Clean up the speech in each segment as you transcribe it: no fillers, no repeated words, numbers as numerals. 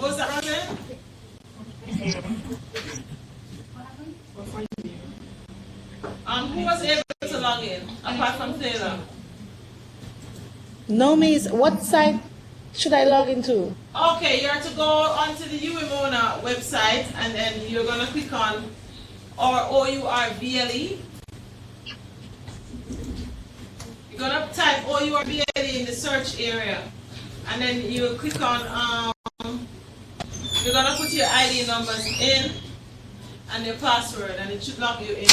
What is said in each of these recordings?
Was that Roseanne? Who was able to log in apart from Taylor? No, miss. What site should I log into? Okay, you're to go onto the UMONA website and then you're going to click on OURVLE. You're going to type OURVLE in the search area and then you click on, you're going to put your ID numbers in and your password and it should log you in.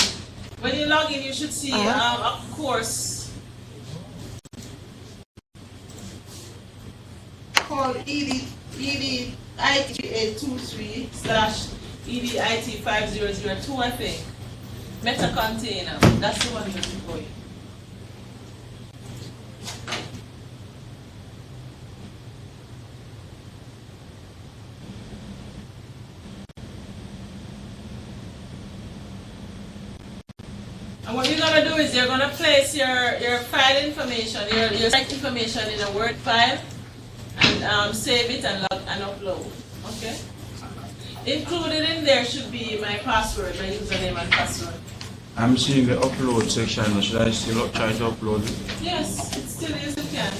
When you log in, you should see a course called EDIT5002/EDIT5002, I think. Meta container. That's the one you're looking for. And what you're going to do is you're going to place your file information, your site information in a Word file and save it and upload. Okay? Included in there should be my password, my username and password. I'm seeing the upload section. Should I still try to upload it? Yes, it still is, you can.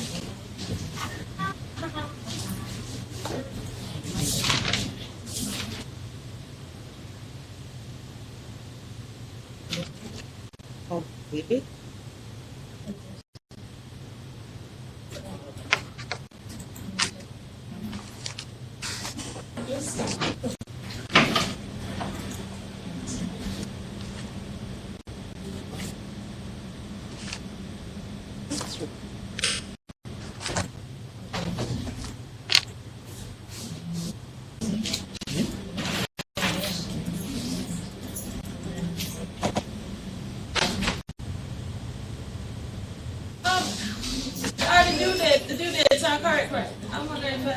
Okay. The due dates are correct. I'm wondering if I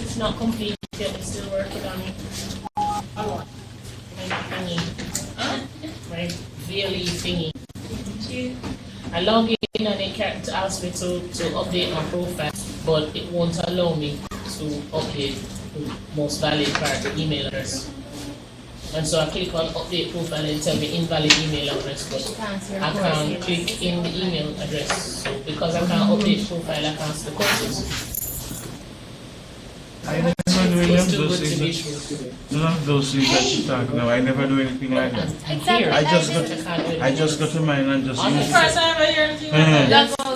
It's not complete yet, we're still working on it. My VLE thingy. I log in and it can't ask me to update my profile, but it won't allow me to update the most valid part, the email address. And so I click on update profile and it tells me invalid email address, but I can't click in the email address. So because I can't update profile, I can't see the courses. I never do any of those things. None of those things that you talk now. I never do anything like that. Exactly. I just go to mine and just use it. first time I hear it.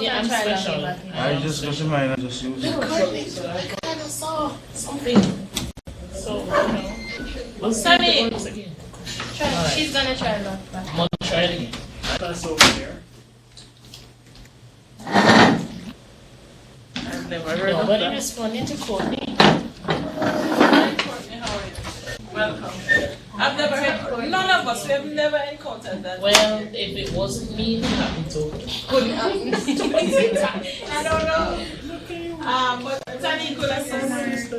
Yeah, I'm special. I just go to mine and just use it. I kind of saw something. So, we'll see Sammy. the ones again. She's gonna try that. I'm gonna try it again. That's over there. I've never heard of Nobody that. responding to Courtney. Hi, Courtney, how are you? Welcome. I've never heard, none of us, we have never encountered that. Well, if it wasn't me, it happened to Could happen. I don't know. But Tani could assist.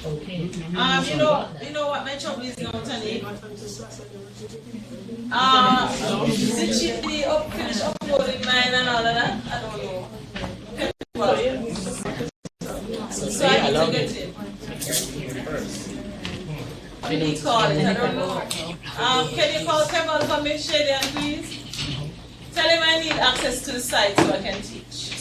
okay. You know what my trouble is now, Tani? Did she finish uploading mine and all of that? I don't know. So I need to get it. I need to call it, I don't know. Can you call Kemal for me, Shadian, please? Tell him I need access to the site so I can teach.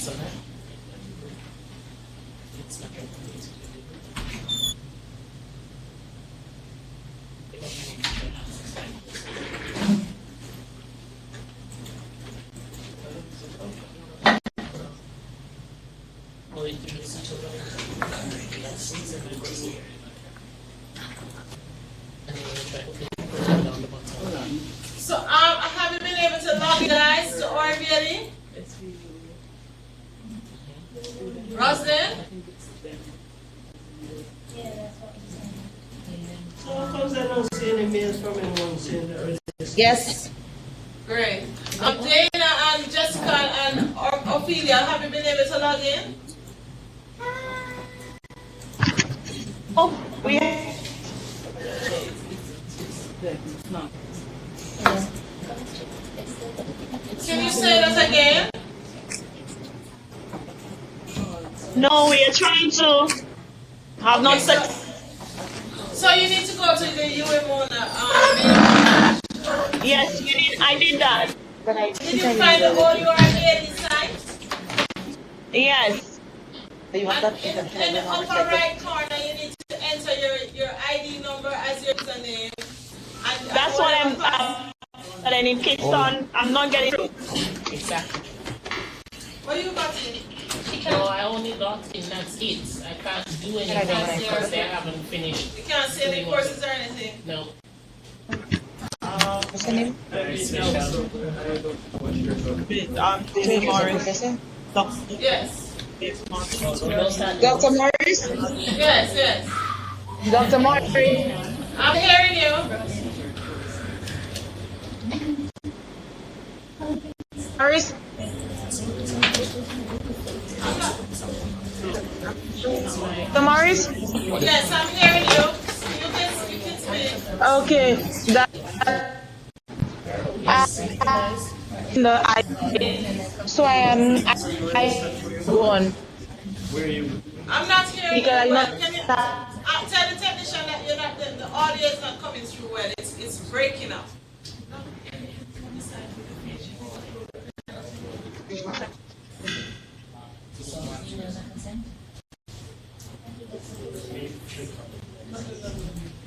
So have you been able to log in, guys, to RVLE? Roslyn? So how comes I don't see any mails from anyone saying that? Yes. Great. Dana and Jessica and Ophelia, have you been able to log in? Oh, we Can you say that again? no, we are trying to have not Okay, success. so you need to go to the UMONA. Yes, you did. I did that. Did you find the OUR site? Yes. And in the upper right corner, you need to enter your ID number as your username. And That's what I'm. But then in Kingston, I'm not getting through. Exactly. What you got in? No, I only got in, that's it. I can't do anything because they haven't finished. You can't see any courses or anything? No. What's the name? Yes. Dr. Morris? Yes, yes. Dr. Morris? I'm hearing you. Morris? Dr. Morris? Yes, I'm hearing you. You can speak. Okay. That, no, so I go on. I'm not hearing Because you. I'm Well, not- can you tell the technician that you're not the audio is not coming through well. It's breaking up.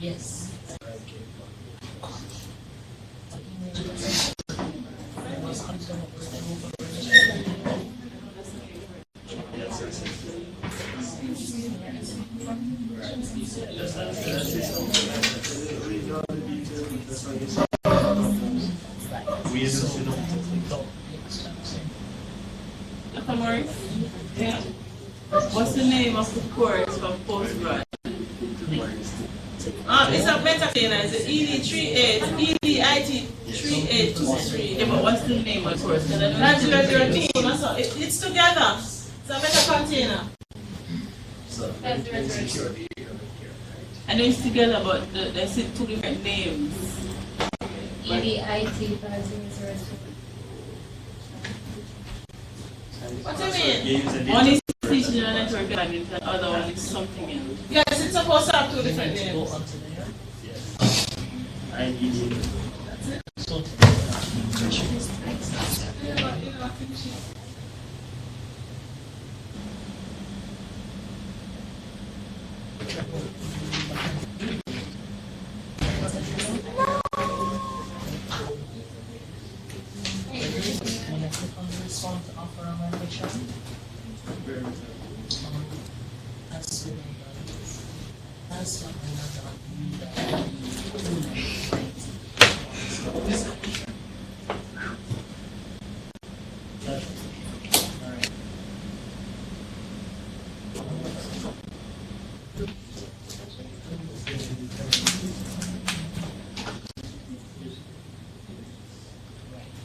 Yes. Dr. Morris? Yeah. What's the name of the course for postgrad? It's a metafina. It's EDIT5002. Yeah, but what's the name of the course? That's your team. It's together. It's a meta container. I know it's together, but there's two different names. EDIT5002. What do you mean? One is teaching a network and the other one is something else. Yes, it's supposed to have two different names.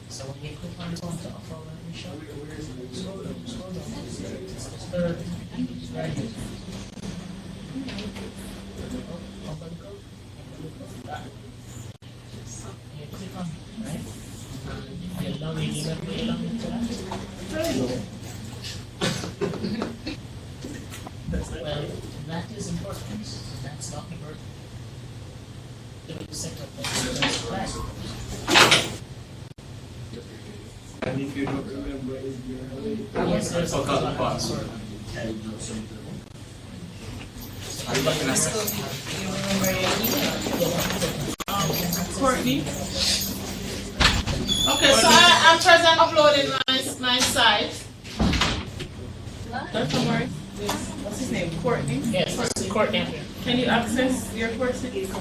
So when you click on this one to offer reservation, scroll down. Right here. You click on it, right? And you log in, you log into that. Well, that is important. That's not important. To be set up that's right. And if you don't remember, it's your Yes, there's a password. Courtney? Okay, so I'm present uploading my site. Dr. Morris, what's his name? Courtney? Yes, it's Courtney. Can you access your courses?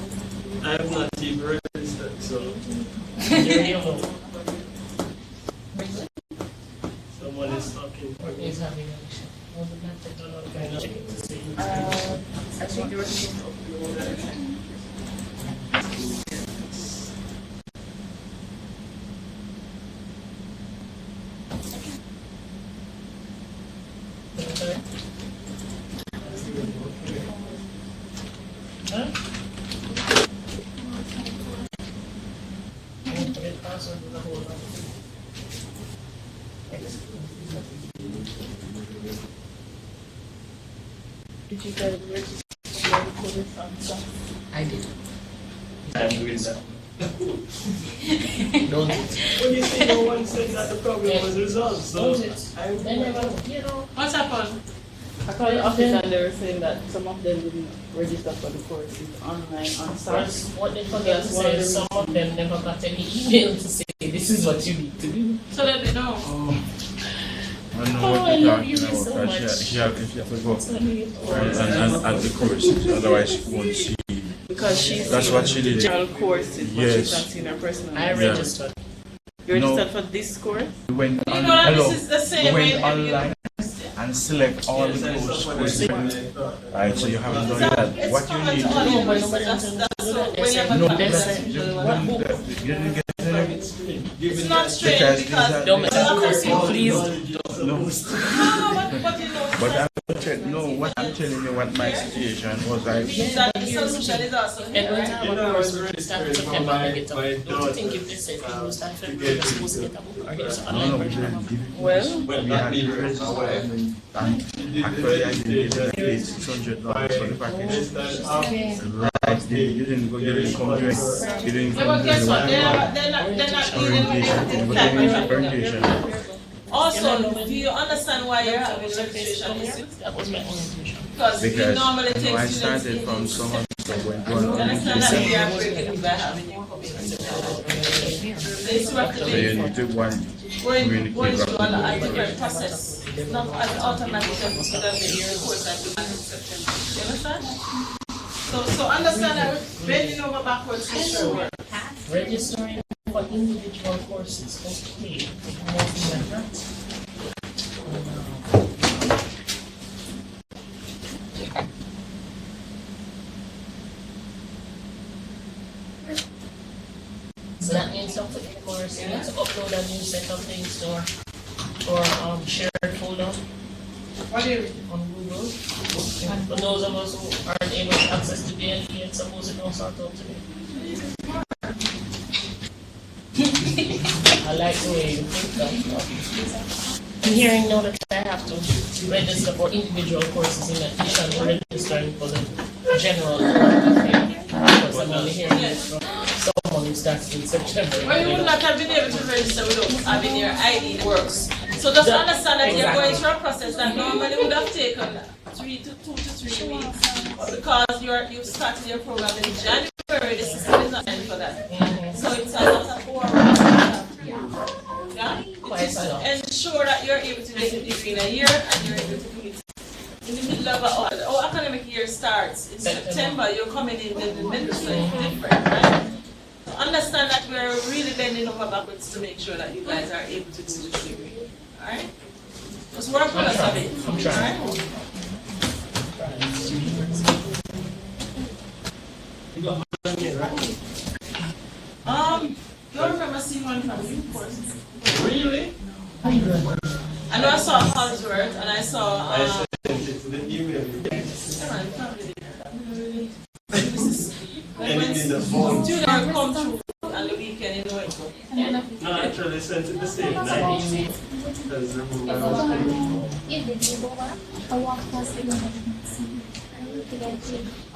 I have not even registered, so You're new. someone is talking. Courtney is having an issue. Well, we have to do a lot of checking to see. I think you were supposed to upload everything. Okay. Huh? Did you guys register? I did. I'm doing that. Don't it. When you say no one said that the problem was resolved, so Don't it. They never, you know. What's happened? I called the office and they were saying that some of them didn't register for the courses online on site. First, what they forget to say is some of them never got any email to say this is what you need to do. So that they know. I know Oh, what I you're love talking you about. so much. She have to go It's gonna be and at the courses, otherwise she won't see. Because she's That's what she did. general courses, but Yes. she's not seen her personal. I registered. You registered No. for this course? We went You on, know that hello, this is the we same way went every online and select all the courses. Right, so you haven't done that. It's What you common need to all to universities. That's what They we said never no, done. they said you didn't get it. It's not strange Because these because are- Don't make a lot of us people- please. No. But you know, But what I'm telling you, what my situation was like. that the solution is also And here, when right? time You know, of I was course, really we start scared September about and get my up. Don't you think daughter, if they say people start to February, get they're supposed to get a book or get some No, online we version? didn't give it. Well, Well, We not had me, to register and actually I did paid $600 for the package. Right, you didn't go, you didn't come during, you didn't Yeah, come but guess what? during They're not dealing with orientation. it You in were time. doing orientation. Also, do you understand why you're having registration issues? That was my only question. Because we Because normally you take know, I students started in. from summer, so when You going understand that we orientation. are breaking it by having you come in. This is what So the you need to go and going communicate through back. a different process. Not as automatic as the course that we have in September. You understand? So understand that we're bending over backwards to sure work. Registering for individual courses, okay, more than that. So that means something in the course, you need to upload a new set of things to our shared folder What do you on Google. And for those of us who aren't able to access the Daley, and suppose it don't start out today. I like the way you think that. I'm hearing now that I have to register for individual courses in addition to registering for the general. Because I'm only hearing this from someone who starts in September. Well, you would not have been able to register without having your ID works. So just understand that you're going through a process that normally would have taken 2 to 3 weeks. But because you started your program in January, the system is not meant for that. So it's a lot of work. Yeah? It is to ensure that you're able to get a degree in a year and you're able to do it in the middle of our academic year starts in September. You're coming in the middle, so it's different, right? So understand that we're really bending over backwards to make sure that you guys are able to do this degree. Alright? Just work with us a bit. I'm trying. Alright? You don't remember seeing one from you, of course. Really? I know I saw Holdsworth and I saw I sent it to the email. And it in the phone. student come through on the weekend, you know it. No, I actually sent it the same night. Because remember I was paying.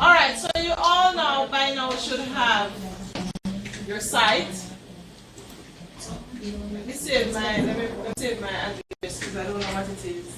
Alright, so you all now by now should have your site. Let me save my address because I don't know what it is.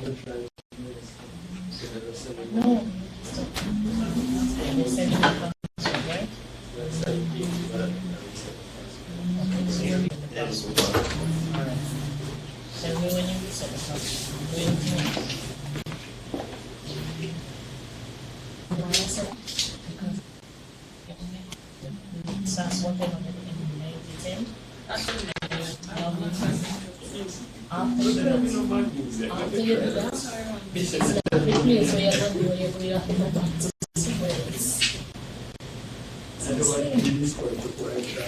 No. They send it to the right? Okay, so you're in the password. Alright. Tell me when you reset the password. SAS 110. After you do that, it's like a place where you're going to do where you have to go back to sequence. I don't want to do this for before I try.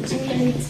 Too late.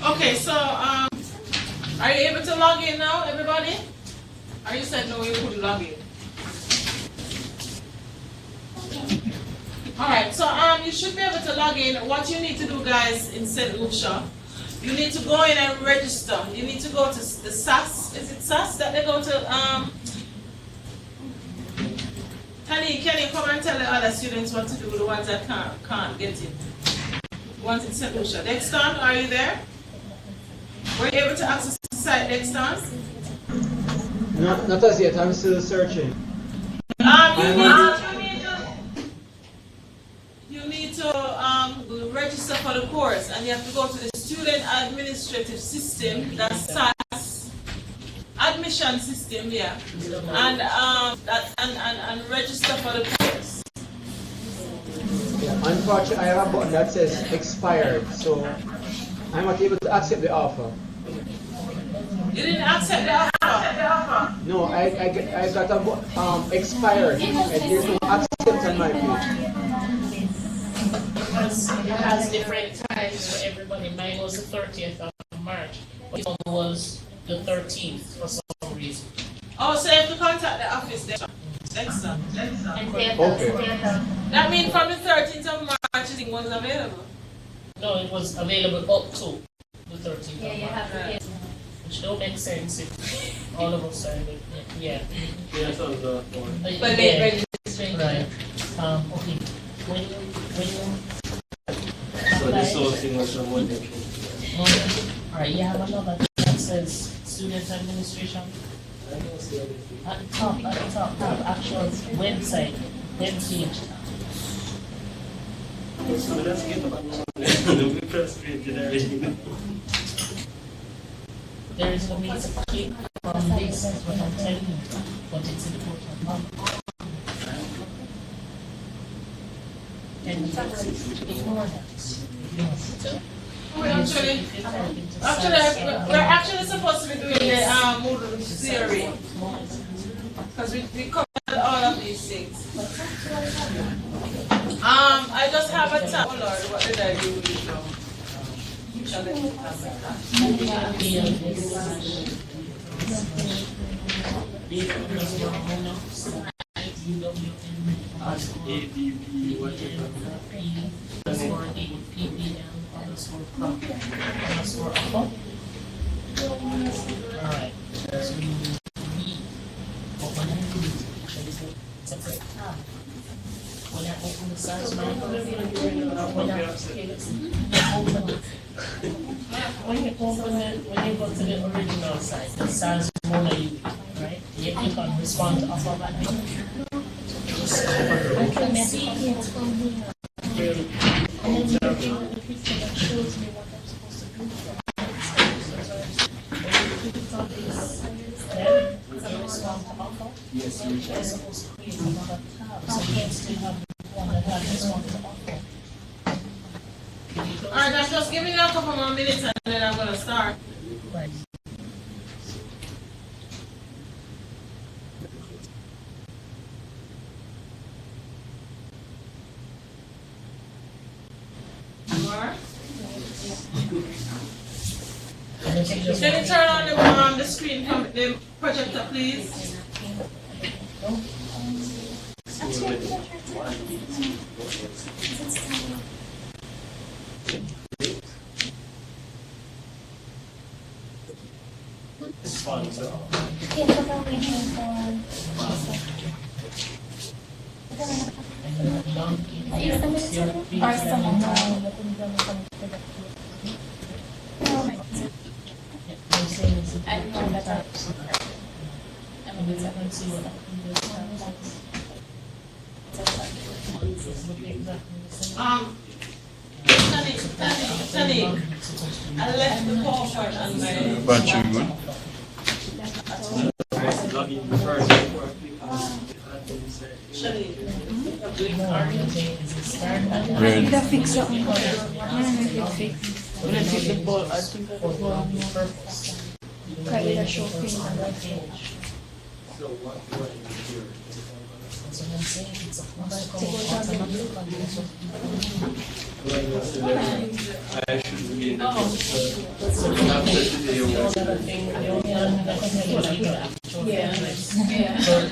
Okay, so are you able to log in now, everybody? Or you said no, you couldn't log in? Alright, so you should be able to log in. What you need to do, guys, in St. Lucia, you need to go in and register. You need to go to the SAS. Is it SAS that they go to? Can you come and tell the other students what to do, the ones that can't get in? Ones in St. Lucia. Dexton, are you there? Were you able to access the site, Dexton? Not as yet, I'm still searching. You need to register for the course, and you have to go to the student administrative system, that's SAS, admission system, yeah, and register for the course. Unfortunately, I have a button that says expired, so I'm not able to accept the offer. You didn't accept the offer? No, I got a button expired, and there's no accept on my page. Because it has different times for everybody. Mine was the 30th of March, but this one was the 13th for some reason. Oh, so you have to contact the office there. Excellent. Okay. That means from the 13th of March, it was available. No, it was available up to the 13th Yeah, of you March. have to get. Which don't make sense if all of us are, yeah. Yeah, so the one. But late registration. Right. Okay. When you So this whole thing was on one day. Alright, you have another that says student administration. I don't see anything. At the top, have actual website, web page. So let's get up on the first page and everything. There is no way to click from this, is what I'm telling you, but it's important. And ignore that. We're actually supposed to be doing the Moodle theory, because we covered all of these things. I just have a tab. Oh Lord, what did I do with it now? ADP, whatever. Alright, so you use the separate tab. When I open the size monitor, when I open it, when you open it, when you go to the original site, the size monitor you right? You click on respond to offer button. I can see it from here. And then you click on the picture that shows me what I'm supposed to do. When you click on this, then it's a respond to offer. You're supposed to create another tab, so you can still have one that has respond to offer. Alright, I'm just giving you a couple more minutes and then I'm gonna start. Right. Can you turn on the screen from the projector, please? It's fun, so. Tani, I left the PowerPoint on my Bunch of good. When I take the ball, I think that the ball kind of show things on that page. So what do I do here? I should be in the after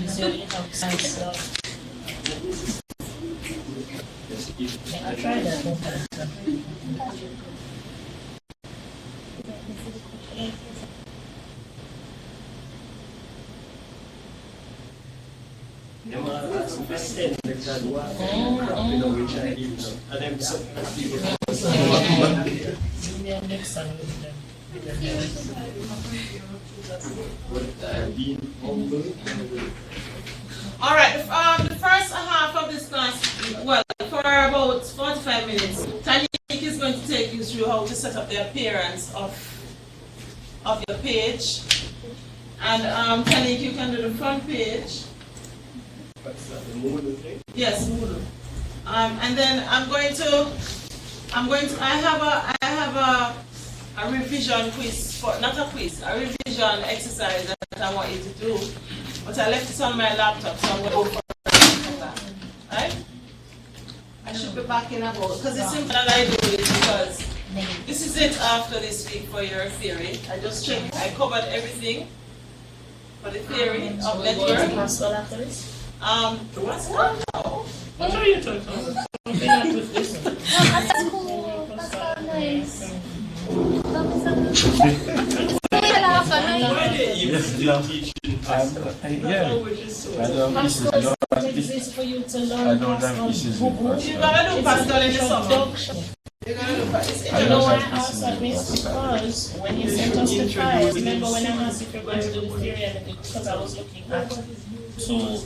today I tried that. All right, the first half of this class, well, for about 45 minutes, Tanik is going to take you through how to set up the appearance of your page. And Tanik, you can do the front page. What's that, the Moodle thing? Yes, Moodle. And then I have a revision quiz, not a quiz, a revision exercise that I want you to do. But I left it on my laptop, so I'm going to go for that. Right? I should be back in about, because it's simple that I do it because this is it after this week for your theory. I just checked, I covered everything for the theory of network. What's after this? What's that now? What are you talking about? Something not with this one. That's cool. That's so nice. Why they even still teaching This is for you to learn. I don't have issues with You're going to do Pascal in the summer. You're going to do Pascal. You know why I asked that, Miss? Because when you sent us the files, remember when I asked if you're going to do the theory and everything, because I was looking at two.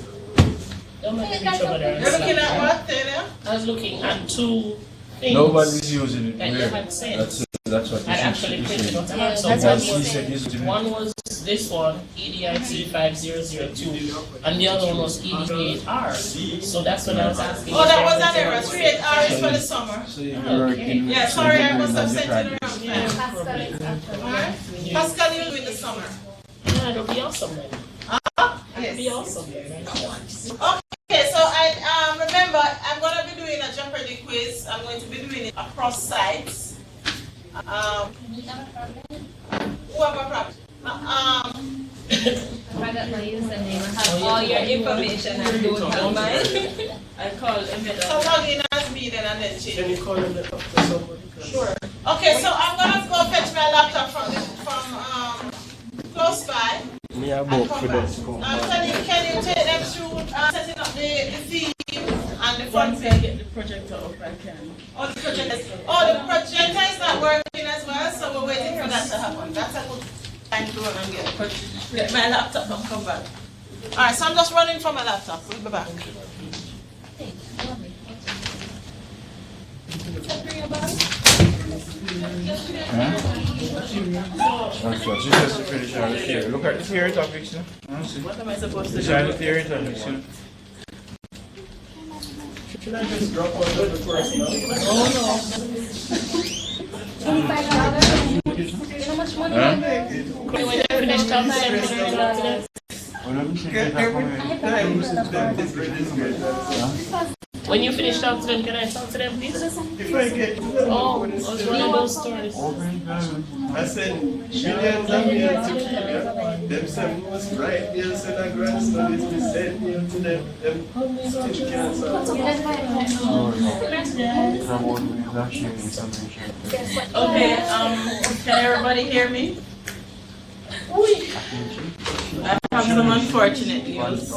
Don't make me reach over there. You're looking at what, Taylor? I was looking at two things. Nobody's using it. that you had said. That's what I actually printed what I had. So that's what he said. one was this one, EDIT5002, and the other one was EDIT5002. So that's what I was asking. Oh, that was an error. 38R is for the summer. So you're working. Yeah, sorry, I must have sent it around. Yeah, Pascal is after. Alright? Pascal, you'll do it in the summer. yeah, it'll be awesome then. It'll be Yes. awesome then. Okay, so remember, I'm going to be doing a Jeopardy quiz. I'm going to be doing it across sites. Who have a problem? I got my username. I have all your information and don't have mine. I call Emmett. So log in as me then and then Can change. you call it up to somebody? Sure. Okay, so I'm going to go fetch my laptop from close by. Me a And book come for back. this. Can you take them through setting up the theme and the Once front I page. get the projector up, I can. Oh, the projector is not working as well, so we're waiting for that to happen. That's a good time to run and get my laptop and come back. Alright, so I'm just running for my laptop. We'll be back. She says to finish all the theory. Look at the theory topics. What am I supposed to These do? are the theory topics. Should I just drop one of the first now? When you finish talking to them, can I talk to them? When you finish talking to them, can I talk to them, please? If I get Oh, it was one of those stories. I said, millions of years to keep them some was right there, so that grandson is be sent here to them. Them still can't solve. Okay, can everybody hear me? I have some unfortunate news.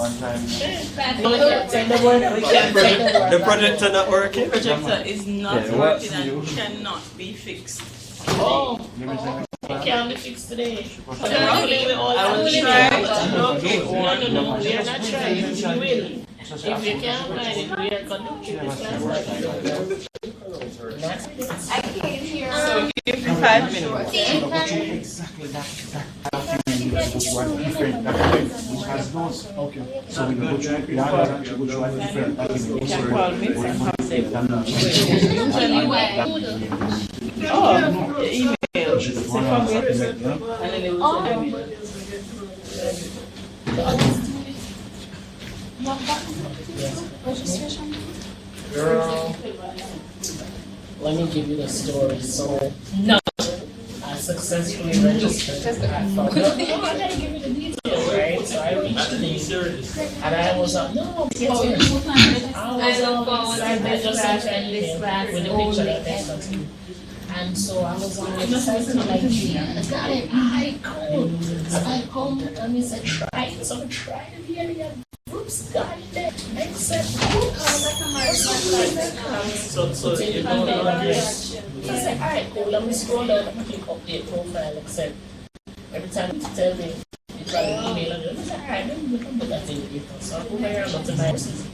The projector not working? The projector is not working and cannot be fixed. Oh, it can't be fixed today. I will try to locate one. No, we are not trying. We will. If you can't find it, we are conducting this class. I can't hear. So give me 5 minutes. Exactly okay. So we go through the other actually go through a different document. You can call me and have them. Oh, the email. It's from website. And then they will send me. Girl, let me give you the story. So, no, I successfully registered. I found out. No, I gotta give you the details, right? So I reached the and I was on. No, I just sent you an email with the picture that I sent to you. And so I was on the website like, I got it, I could. So I come and he said, try it. So I tried it here, yeah. Groups got it, except so you don't know address. He said, alright, cool, let me scroll down and click update profile, except every time you tell me, you try to email address. I said, alright, then we can put that in later. So I go here and go to my courses.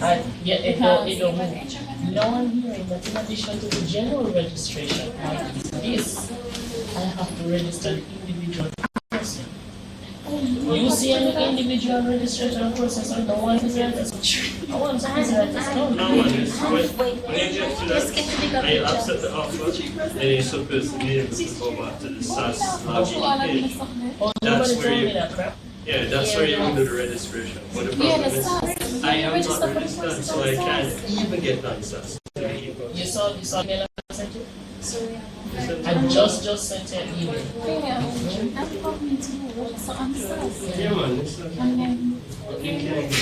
And yeah, it don't move. Now I'm hearing that in addition to the general registration, like this, I have to register an individual person. You see any individual registration process on the one who's registered? No one's registered. No one is. When you get to that, and you accept the offer, then you're supposed to be able to go back to the SAS login page. Oh, That's nobody where told you- me that crap. Yeah, that's where you will do the registration. But the problem is, I am not registered, so I can't even get on SAS. You saw the email I sent you? I just sent you an email. Yeah, man, it's you can.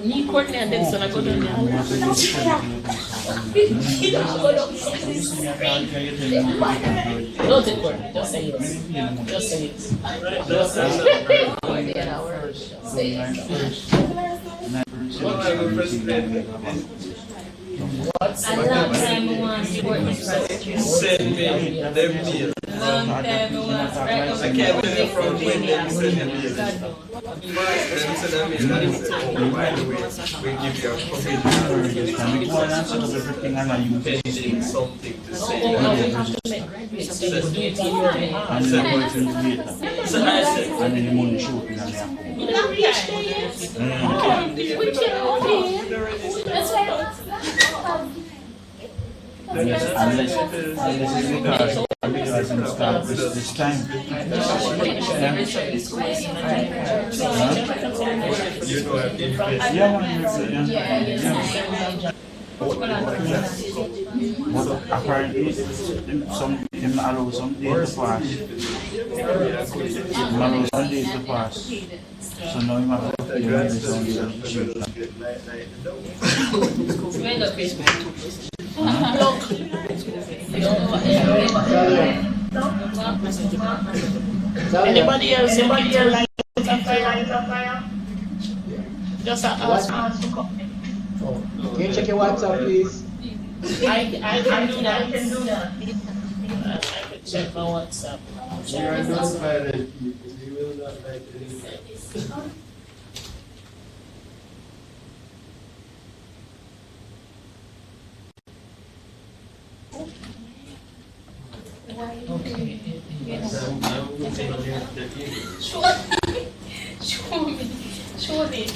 Me, Courtney, and then son, I go down there. Don't take Courtney, just say yes. Just say yes. What's A long time I want to work this registration. Send me them deal. Long time I want to write up I can't believe from when they send them deal. God knows. Them send them in and say, oh, by the way, we give you a copy of pending something to say. we have to make graduates, so you do it on your behalf. So I said, And then the money show up in the You don't reach there yet. We can't pay. That's why unless it's because I can start this time. You know, I've been But apparently, some him allow some days to pass. Him allow some days to pass. So now him have to pay this on the Anybody else? Anybody else like just ask. Can you check your WhatsApp, please? I can do that. I can check my WhatsApp. You are not violent people. You will not like this. Okay. Show me.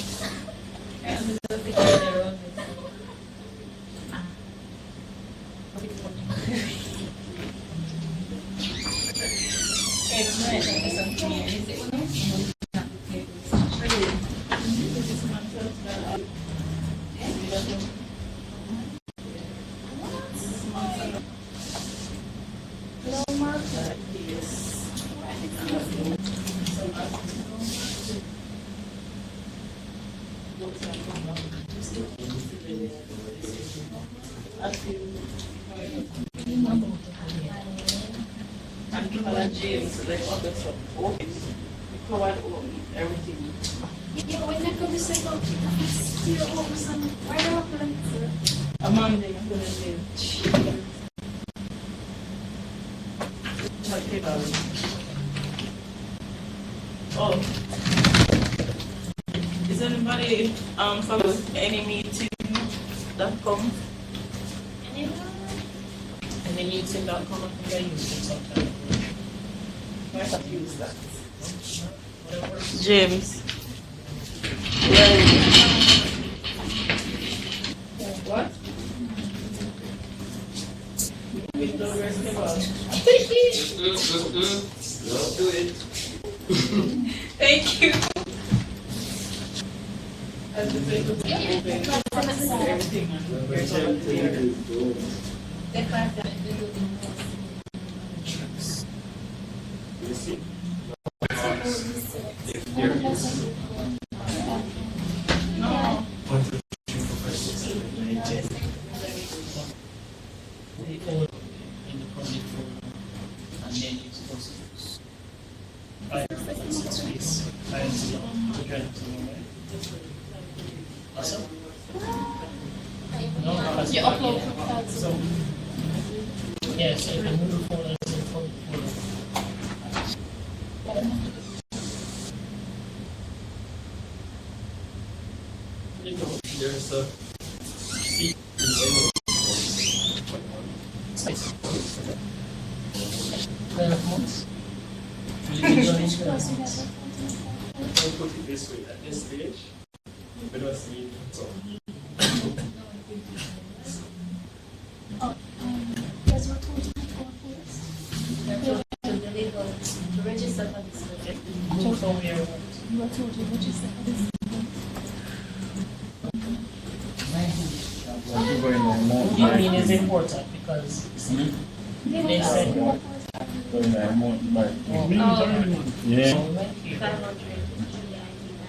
James, like other stuff. Okay. We covered everything. Amanda, I'm gonna do. Oh. Is anybody follow any meeting.com? And then you send out comment and then you can sometimes. I have to use that. Whatever. James. What? With the rest of us. Don't do it. Thank you. As the paper everything on here's all the You see? No. They all in the project folder, and then you're supposed to 5 6 weeks. 5 0 Awesome. No, You upload files. so yeah, so the Moodle folder is in folder. There's a Size. 12 months. Will you be done in 12 months? I'll put it this way, at this stage, we don't see it. So, There's what tools To register for this project. Move from where you want. you were told to register for this. Union is important because they said Yeah.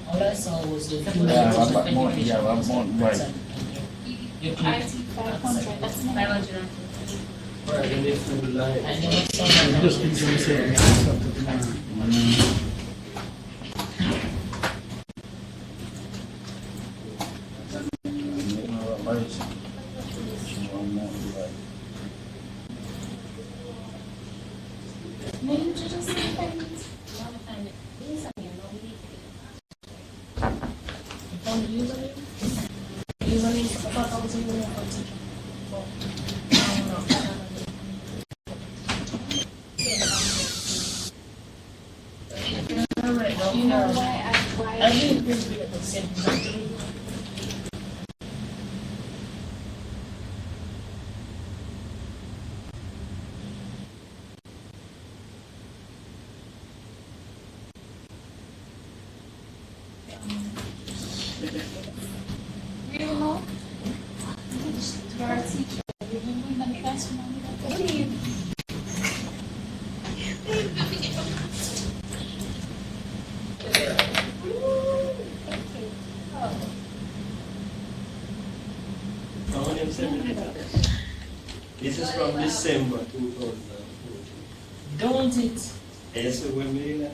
all I saw was the Yeah, what more? Yeah, what more? Right. you IT click 500, that's my 500. right, and if you like, and then it's No, you should just say things. Username is about how to use You know why I think this will be the same thing. Real no? To our teacher. We were in the classroom. This is from December 2014. Don't it? Yes, so when we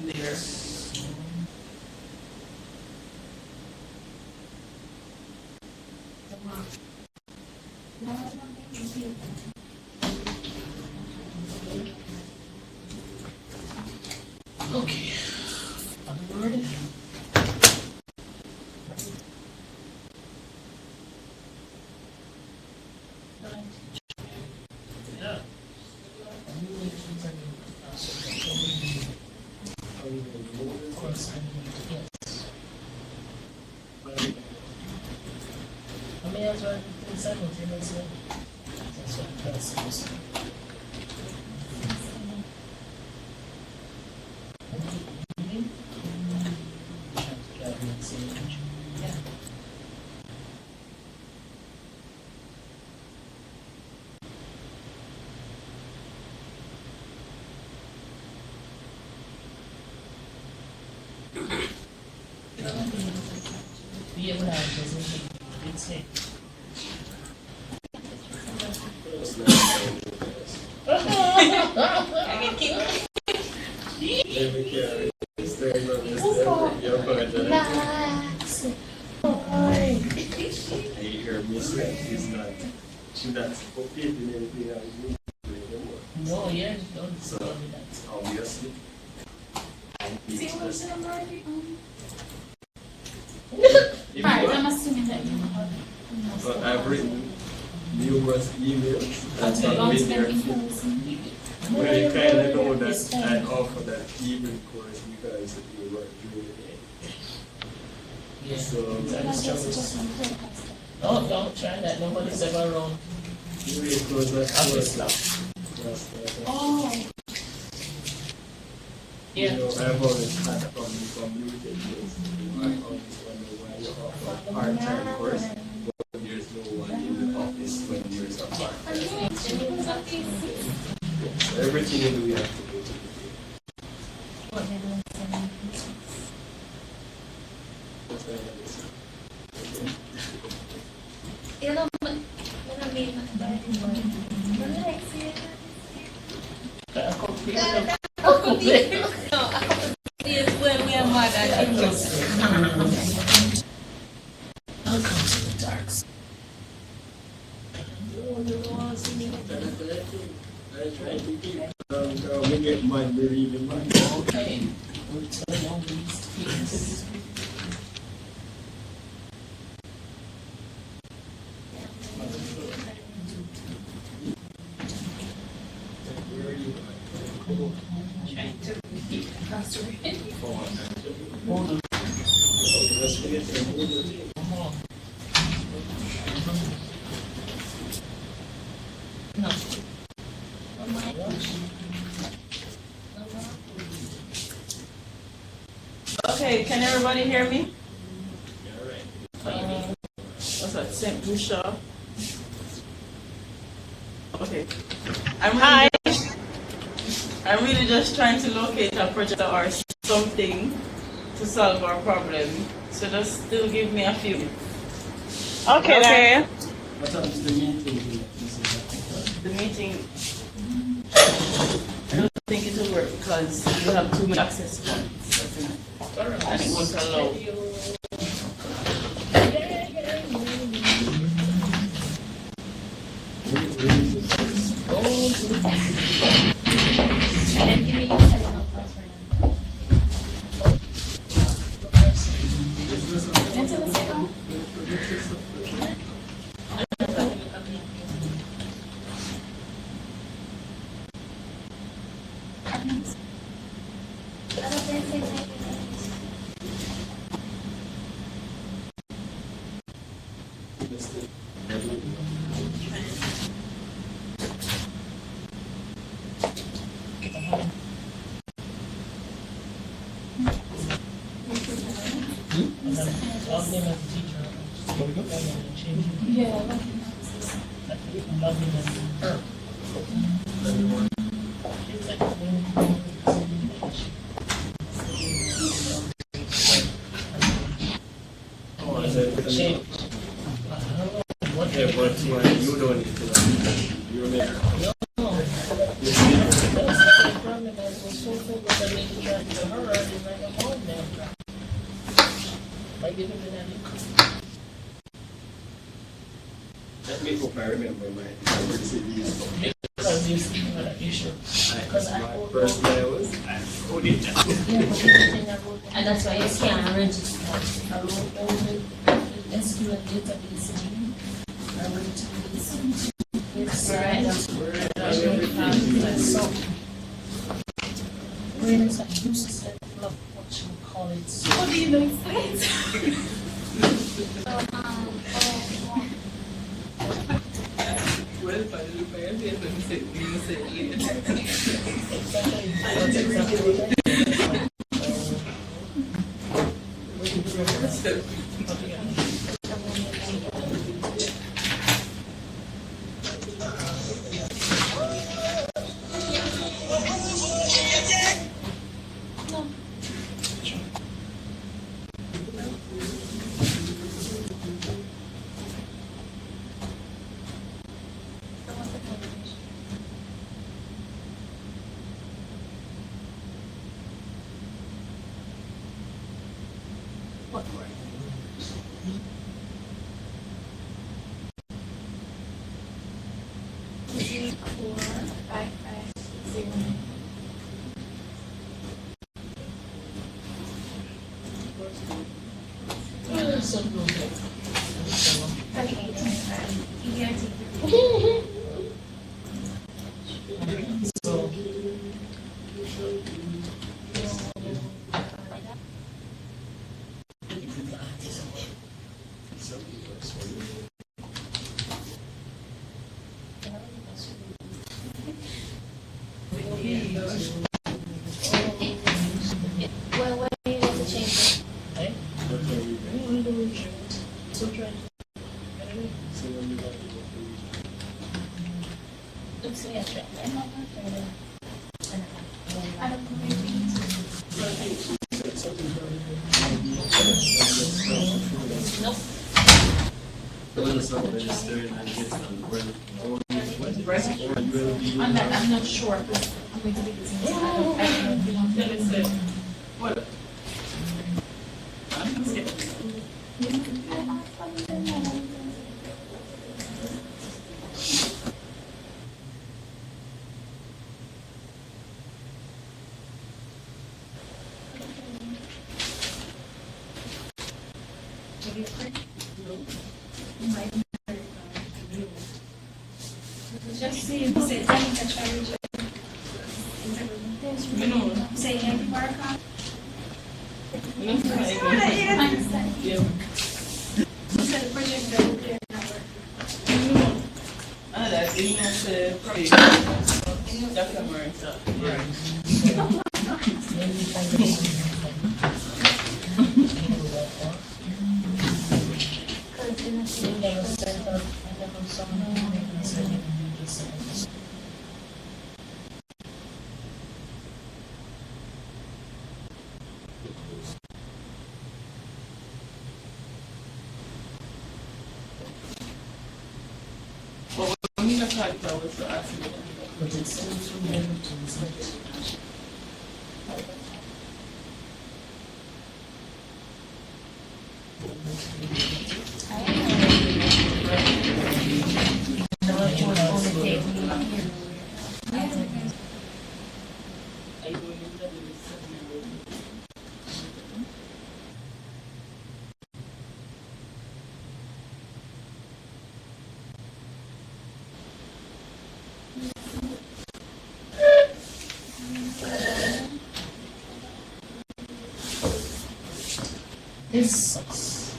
Yes. Okay. Other word? Yeah. Of course, yes. I may as well do simultaneously. That's what that's supposed to be. Yeah, it's it. I can keep No, yeah, don't say that. Obviously. Alright, I'm assuming that you But I've written numerous emails that have don't been there. spend in person. Well, you kind of know that I offer that evening course because you work during the day. Yeah. So That's just on purpose. No, don't try that. Nobody's ever wrong. usually it goes like Office hours. Oh, You Yeah. know, I've always had from limited days. I always wonder why you offer a part-time course, but there's no one in the office when there's a part-time. So everything you do, you have to go to the day. That's why I listen. is when we are mad at each other. Welcome to the dark side. I try to keep we get mad, we're even mad. Okay. We'll turn on these things. Trying to keep the concentrate. Hold on. No. Okay, can everybody hear me? What's that, St. Lucia? Okay. I'm really just trying to locate a project or something to solve our problem. So just still give me a few. Okay, then. What happens to the meeting? The meeting, I don't think it will work because you have too many access points, doesn't it? And it won't allow. Yeah, but you don't need to know. You're making. Let me hope I remember my receipt. Because you see what I issue. Because I First I was, I owed it. And that's why you can't register. I wrote all the SQL database in. I went to this. It's right. So, brains are used to what you call it. What do you know? Well, but the parents here, when you say Well, when you have to change it. Looks like I don't Nope. I'm not sure. I'm going to be using it. What? Just see if it's any charge. Say any work on. I understand. Yeah. So the project will clear number. That's the probably document stuff. Yeah. thought I was asking. But it's still too many to This sucks.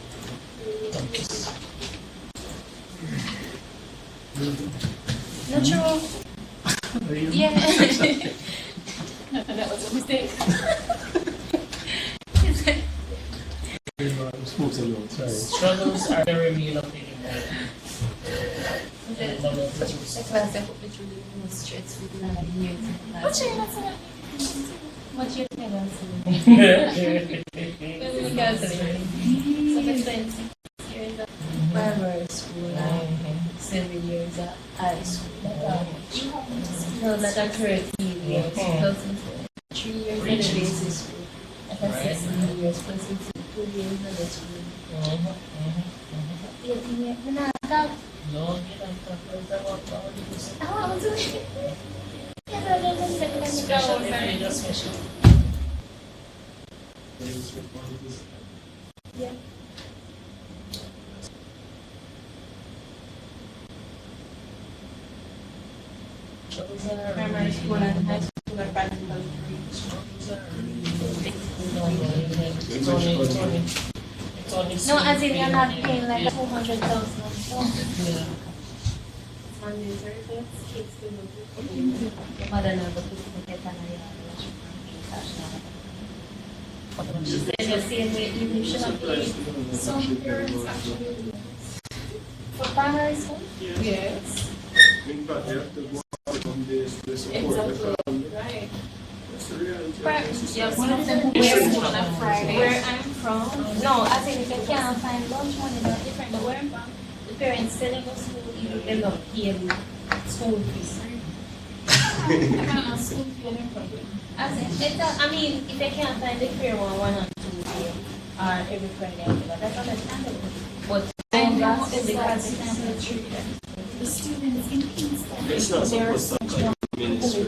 Natural. Yeah. That was a mistake. Struggles are very real of it. What's your answer? What's your answer? Because years of primary school and 7 years of high school. So that are 13 years, plus 3 years in the basic school. That's 16 years, plus 2 years in the school. 18 years. No, stop. No, get on top of that one. I want to. Special. Yeah. Primary school and high school are practical. No, as in you're not paying like 200,000. Yeah. Kids to the mother never could get an She said the same way you should have paid. Some parents actually do. For primary school? Yes. In fact, you have to go out on this to support the Exactly. family. Right. That's the reality. Yeah, one of them where I'm from. No, I think if they can't find lunch money, that's different. But where I'm from, the parents selling us school, even they don't pay the school fees. I can't ask school fee any problem. I mean, if they can't find the fair one or two day, or every Friday, that's understandable. But then that's because The students in Kingston, It's not they're supposed to come ministry.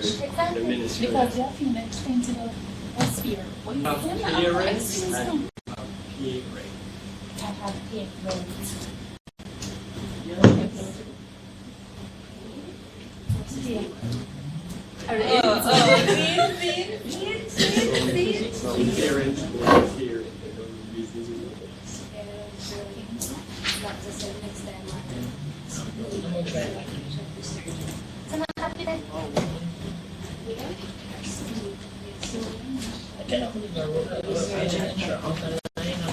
The ministry. because you have to explain to the sphere. What you Have can pay rent excuse and me. have pay rent. I have paid rent. Some parents go here and they don't do business with us. So not happy then? I cannot believe I wrote that. Extra on the line.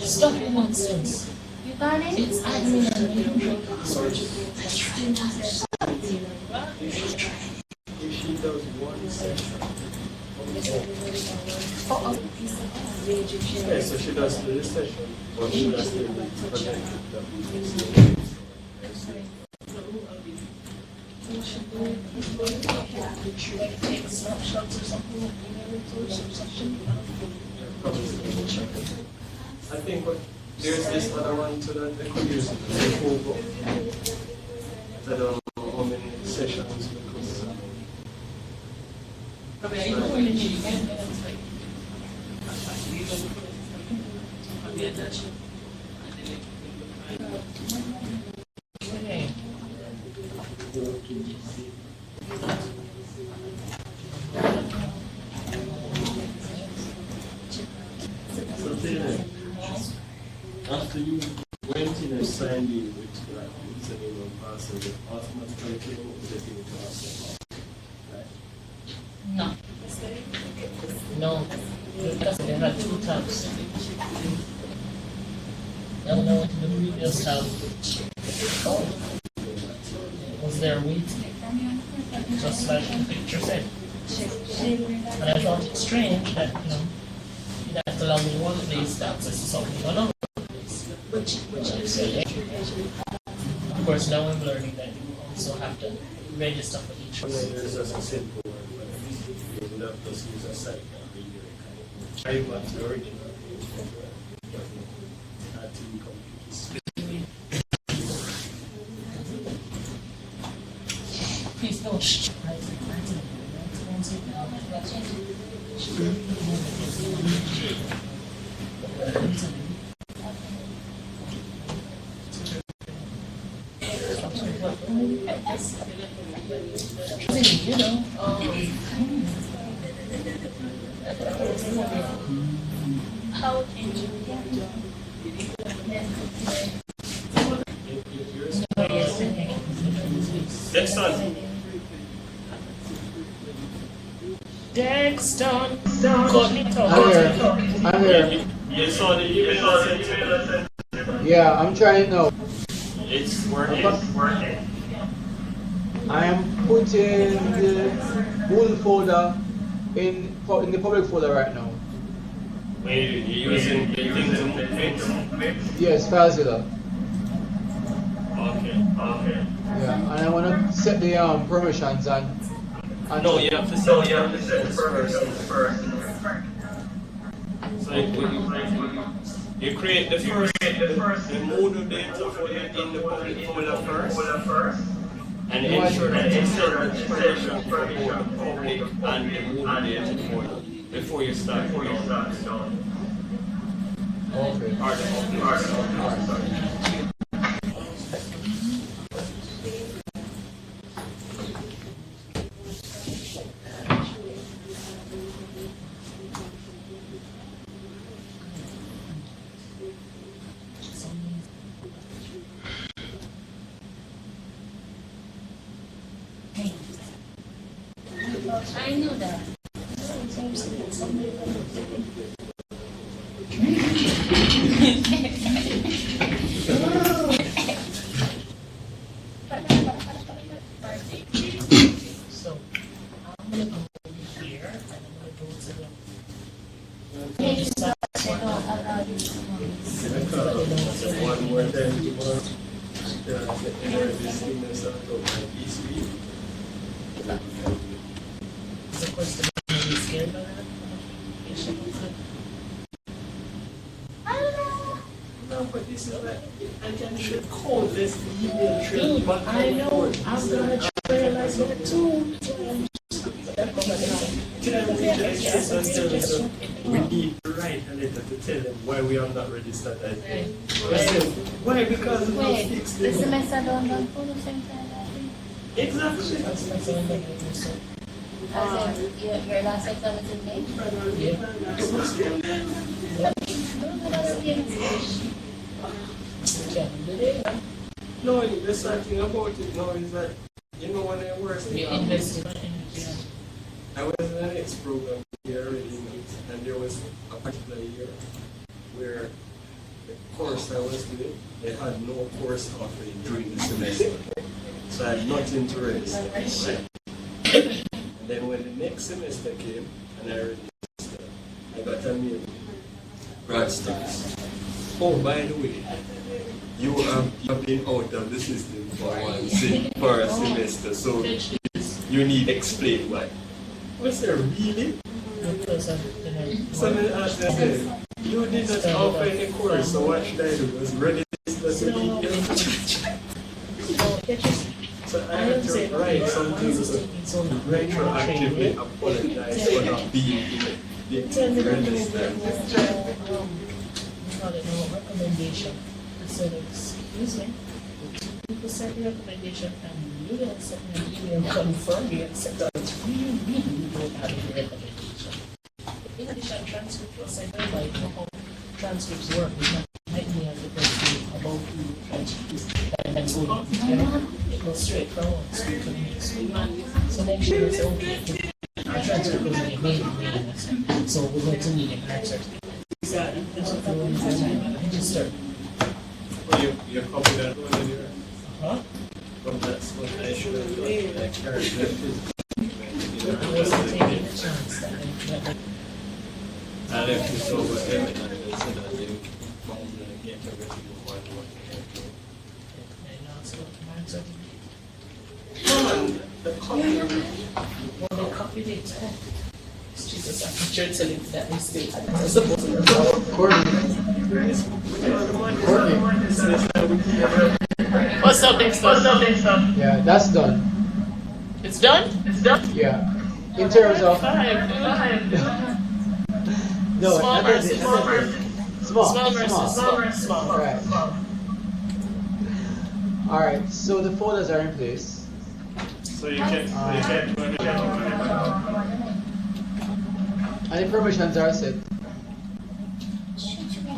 Stop the nonsense. You got it? It's admin and If she does one session, yeah, so she does the session, but she does the project. I think there's this other one to that they could use the whole book. I don't know how many sessions we could So then, after you went in and signed in with like username and password, it automatically came up with the thing to ask them, right? No. No, because they had two tabs. Now when I went to the previous tab, oh, it was there waiting, just like the picture said. And I found it strange that, you know, you have to log in one place to access something in another place. Of course, now I'm learning that you also have to register for each one. There's just a simple one, but you would have to use a site and I want the original. Not to be Please don't. You know, How can you Next one. Dexton, cut it I'm out. here. I'm here. You saw the email I sent you? Yeah, I'm trying now. It's working. I am putting the Google folder in the public folder right now. Wait, you're using the thing to move things? Yes, FileZilla. Okay. Yeah, and I want to set the permissions and No, you have to set the first. So you create the first, the modal data folder in the public folder first, and ensure that you set the permission for both the public and the modal data folder before you start down. okay. Or the upload. I knew that. So, I'm going to go here and I'm going to go to the One more time tomorrow. The this email sent out by ECB. Is the question really scared by that? No, but this is like, I can call this email trail. Dude, I know, I'm gonna realize that too. We need to write a letter to tell them why we are not registered as why? Because we don't Wait, fix the them. semester don't run for the same time, I think. Exactly. Your last exam is in May? No, the sad thing about it now is that, you know, when I worked in I was in an X program here already, and there was a particular year where the course I was doing, they had no course offering during the semester. So I had nothing to register. Right? And then when the next semester came and I registered, I got a mail. Grad students. Oh, by the way, you have been out of the system for a semester, so you need to explain why. Was there really? Someone asked me, you did not offer any course, so what should I do? Was register to be So I had to write something to retroactively apologize for not being registered. Recommendation. I said, excuse me. People sent me a recommendation and you don't send me an email confirming and said that you don't have any recommendation. In addition, transcript was sent over. I know how transcripts work. It's not like me as a person about who transcripts. And that's all. It goes straight from one school to the next school. So then she was okay. I transfer goes in your main domain, so we're going to need an answer. Register. Well, you copy that one in your, Huh? from that's what I should have done, like, carry that I wasn't taking a chance that I left this over everything, and said that they found get everything before I went to and also answer. the copy. Well, they copied it. Jesus, I'm sure telling that mistake. I'm supposed to Courtney. What's up next time? Yeah, that's done. It's done? Yeah. In terms of no, Small not versus as in- small small. Right. Alright, so the folders are in place. So you can And the permissions are set.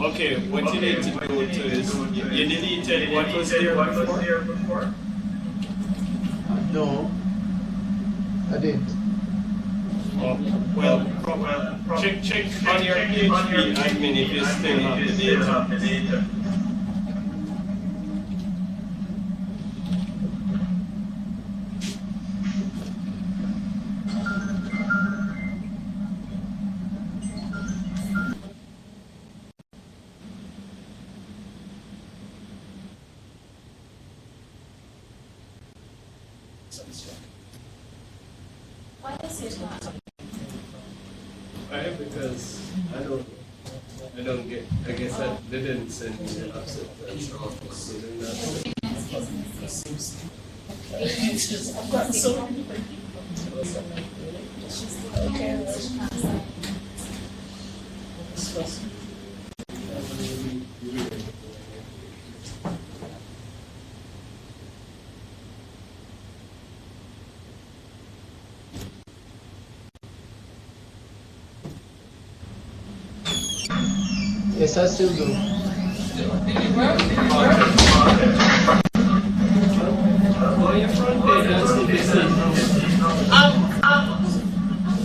okay, what you need to do is, you deleted what was there before? No, I didn't. Oh, well, check on your PHP admin if you still have the data. Why is it not? Because I don't get, I guess that they didn't send me the acceptance office, so they're not sending. I've got so many Yes, I still do.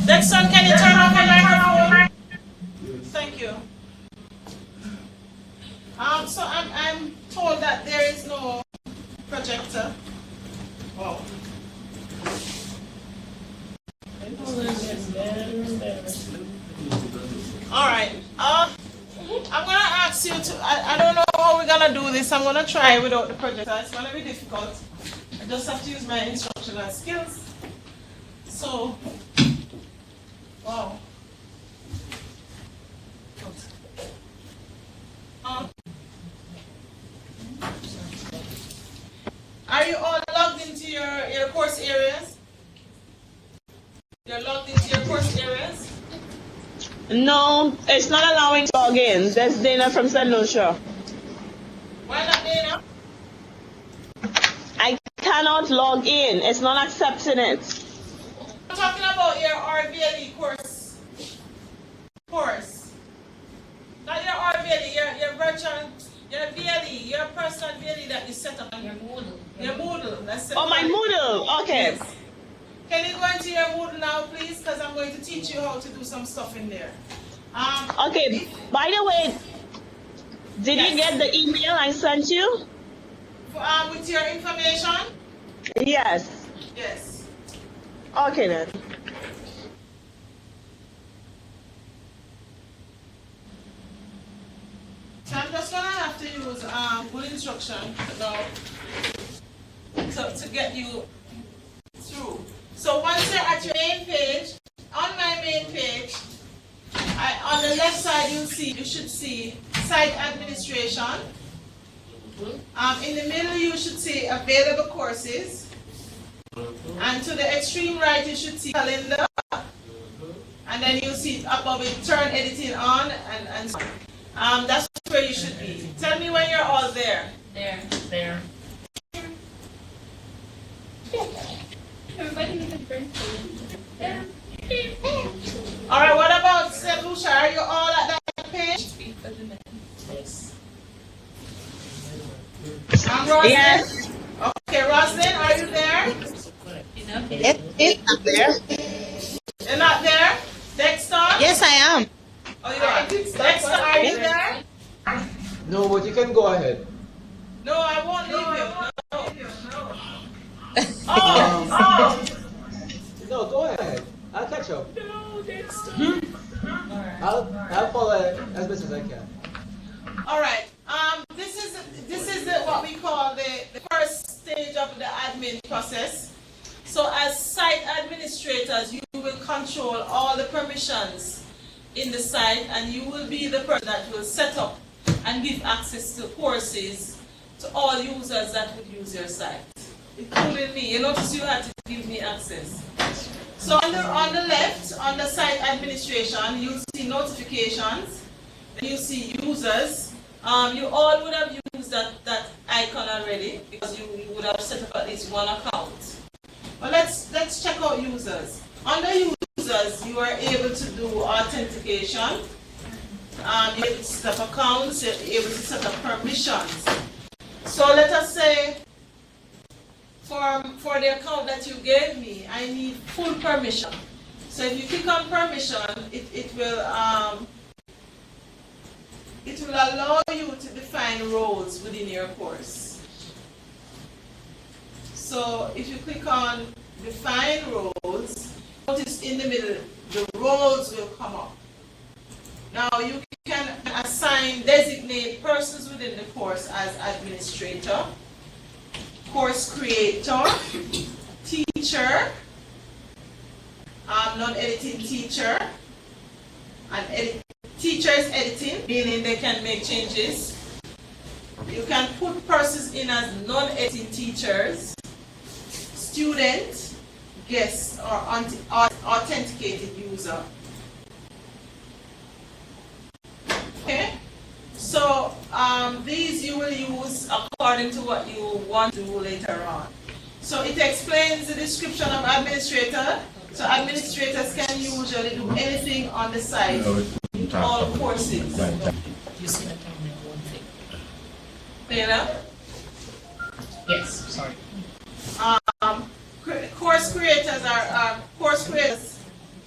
Dexon, can you turn off your microphone? Thank you. So I'm told that there is no projector. Wow. All right. I'm gonna ask you to. I don't know how we're gonna do this. I'm gonna try without the projector. It's gonna be difficult. I just have to use my instructional skills. So, wow. Are you all logged into your course areas? You're logged into your course areas? No, it's not allowing to log in. That's Dana from St. Lucia. Why not, Dana? I cannot log in. It's not accepting it. I'm talking about your RVLE course. Not your RVLE, your virtual, your VLE, your personal VLE that you set up. Your Moodle. Your Moodle. That's Oh, my Moodle. Okay. Yes. Can you go into your Moodle now, please? Because I'm going to teach you how to do some stuff in there. Okay. By the way, did you get the email I sent you? With your information? Yes. Yes. Okay then. So I'm just gonna have to use good instruction now to get you through. So once you're at your main page, on my main page, on the left side you should see site administration. In the middle you should see available courses. And to the extreme right you should see calendar. And then you see above it turn editing on and so on. That's where you should be. Tell me when you're all there. There. Everybody make a friend. There. Alright, what about St. Lucia? Are you all at that page? Yes. Roslyn? Yes. Okay, Roslyn, are you there? It's up there. You're not Oh, you are. Next, are you there? No, but you can go ahead. No, I won't leave you. No. Oh. No, go ahead. I'll catch up. No, next time. I'll follow as best as I can. All right. This is what we call the first stage of the admin process. So as site administrators, you will control all the permissions in the site, and you will be the person that will set up and give access to courses to all users that would use your site, including me. You notice you had to give me access. So on the left, on the site administration, you'll see notifications, then you see users. You all would have used that icon already because you would have set up at least one account. But let's check out users. Under users, you are able to do authentication. You're able to set up accounts. You're able to set up permissions. So let us say, for the account that you gave me, I need full permission. So if you click on permission, it will allow you to define roles within your course. So if you click on define roles, notice in the middle, the roles will come up. Now you can designate persons within the course as administrator, course creator, teacher, non-editing teacher, and teachers editing, meaning they can make changes. You can put persons in as non-editing teachers, student, guest, or authenticated user. Okay? So these you will use according to what you want to do later on. So it explains the description of administrator. So administrators can usually do anything on the site in all courses. You see that on one thing. Taylor? Yes, sorry. Course creators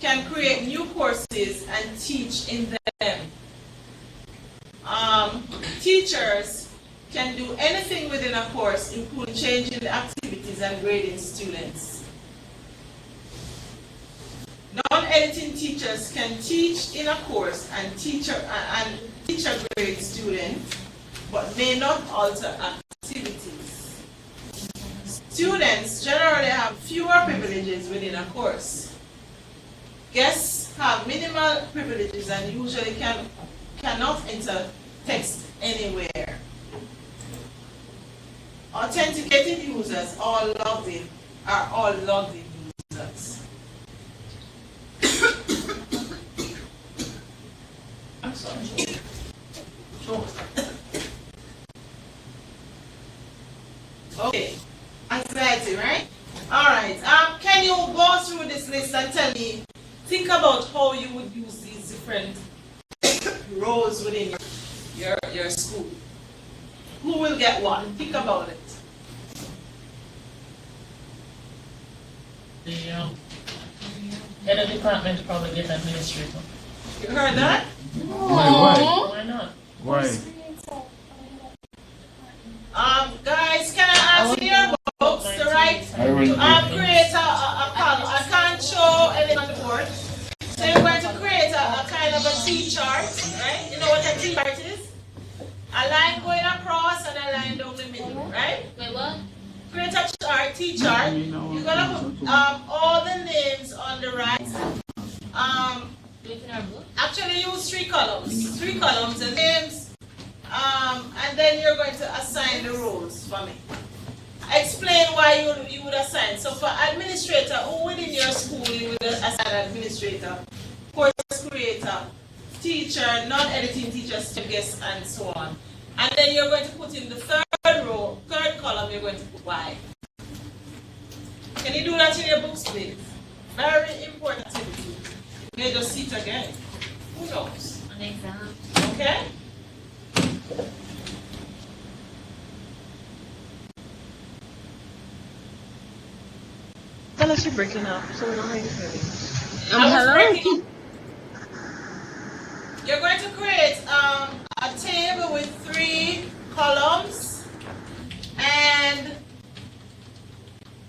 can create new courses and teach in them. Teachers can do anything within a course, including changing the activities and grading students. Non-editing teachers can teach in a course and teacher grade students, but may not alter activities. Students generally have fewer privileges within a course. Guests have minimal privileges and usually cannot enter text anywhere. Authenticated users are all logged in users. I'm sorry. Okay, anxiety, right? All right. Can you go through this list and tell me? Think about how you would use these different roles within your school. Who will get what? Think about it. The head of department probably get administrator. You heard that? Why not? Why? Guys, can I ask your books to write? Create a column. I can't show anything on the board. So you're going to create a kind of a T-chart, right? You know what a T-chart is? A line going across and a line down the middle, right? Wait, what? Create a chart, T-chart. You're gonna put all the names on the right. Actually use three columns. The names, and then you're going to assign the roles for me. Explain why you would assign. So for administrator, who within your school you would assign administrator, course creator, teacher, non-editing teacher, guest, and so on. And then you're going to put in the third column, you're going to put why. Can you do that in your books, please? Very important activity. You may just see it again. Who knows? An exam. Okay? Unless you're breaking up, so we don't hear you. Hello? You're to create a table with 3 columns and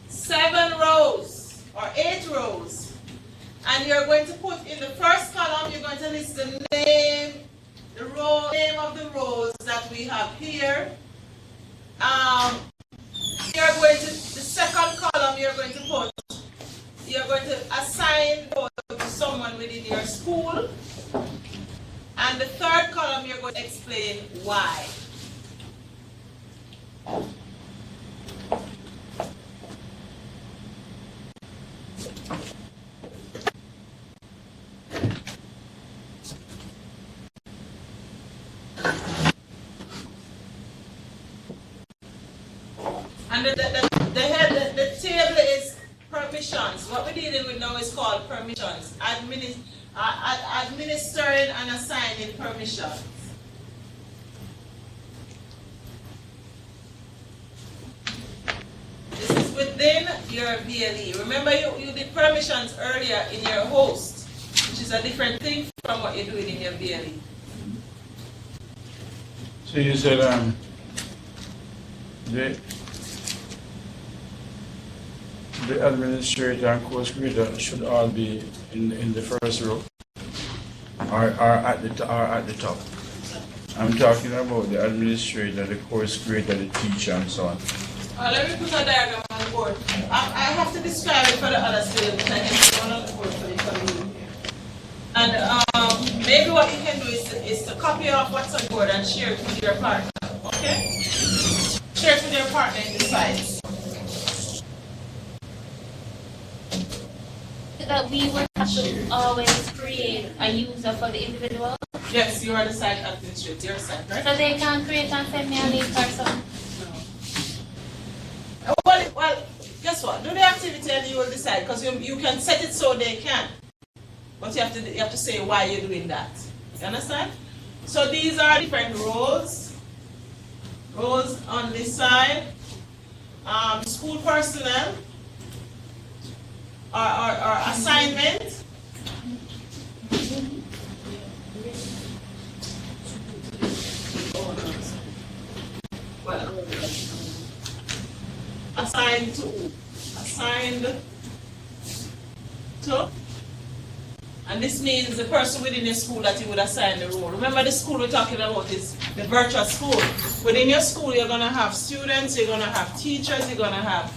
7 rows or 8 rows. And you're going to put in the first column, you're going to list the name, name of the rows that we have here. You're going to, the second column you're going to assign to someone within your school. And the third column you're going to explain why. And the table is permissions. What we're dealing with now is called permissions. Administering and assigning permissions. This is within your BLE. Remember you did permissions earlier in your host, which is a different thing from what you're doing in your BLE. So you said the administrator and course creator should all be in the first row or at the top. I'm talking about the administrator, the course creator, the teacher, and so on. Let me put a diagram on the board. I have to describe it for the other students. I can put one on the board for the community. And maybe what you can do is to copy off what's on the board and share it with your partner. Okay? Share it with your partner in the sites. That we will have to always create a user for the individual. Yes, you are the site administrator, your site, right? So they can create and send me a link or something. Well, guess what? Do the activity and you will decide, because you can set it so they can. But you have to say why you're doing that. You understand? So these are different roles. Roles on this side. School personnel. Or assignment. Well, assigned to, and this means the person within your school that you would assign the role. Remember, the school we're talking about is the virtual school. Within your school, you're gonna have students, you're gonna have teachers, you're gonna have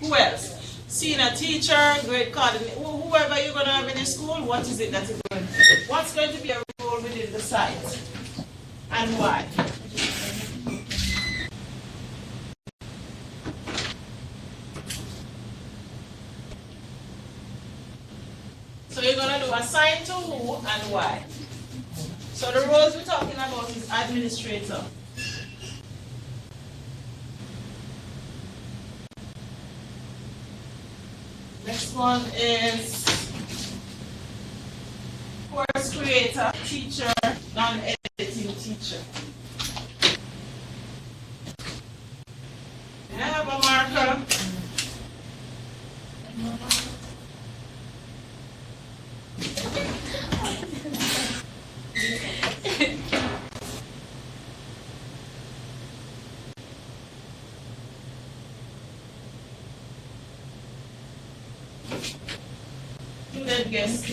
who else? Senior teacher, grade coordinator, whoever you're gonna have in your school. What is it that is going? What's going to be a role within the site, and why? So you're going to do assign to who and why. So the roles we're talking about is administrator. Next one is course creator, teacher, non-editing teacher. I have a marker. Student guest.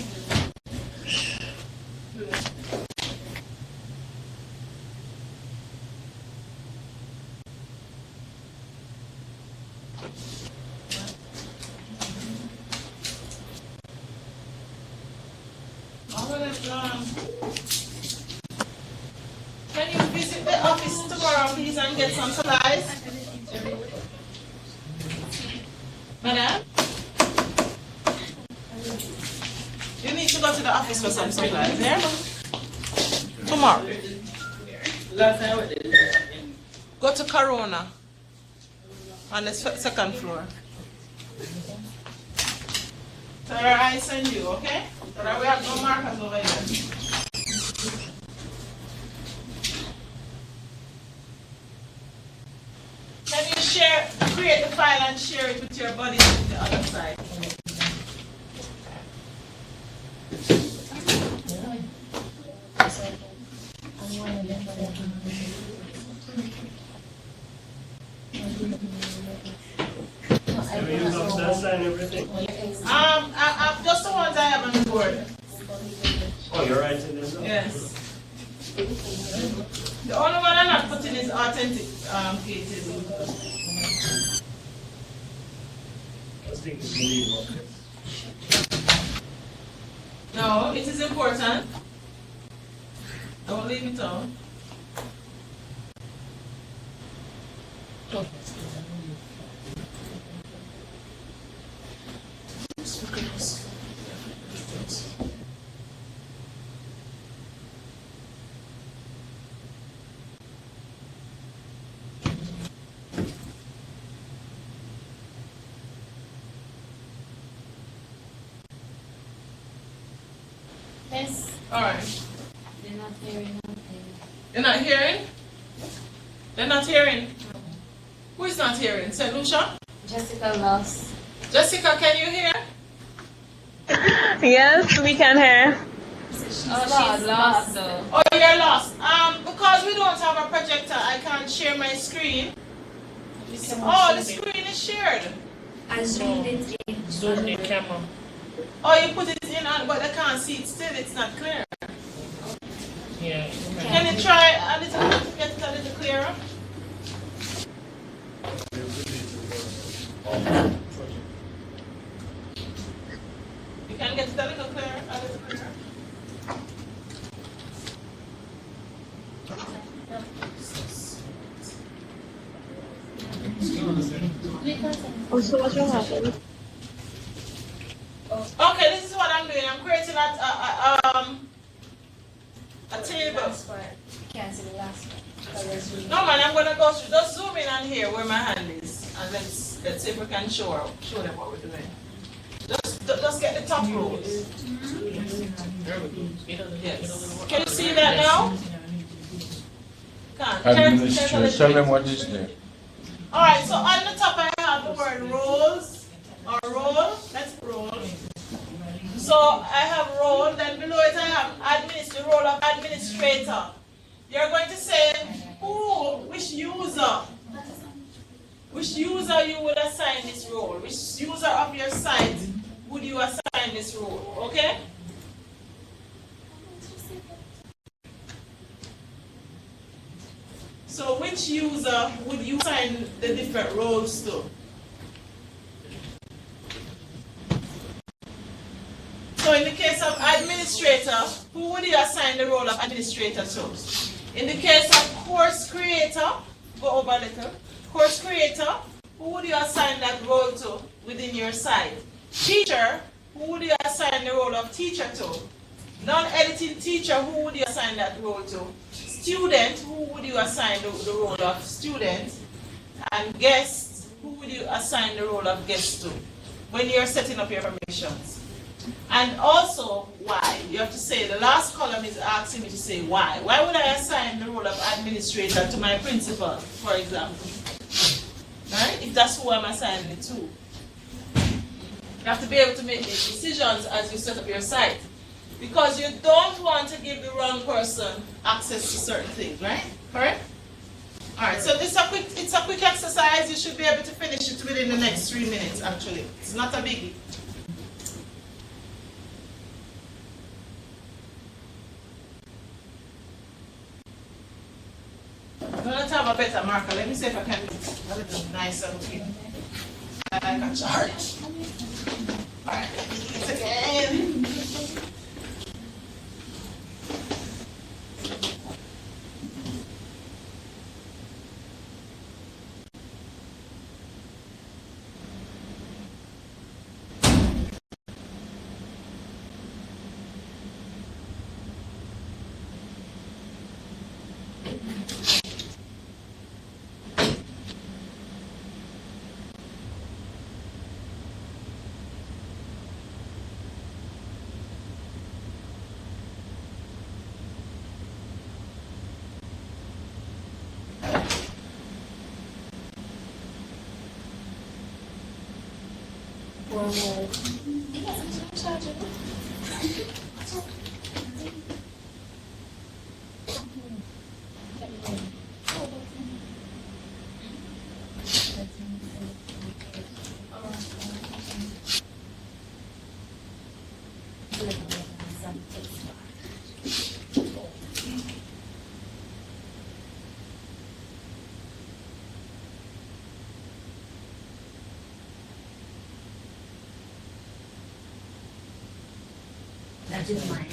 Can you visit the office tomorrow, please, and get some supplies? Madam? You need to go to the office for some supplies, yeah? Tomorrow. Go to Corona on the second floor. So I send you, okay? So that we have no markers over here. Can you create the file and share it with your buddies on the other side? sign everything? I'm just the ones I have on the board. Oh, you're writing this down? Yes. The only one I'm not putting is authenticated. I think it's leave, okay. No, it is important. Don't leave it out. Yes, All right. they're not hearing nothing. You're not hearing? They're not hearing. Who is not hearing? Said Lucia? Jessica lost. Jessica, can you hear? Yes, we can hear. She's lost though. Oh, you're lost. Because we don't have a projector, I can't share my screen. Oh, the screen is shared. I zoomed it in. Zoom the camera. Oh, you put it in on, but I can't see it still. It's not clear. Yeah. Can you try a little bit to get it a little clearer? You can get it a little clearer, a little clearer. Also, what will happen? Okay, this is what I'm doing. I'm creating a table. Can't see the last one. Because I zoomed in. No man, I'm gonna go through. Just zoom in on here where my hand is, and let's see if we can show them what we're doing. Just get the top rows. Yes. Can you see that now? Can't. Administrator, tell them what is there. All right. So on the top I have the word roles or role. Let's roll. So I have role. Then below it I have the role of administrator. You're going to say which user you would assign this role. Which user of your site would you assign this role? Okay? So which user would you assign the different roles to? So in the case of administrator, who would you assign the role of administrator to? In the case of course creator, go over a little. Course creator, who would you assign that role to within your site? Teacher, who would you assign the role of teacher to? Non-editing teacher, who would you assign that role to? Student, who would you assign the role of student? And guest, who would you assign the role of guest to when you're setting up your permissions? And also, why? You have to say, the last column is asking me to say why. Why would I assign the role of administrator to my principal, for example? Right? If that's who I'm assigning it to. You have to be able to make these decisions as you set up your site. Because you don't want to give the wrong person access to certain things, right? Correct? Alright, so it's a quick exercise. You should be able to finish it within the next 3 minutes, actually. It's not a biggie. I'm going to have a better marker. Let me see if I can do it a little nicer looking. Like a chart. Alright, let's do it again. That is mine.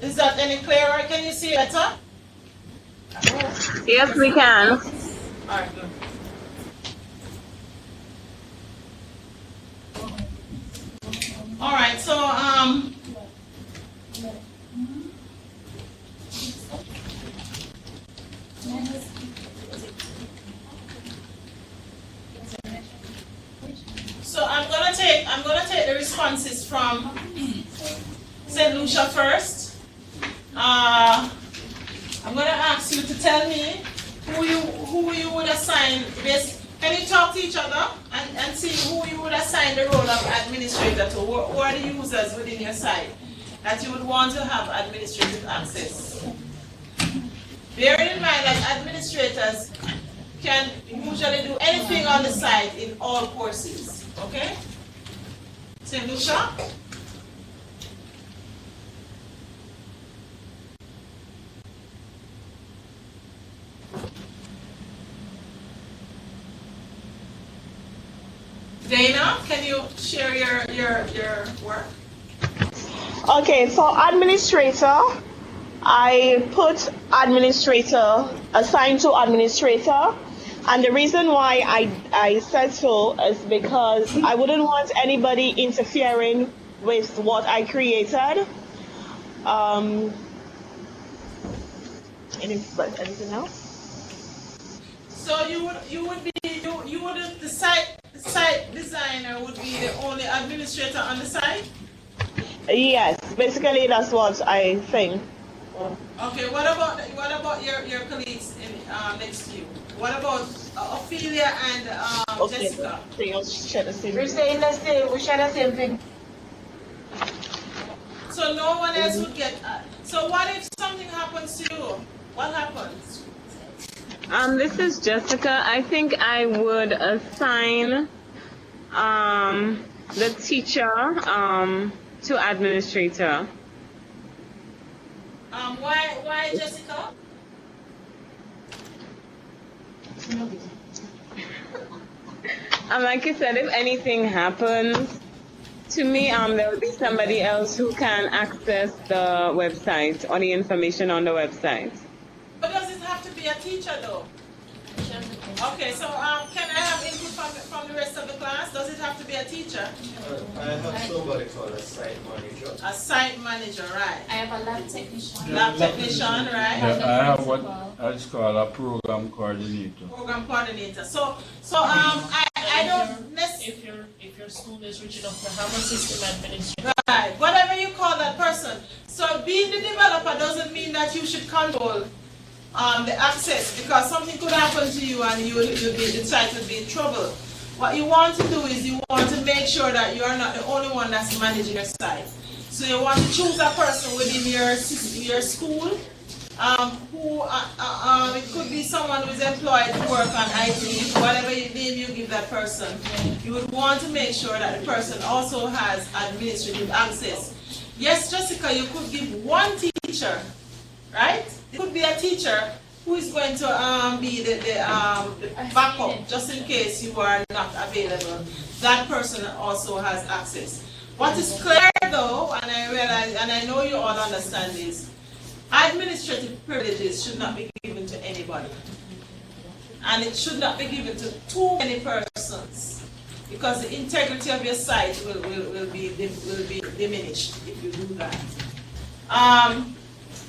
Is that any clearer? Can you see better? Yes, we can. All right, good. All right, so I'm gonna take the responses from St. Lucia first. I'm gonna ask you to tell me who you would assign this. Can you talk to each other and see who you would assign the role of administrator to? Who are the users within your site that you would want to have administrative access? Bearing in mind that administrators can usually do anything on the site in all courses, okay? St. Lucia? Dana, can you share your work? Okay, for administrator, I put administrator, assigned to administrator. And the reason why I said so is because I wouldn't want anybody interfering with what I created. Anything else? So you would the site designer would be the only administrator on the site? Yes, basically that's what I think. Okay, what about your colleagues in next to you? What about Ophelia and Jessica? We're saying the same. We share the same thing. So no one else would get. So what if something happens to you? What happens? This is Jessica. I think I would assign the teacher to administrator. Why Jessica? Like you said, if anything happens to me, there will be somebody else who can access the website or the information on the website. But does it have to be a teacher though? Okay, so can I have input from the rest of the class? Does it have to be a teacher? I have somebody called a site manager. A site manager, right? I have a lab technician. Lab technician, right? Yeah, I have what it's called a program coordinator. Program coordinator. So I don't necessarily. If your school is rich enough to have a system administrator. Right, whatever you call that person. So being the developer doesn't mean that you should control the access, because something could happen to you and the site will be in trouble. What you want to do is you want to make sure that you are not the only one that's managing your site. So you want to choose a person within your school who it could be someone who's employed to work on IT, whatever name you give that person. You would want to make sure that the person also has administrative access. Yes, Jessica, you could give one teacher, right? It could be a teacher who is going to be the backup, just in case you are not available. That person also has access. What is clear though, and I realize, and I know you all understand this, administrative privileges should not be given to anybody. And it should not be given to too many persons, because the integrity of your site will be diminished if you do that.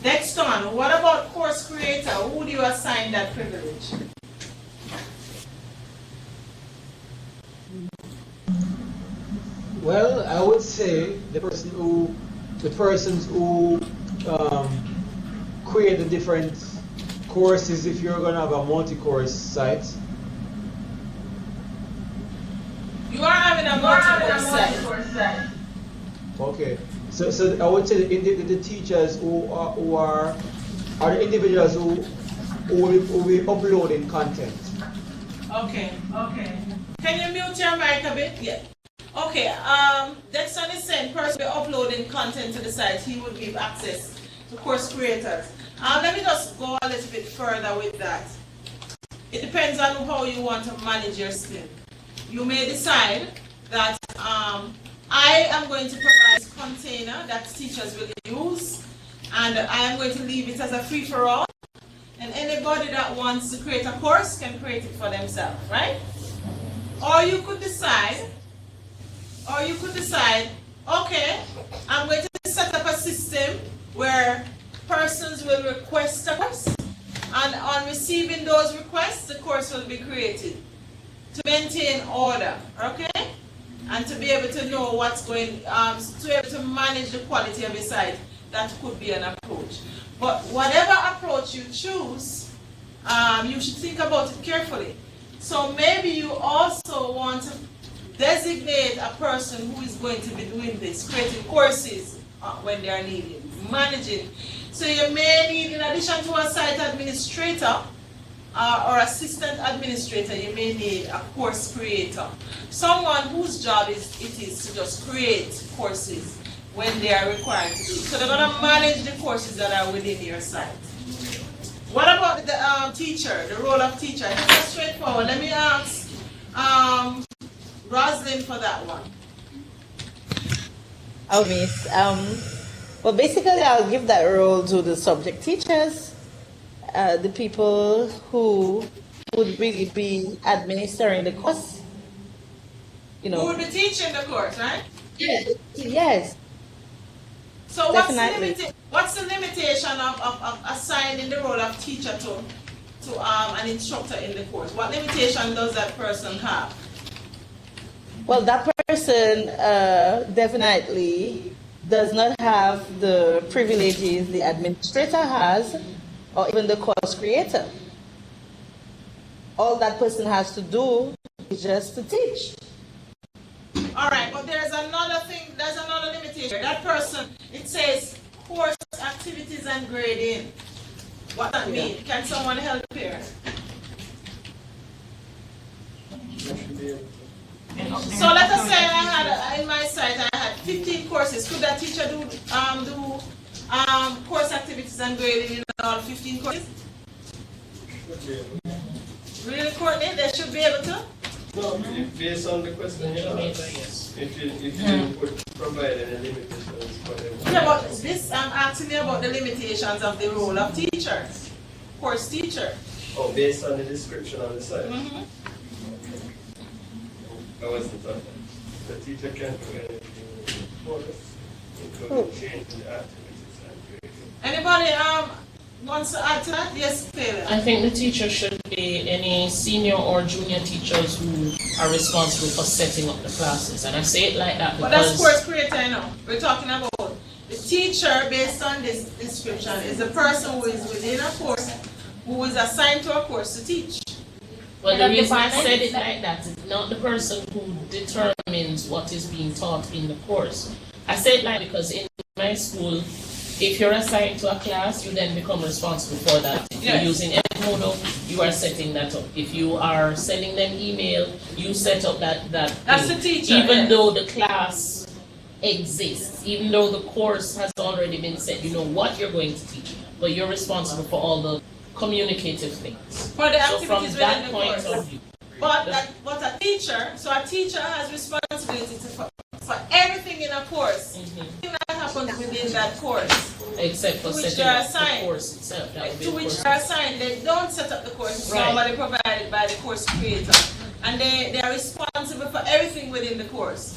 Next one, what about course creator? Who do you assign that privilege? Well, I would say the persons who create the different courses, if you're gonna have a multi-course site. You are having a multi-course site. Okay. So I would say the teachers who are the individuals who will be uploading content. Okay. Can you mute your mic a bit? Yeah. Okay, Dexter is saying person be uploading content to the site, he will give access to course creators. Let me just go a little bit further with that. It depends on how you want to manage your skill. You may decide that I am going to provide this container that teachers will use, and I am going to leave it as a free-for-all, and anybody that wants to create a course can create it for themselves, right? Or you could decide, okay, I'm going to set up a system where persons will request a course, and on receiving those requests, the course will be created to maintain order, okay? And to be able to know what's going, to be able to manage the quality of your site, that could be an approach. But whatever approach you choose, you should think about it carefully. So maybe you also want to designate a person who is going to be doing this, creating courses when they are needed, managing. So you may need, in addition to a site administrator or assistant administrator, you may need a course creator. Someone whose job it is to just create courses when they are required to do it. So they're going to manage the courses that are within your site. What about the teacher, the role of teacher? It's just straightforward. Let me ask Roslyn for that one. Oh, miss. Well, basically, I'll give that role to the subject teachers, the people who would really be administering the course. You know. Who would be teaching the course, right? Yes. So Definitely. what's the limitation of assigning the role of teacher to an instructor in the course? What limitation does that person have? Well, that person definitely does not have the privileges the administrator has, or even the course creator. All that person has to do is just to teach. All right, but there's another thing, there's another limitation. That person, it says course activities and grading. What does that mean? Can someone help here? So let us say I had, in my site, I had 15 courses. Could that teacher do course activities and grading in all 15 courses? Really, Courtney? They should be able to? No, based on the question you asked, if you would provide any limitations for them. Yeah, but this, I'm asking you about the limitations of the role of teacher, course teacher. Oh, based on the description on the site? Mm-hmm. I wasn't on that. The teacher can't do anything with the course, including changing the activities and grading. Anybody wants to add to that? Yes, Taylor. I think the teacher should be any senior or junior teachers who are responsible for setting up the classes. And I say it like that because... But that's course creator, you know. We're talking about the teacher, based on this description, is the person who is within a course, who is assigned to a course to teach. Well, the reason I said it like that is not the person who determines what is being taught in the course. I say it like because in my school, if you're assigned to a class, you then become responsible for that. If you're using Edmodo, you are setting that up. If you are sending them email, you set up that That's thing. the teacher. Even though the class exists, even though the course has already been set, you know what you're going to teach, but you're responsible for all the communicative things. For the So from activities that within the point course. of view, But a teacher, so a teacher has responsibility for everything in a course. Everything that happens within that course. except for To which setting they are up the assigned. course itself. That would be To a which course. they are assigned. They don't set up the course. It's Right. normally provided by the course creator. And they are responsible for everything within the course.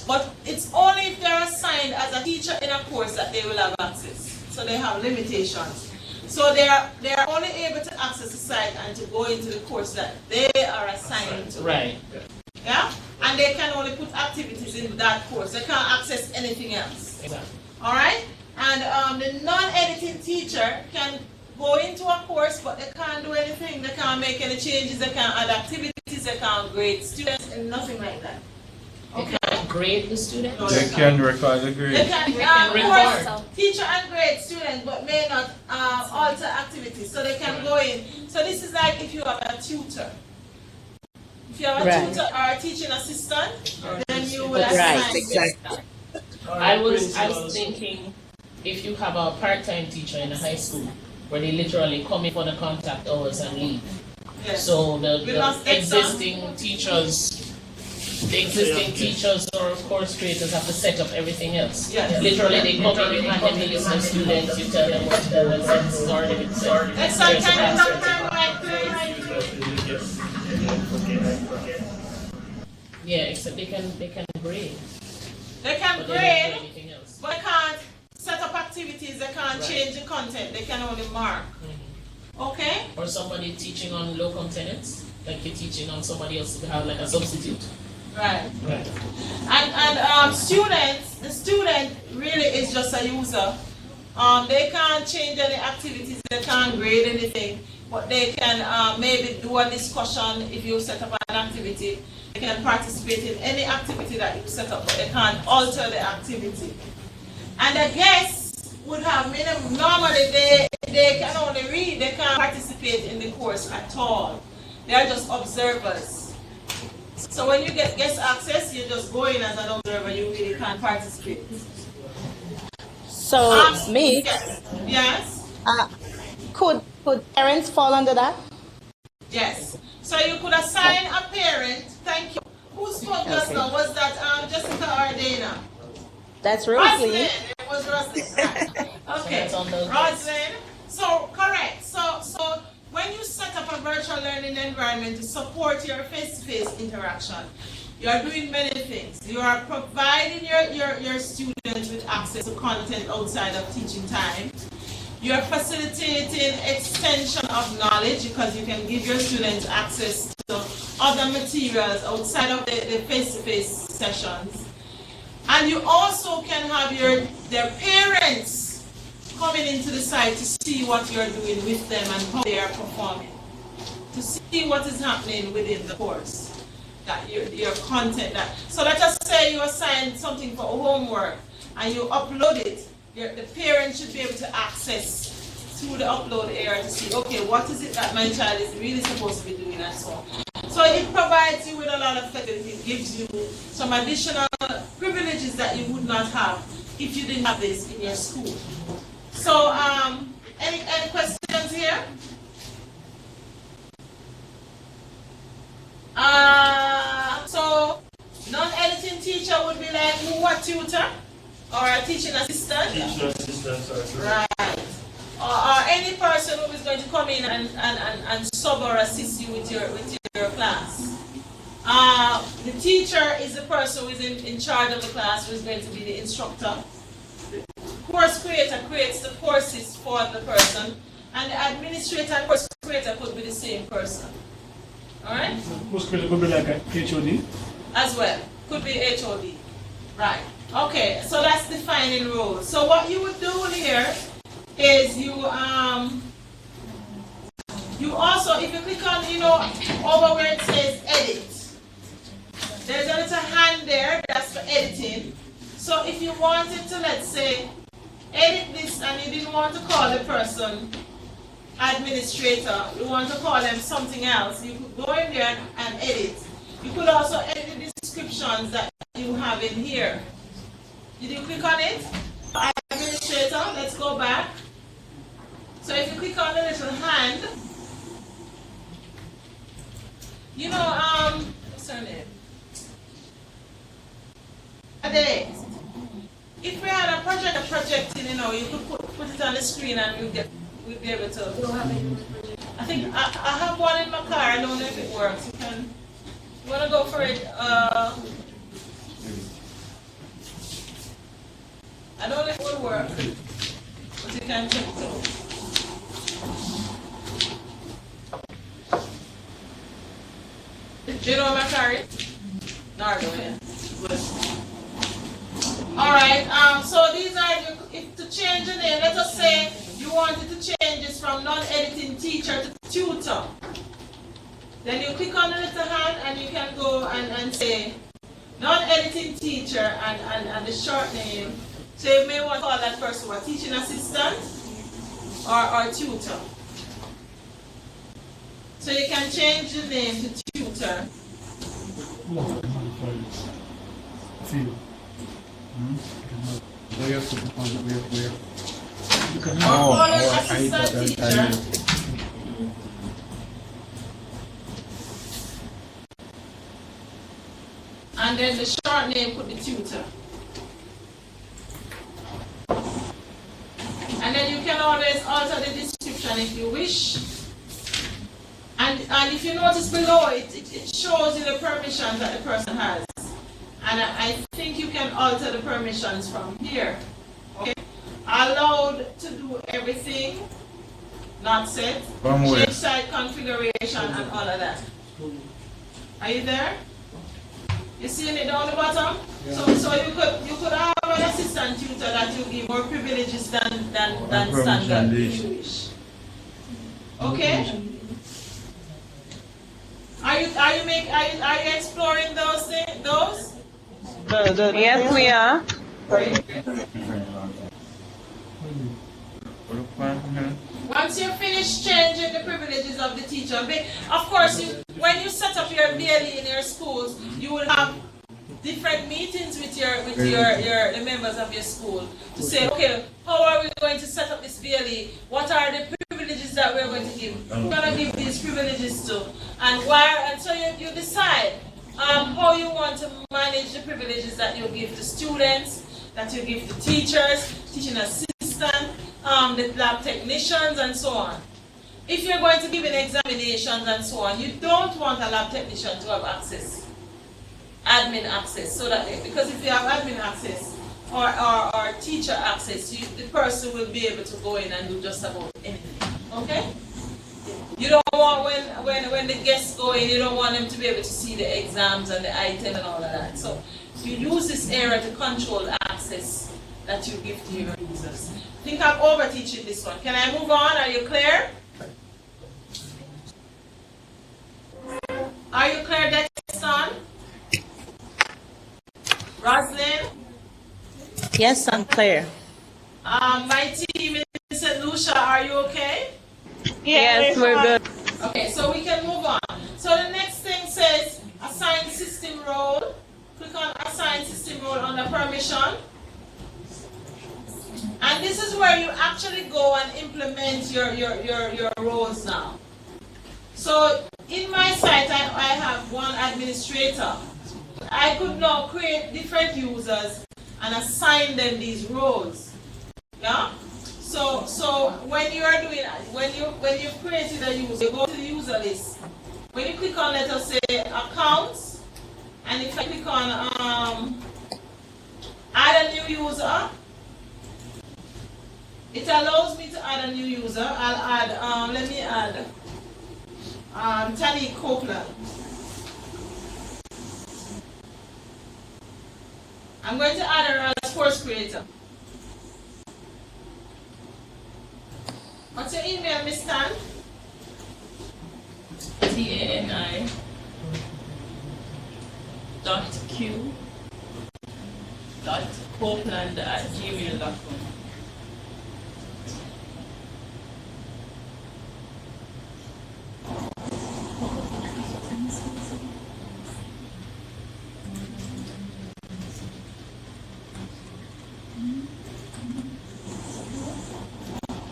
But it's only if they're assigned as a teacher in a course that they will have access. So they have limitations. So they are only able to access the site and to go into the course that they are assigned to. Right. Yeah? And they can only put activities in that course. They can't access anything else. Exactly. All right? And the non-editing teacher can go into a course, but they can't do anything. They can't make any changes. They can't add activities. They can't grade students and nothing like that. Okay. They can't grade the students? No, They can record the They grade. can record. course, teacher and grade students, but may not alter activities. So they can go in. So this is like if you have a tutor. If you have a Right. tutor or a teaching assistant, then you will Right, assign. exactly. I was thinking, if you have a part-time teacher in a high school, where they literally come in for the contact hours and leave. Yes. So the Because that's existing teachers or course creators have to set up everything else. Yes. Literally, they come in, you hand them the list of students, you tell them what to do, and then start it. And sometimes like Yeah, except they can grade. they can But they don't do grade, anything else. but they can't set up activities. They can't change the content. They can only mark. Okay? Or somebody teaching on locum tenens, like you're teaching on somebody else to have like a substitute. Right. And students, the student really is just a user. They can't change any activities. They can't grade anything. But they can maybe do a discussion if you set up an activity. They can participate in any activity that you set up, but they can't alter the activity. And the guests would have minimum, normally they can only read, they can't participate in the course at all. They are just observers. So when you get guest access, you just go in as an observer, you really can't participate. So, me, Yes? could parents fall under that? Yes. So you could assign a parent, thank you. Who spoke just now? Was that Jessica or Dana? That's Roslyn. Rosalie. It was Roslyn. Right. Okay. that's on those Roslyn. So correct. So when you set up a virtual learning environment to support your face-to-face interaction, you are doing many things. You are providing your students with access to content outside of teaching time. You are facilitating extension of knowledge because you can give your students access to other materials outside of the face-to-face sessions. And you also can have their parents coming into the site to see what you're doing with them and how they are performing. To see what is happening within the course. That your content. So let us say you assign something for homework and you upload it. The parent should be able to access through the upload area to see, okay, what is it that my child is really supposed to be doing and so on. So it provides you with a lot of flexibility. It gives you some additional privileges that you would not have if you didn't have this in your school. So, any questions here? So, non-editing teacher would be like who, a tutor or a teaching assistant? Teaching assistant, sorry. Right. Or any person who is going to come in and sub or assist you with your class. The teacher is the person who is in charge of the class, who is going to be the instructor. The course creator creates the courses for the person, and the administrator and course creator could be the same person. Alright? Course creator could be like a HOD? As well. Could be HOD. Right. Okay, so that's defining roles. So what you would do here is you also, if you click on, over where it says edit, there's a little hand there, that's for editing. So if you wanted to, let's say, edit this and you didn't want to call the person administrator, you want to call them something else, you could go in there and edit. You could also edit the descriptions that you have in here. Did you click on it? Administrator, let's go back. So if you click on the little hand, what's her name? Ade. If we had a projecting, you could put it on the screen and we'll be able to. I think I have one in my car. I don't know if it works. You want to go for it? I don't know if it will work, but you can check it out. Do you know my car is? Nardo, yeah. Good. Alright, so these are, to change the name, let us say you wanted to change this from non-editing teacher to tutor. Then you click on the little hand and you can go and say non-editing teacher and the short name. So you may want to call that person a teaching assistant or tutor. So you can change the name to tutor. Or call an assistant teacher. And then the short name could be tutor. And then you can always alter the description if you wish. And if you notice below it shows you the permissions that the person has. And I think you can alter the permissions from here. Okay? Allowed to do everything, not set. Change site configuration and all of that. Are you there? You see it down the bottom? Yeah. So you could have an assistant tutor that you give more privileges than standard if you wish. Okay? Are you exploring those things? Those? Yes, we are. Once you finish changing the privileges of the teacher, of course, when you set up your BLE in your schools, you will have different meetings with the members of your school to say, okay, how are we going to set up this BLE? What are the privileges that we're going to give? We're going to give these privileges to, and why? And so you decide how you want to manage the privileges that you give to students, that you give to teachers, teaching assistants, the lab technicians, and so on. If you're going to give in examinations and so on, you don't want a lab technician to have access, admin access, so that because if you have admin access or teacher access, the person will be able to go in and do just about anything. Okay? You don't want when the guests go in, you don't want them to be able to see the exams and the item and all of that. So you use this area to control access that you give to your users. I think I'm over teaching this one. Can I move on? Are you clear? Are you clear, Dexton? Roslyn? Yes, I'm clear. My team is St. Lucia, are you okay? Yes, we're good. Okay, so we can move on. So the next thing says assign system role. Click on assign system role under permission. And this is where you actually go and implement your roles now. So in my site, I have one administrator. I could now create different users and assign them these roles. Yeah? So when you are doing, when you've created a user, you go to the user list. When you click on, let us say, accounts, and if I click on add a new user, it allows me to add a new user. I'll add, let me add Tani Copeland. I'm going to add her as course creator. What's your email, Miss Tan? TANI.Q.Copeland@gmail.com.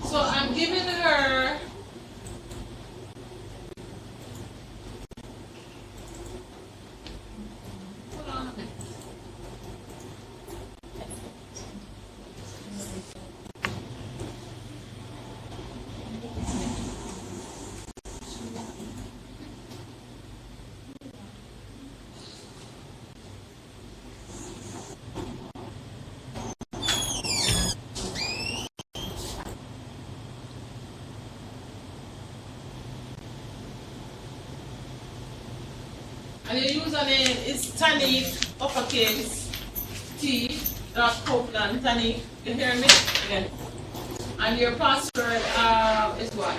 So I'm giving her And your username is Tanik, uppercase, T, dot Copeland, Tanik, you hear me? Again. And your password is what?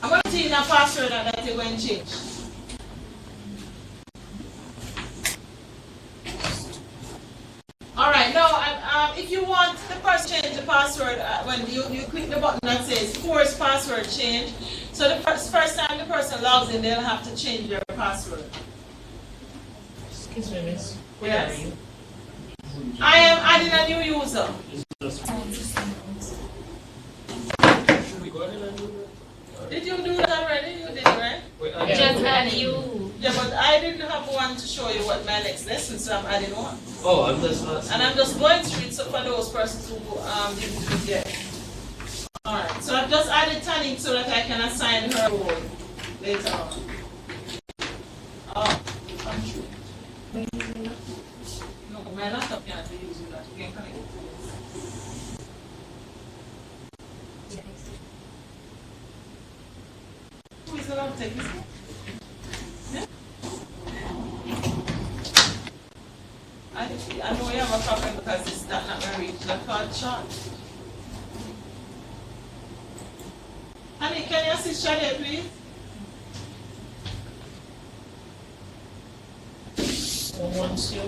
I'm going to tell you a password that you're going to change. Alright, now if you want the person to change the password, when you click the button that says force password change, so the first time the person logs in, they'll have to change their password. Excuse me, miss. Where Yes. are you? I am adding a new user. Did you do that already? You did, right? Just add you. Yeah, but I didn't have one to show you what my next lesson, so I'm adding one. Oh, I'm just not. And I'm just going through it so for those persons who didn't get it. Alright, so I've just added Tanik so that I can assign her role later on. Oh, I'm true. No, my laptop can't be using that. You can connect it to this. Who is the laptop? Yeah? I know you have a problem because it's not very reach the card short. Honey, can you assist Shade, please? So once you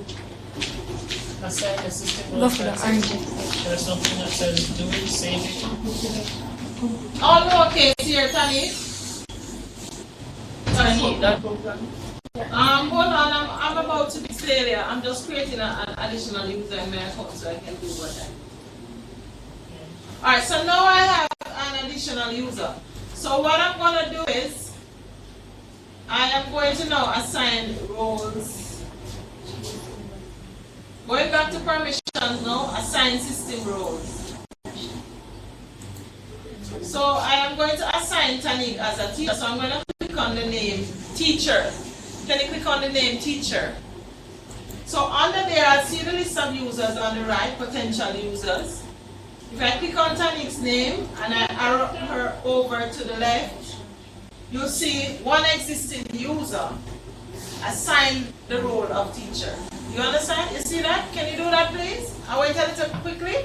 assign the system, Go for the orange. there's something that says do it, save it. All lowercase here, Tani. Hold on, I'm about to be failure. I'm just creating an additional user in my account so I can do what I do. Alright, so now I have an additional user. So what I'm going to do is, I am going to now assign roles. Going back to permissions now, assign system roles. So I am going to assign Tanik as a teacher. So I'm going to click on the name teacher. Can you click on the name teacher? So under there, I'll see the list of users on the right, potential users. If I click on Tanik's name and I arrow her over to the left, you'll see one existing user assign the role of teacher. You understand? You see that? Can you do that, please? I wait a little quickly.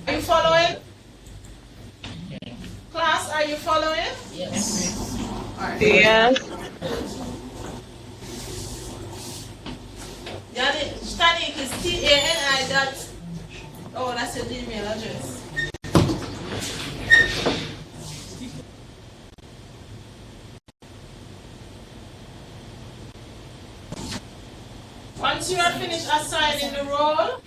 Are you following? Class, are you following? Yes. All right. Yes. Tanik is TANI dot. Oh, that's your Gmail address. Once you are finished assigning the role,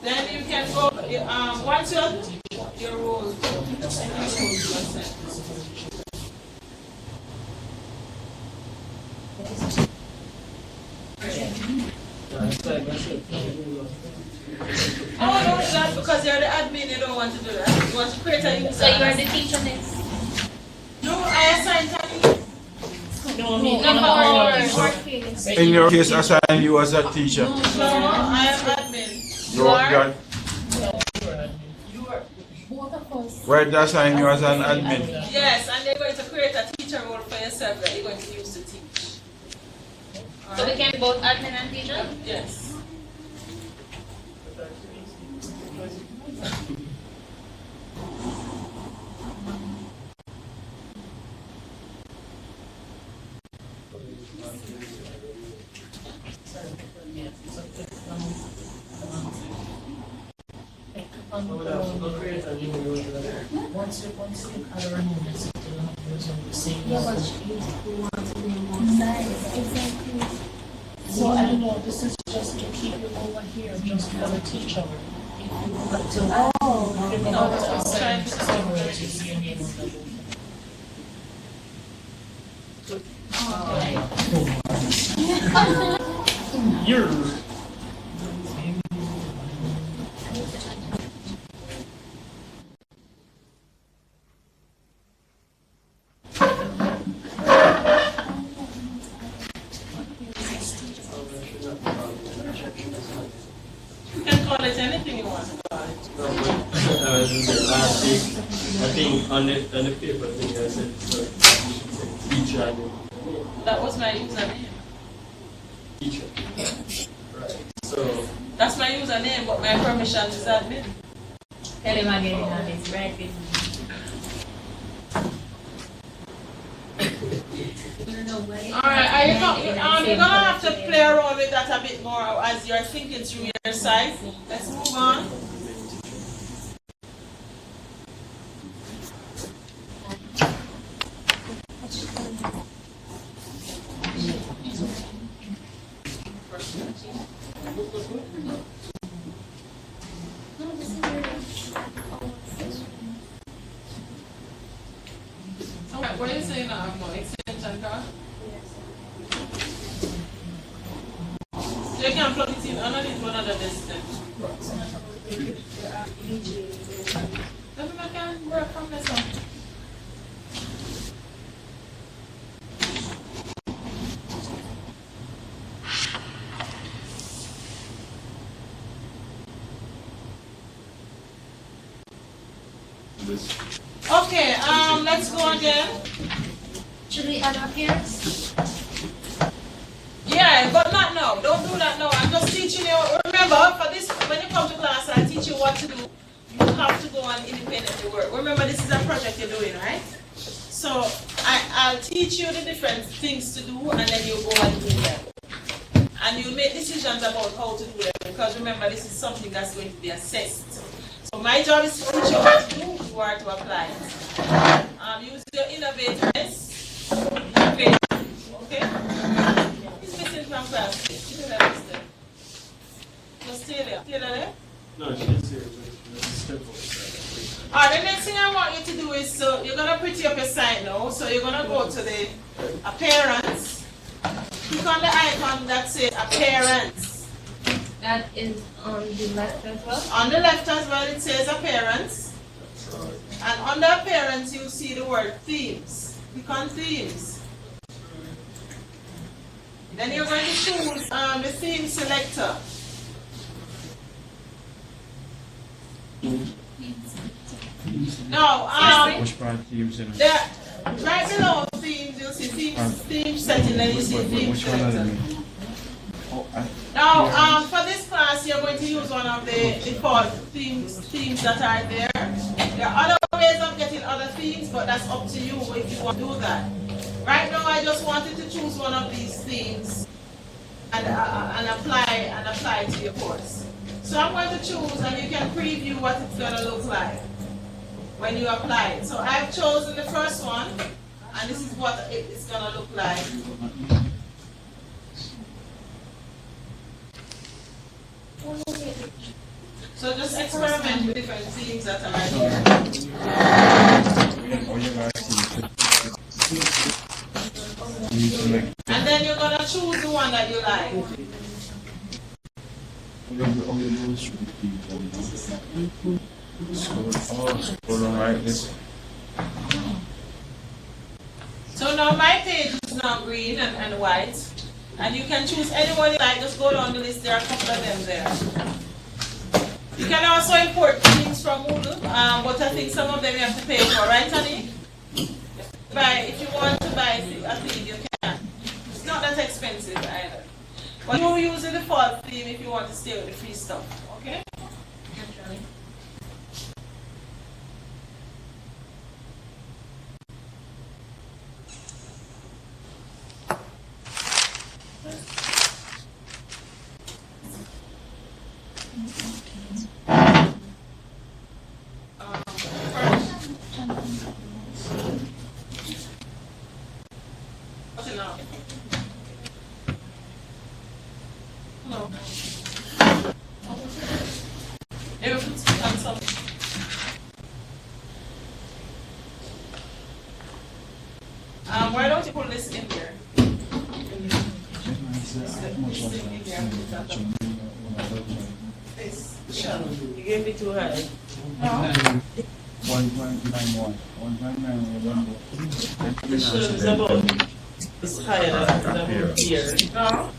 then you can go, once your role, oh, no, that's because you're the admin, you don't want to do that. You want to create a user. So you are the teacher next? No, I assigned Tanik. In your case, assign you as a teacher. No, I am admin. You are? You are. Where they assign you as an admin? Yes, and they're going to create a teacher role for yourself that you're going to use to teach. So we can both admin and teacher? Yes. Once you add a remove it, it will have those on the same. Yeah, but you want to be on size. Exactly. So I don't know, this is just to keep you over here, just for the teacher. If you want to assign system roles, you see your name on the You're. You can call it anything you want to call it. Last week, I think on the paper thing I said, so teacher. That was my username. Teacher. Right. So That's my username, but my permission is admin. Tell him again on his right. Alright, you're gonna have to play around with that a bit more as you're thinking through your side. Let's move on. Alright, what are you saying now? No extension card? You can plug it in underneath one of the desk then. Doesn't I can work from this one. Okay, let's go again. Should we add appearance? Yeah, but not now. Don't do that now. I'm just teaching you. Remember, for this, when you come to class, I teach you what to do. You have to go and independently work. Remember, this is a project you're doing, right? So I'll teach you the different things to do, and then you go and do them. And you make decisions about how to do them, because remember, this is something that's going to be assessed. So my job is to teach you what to do, you are to apply it. Use your innovators. Okay? He's missing from class. Just stay there. Stay there? no, she's here. Step forward. Alright, the next thing I want you to do is, so you're going to pretty up your site now. So you're going to go to the appearance. Click on the icon that says appearance. That is on the left as well. On the left as well, it says appearance. And under appearance, you see the word themes. Click on themes. Then you're going to choose the theme selector. Now, Which part themes in it? there, right below themes, you'll see theme setting, then you see theme Which one are selector. they? Oh, Now, for this class, you're going to use one of the default themes that are there. There are other ways of getting other themes, but that's up to you if you want to do that. Right now, I just wanted to choose one of these themes and apply it to your course. So I'm going to choose, and you can preview what it's going to look like when you apply it. So I've chosen the first one, and this is what it's going to look like. So just experiment with different themes that are there. And then you're going to choose the one that you like. Scroll on right this. So now my page is now green and white. And you can choose anyone you like, just go down the list, there are a couple of them there. You can also import themes from Moodle, but I think some of them you have to pay for, right, honey? If you want to buy a theme, you can. It's not that expensive either. But you use the default theme if you want to stay with the free stuff, okay? Naturally. Why don't you put this in here? This. You gave me too high. No. 1.91. 1.91. This is about. It's higher than here. No.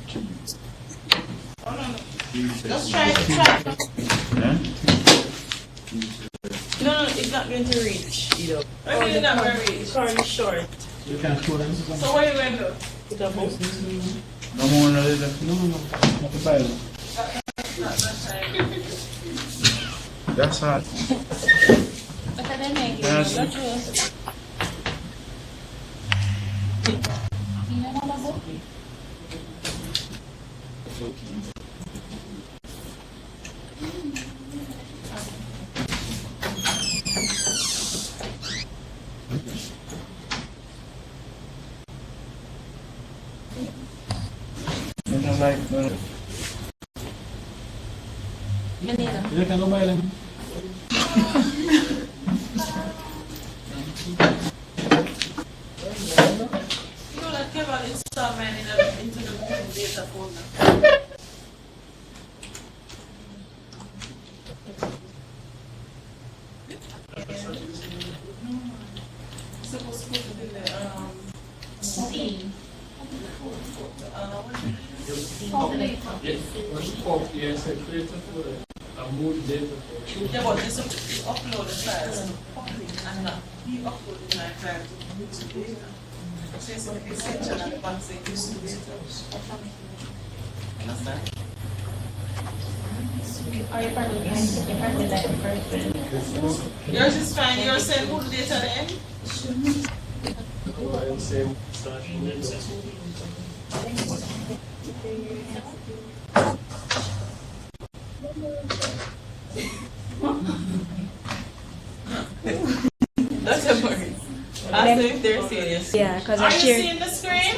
Oh, no. Just try it. No, it's not going to reach, you know. I mean, it's not going to reach. Cord is short. You can throw them. So what are you going to do? Put a box. No more, no, no. No. Not the pile. That's hard. But I didn't make Yes. it. You know what about it? I don't like, Manila. You can go buy them. You know that Kevin installed mine into the Google data folder. Supposed to put it in the, Steam. Yes, I create a folder. I move data for yeah, but this is upload the files and not he uploaded my file to the data. So it's an extension and the bank say this to data. Understand? Or you probably like first. Yours is fine. Yours send who the data then? and same slash window. That's a worry. Ask them if they're serious. Yeah, because Are I you share. seeing the screen?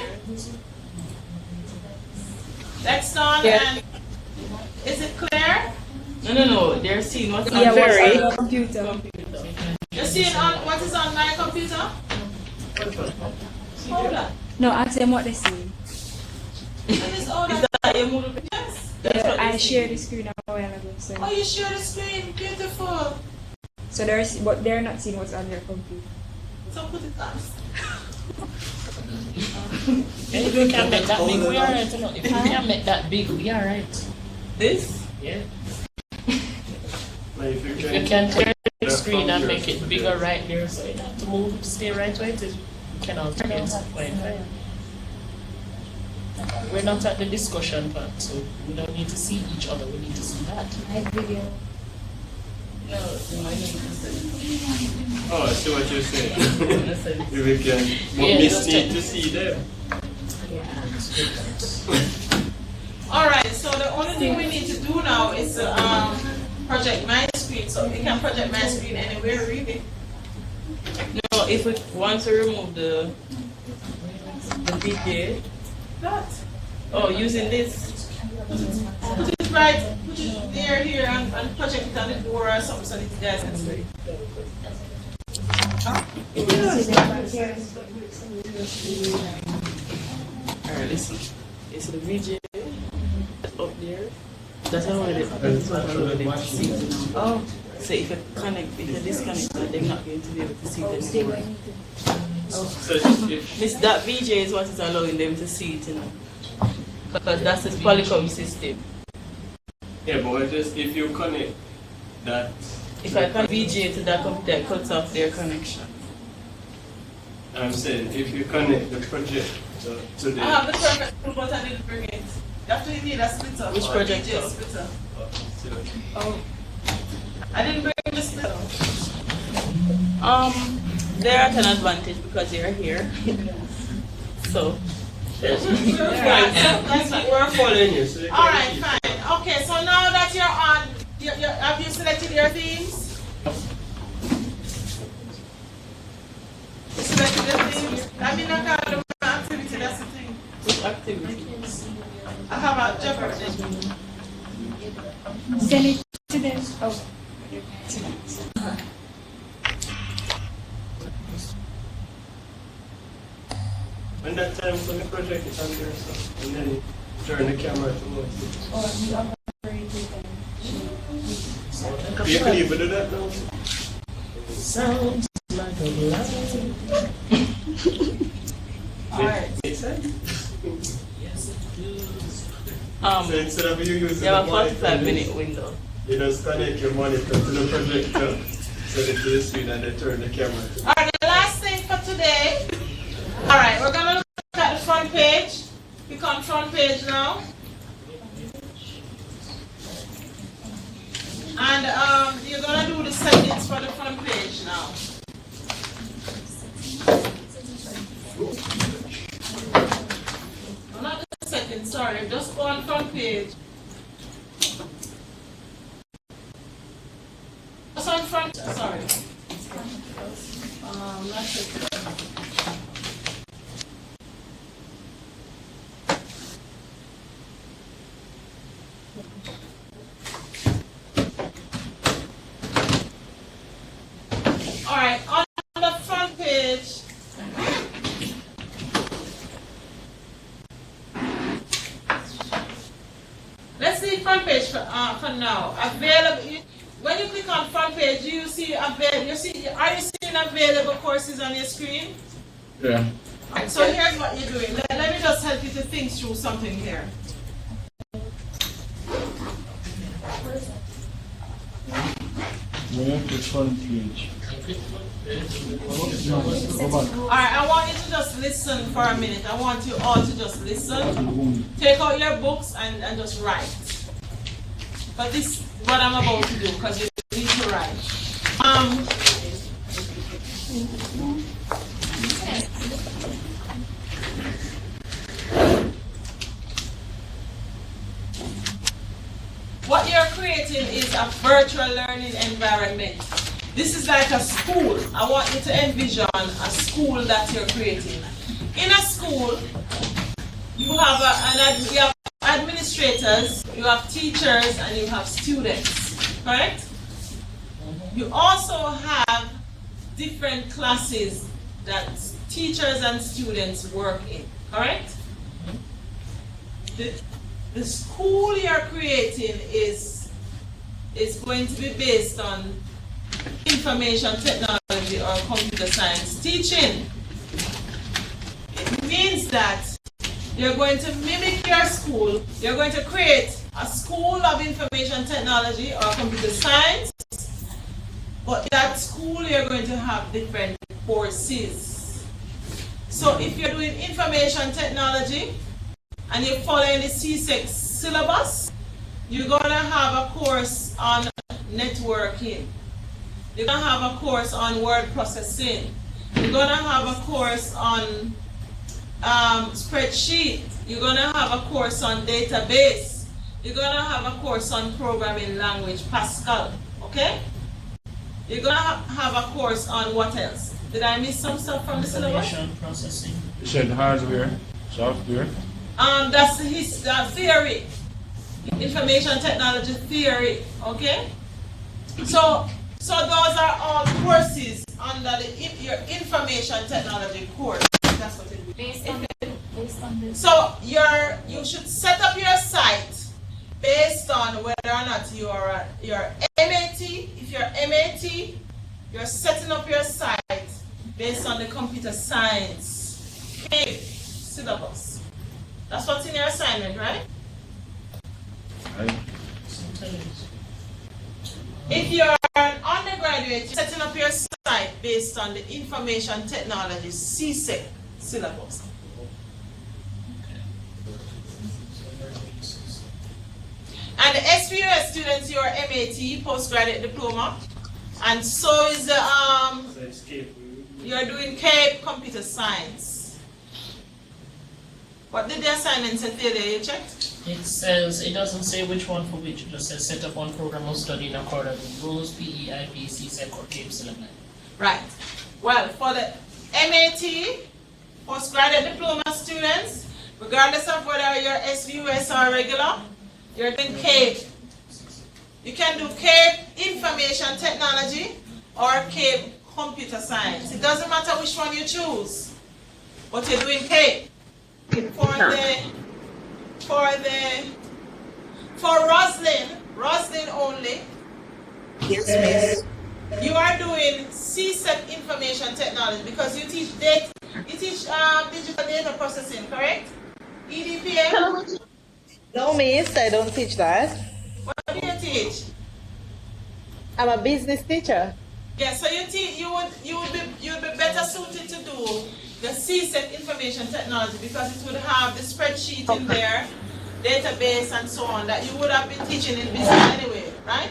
Next on Yeah. and is it clear? No. They're seeing what's on Yeah, what's very. on your computer? You're seeing on what is on my computer? Hold on. No, ask them what they see. It is all Is that your movie? Yes. Yeah, I shared the screen a while ago, so Oh, you share the screen. Beautiful. but they're not seeing what's on your computer. So put it on. And if you can make that big, we alright. You know, if you can make that big, we alright. This? Yeah. Like if you If you can turn the screen and make it bigger right there, so you don't have to move, stay right where it is. You can also get Wi-Fi. We're not at the discussion part, so we don't need to see each other. We need to see that. I video. No, I need to say. Oh, I see what you're saying. If we can, but Yeah, we just need check. to see them. Alright, so the only thing we need to do now is project my screen. So we can project my screen anywhere really. No, if we want to remove the DJ. That. Oh, using this. Put it right, put it there, here, and project it on the door or something so that you guys can see. Alright, listen. It's the VJ up there. That's already. That's what I already see. Oh, so if you disconnect, they're not going to be able to see it anymore. So if This that VJ is what is allowing them to see it, you know. Because that's the Polycom system. yeah, but just if you connect that, If I connect VJ to that computer, it cuts off their connection. I'm saying if you connect the project to the I have the project, but I didn't bring it. You have to need a splitter. Which or a project? DJ splitter. Oh. I didn't bring the splitter. They're at an advantage because they're here. So. Right. we're following you. So you can Alright, see. fine. Okay, so now that you're on, have you selected your themes? You selected your themes? I mean, I got the activity, that's the thing. Which activity? I have a Jeopardy. Send it to them. Oh. When that time for the project is on there, so and then you turn the camera towards Or you operate it and it. You could even do that now. Sounds like a blessing. Alright. Make sense? Yes, it does. So instead of you using You have the a monitor, 45-minute window. you just connect your monitor to the projector Send it to the screen and then turn the camera. Alright, the last thing for today. Alright, we're gonna look at the front page. Click on front page now. And you're gonna do the settings for the front page now. Oh, not the settings, sorry, just go on front page. Just on front, sorry. That's it. Alright, on the front page, let's see front page for now. Available. When you click on front page, you see are you seeing available courses on your screen? Yeah. Alright, so here's what you're doing. Let me just help you to think through something here. Where the front page? Alright, I want you to just listen for a minute. I want you all to just listen. Take out your books and just write. But this is what I'm about to do because you need to write. What you're creating is a virtual learning environment. This is like a school. I want you to envision a school that you're creating. In a school, you have administrators, you have teachers, and you have students, correct? You also have different classes that teachers and students work in, correct? The school you're creating is going to be based on information technology or computer science teaching. It means that you're going to mimic your school. You're going to create a school of information technology or computer science, but that school you're going to have different courses. So if you're doing information technology and you're following the CSEC syllabus, you're going to have a course on networking. You're going to have a course on word processing. You're going to have a course on spreadsheet. You're going to have a course on database. You're going to have a course on programming language, Pascal. Okay? You're going to have a course on what else? Did I miss some stuff from the syllabus? Information processing. You said hardware, software. That's his theory. Information technology theory. Okay? So those are all courses under your information technology course. That's what it is. Based on this. So you should set up your site based on whether or not you're MAT. If you're MAT, you're setting up your site based on the computer science syllabus. That's what's in your assignment, right? If you're an undergraduate, you're setting up your site based on the information technology CSEC syllabus. And the SPUS students, you're MAT, postgraduate diploma, and so is the you're doing CAPE computer science. What did the assignment say there? You checked? It says, it doesn't say which one for which, it just says set up one program of study in accordance with rules, PE, IP, CSEC, or CAPE syllabus. Right. Well, for the MAT, postgraduate diploma students, regardless of whether you're SVUS or regular, you're doing CAPE. You can do CAPE information technology or CAPE computer science. It doesn't matter which one you choose, but you're doing CAPE. For Roslyn only. Yes, miss. You are doing CSEC information technology because you teach digital data processing, correct? EDPM? No, miss, I don't teach that. What do you teach? I'm a business teacher. Yeah, so you would be better suited to do the CSEC information technology because it would have the spreadsheet in there, database and so on that you would have been teaching in business anyway, right?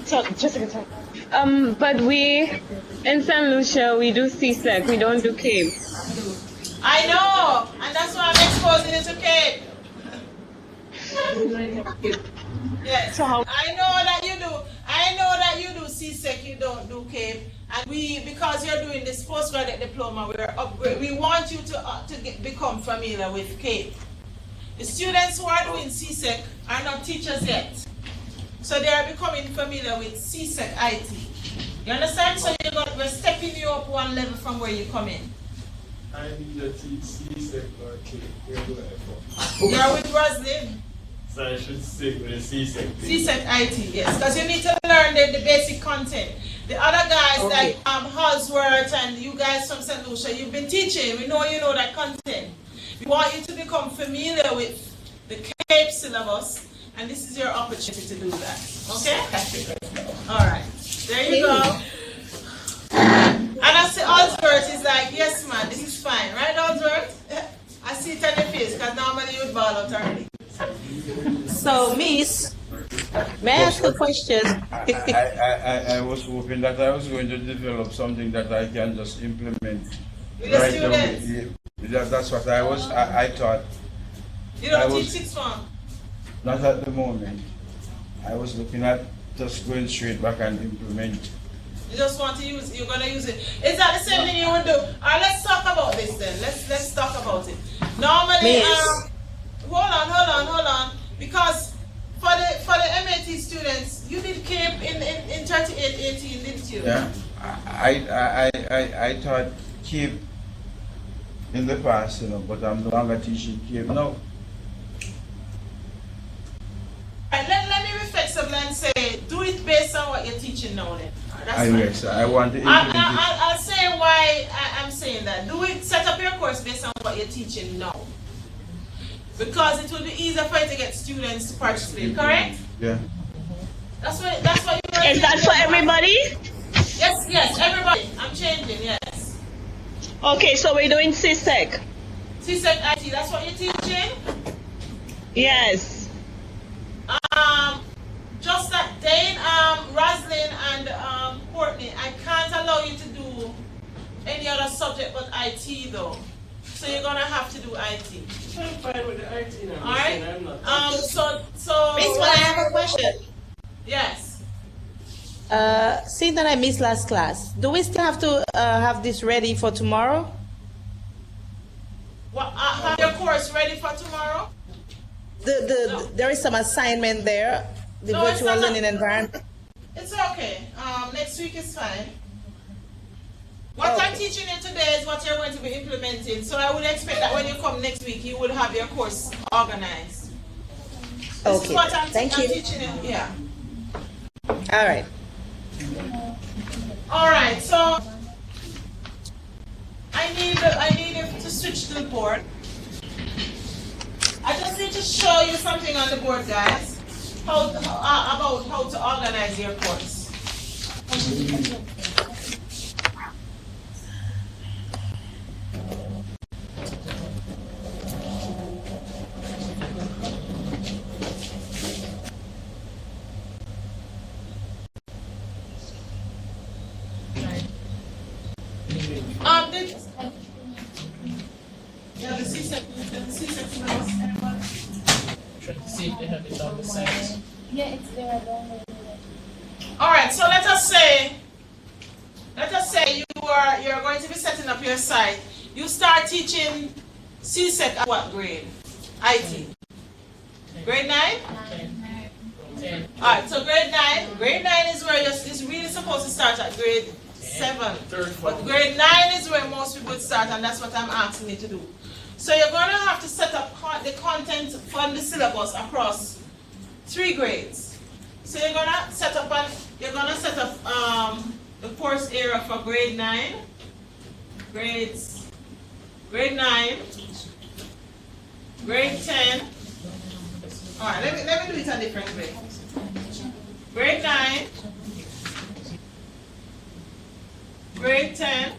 So, just a second. But we, in St. Lucia, we do CSEC, we don't do CAPE. I know, and that's why I'm exposing it to CAPE. Yes, So how? I know that you do. I know that you do CSEC, you don't do CAPE. And because you're doing this postgraduate diploma, we want you to become familiar with CAPE. The students who are doing CSEC are not teachers yet. So they are becoming familiar with CSEC IT. You understand? So we're stepping you up one level from where you come in. I need to teach CSEC or CAPE. Where do I go? You're with Roslyn. So I should stick with CSEC. CSEC IT, yes, because you need to learn the basic content. The other guys like Halsworth and you guys from St. Lucia, you've been teaching. We know you know that content. We want you to become familiar with the CAPE syllabus, and this is your opportunity to do that. Okay? All right. There you go. And I see Halsworth is like, yes, man, this is fine, right, Halsworth? I see it on your face because normally you would ball out early. So, Miss, may I ask a question? I was hoping that I was going to develop something that I can just implement With the right students? away. That's what I thought. You don't teach sixth form? Not at the moment. I was looking at just going straight back and implement. You just want to use, you're going to use it. Is that the same thing you would do? All right, let's talk about this then. Let's talk about it. Normally, hold on. Because for the MAT students, you did CAPE in 3818, didn't you? Yeah. I taught CAPE in the past, but I'm no longer teaching CAPE now. Right, let me reflect something and say, do it based on what you're teaching now then. Yes, I want to implement it. I'll say why I'm saying that. Set up your course based on what you're teaching now. Because it will be easier for you to get students to participate, correct? Yeah. That's what you Is that for everybody? Yes, everybody. I'm changing, yes. Okay, so we're doing CSEC. CSEC IT, that's what you're teaching? Yes. Just that Dane, Roslyn, and Courtney, I can't allow you to do any other subject but IT though. So you're gonna have to do IT. I'm fine with the IT now. Alright? I'm not. So Miss, I have a question. yes. Seeing that I missed last class, do we still have to have this ready for tomorrow? Have your course ready for tomorrow? There is some assignment there, the No, it's virtual not. learning environment. It's okay. Next week is fine. What I'm teaching you today is what you're going to be implementing. So I would expect that when you come next week, you will have your course organized. This is what I'm teaching you. Yeah. All right. All right. So I need you to switch to the board. I just need to show you something on the board, guys. About how to organize your course. The C-section Try to see if they have it on the site. Yeah, it's there. I downloaded it. All right, so let us say you're going to be setting up your site. You start teaching CSEC at what grade? IT. Grade 9? 10. All right, so grade 9. Grade 9 is where it's really supposed to start at grade 7. But grade 9 is where most people start, and that's what I'm asking you to do. So you're going to have to set up the content from the syllabus across 3 grades. So you're going to set up the course area for grade 9, grade 9, grade 10. All right, let me do it a different way. Grade 9, grade 10,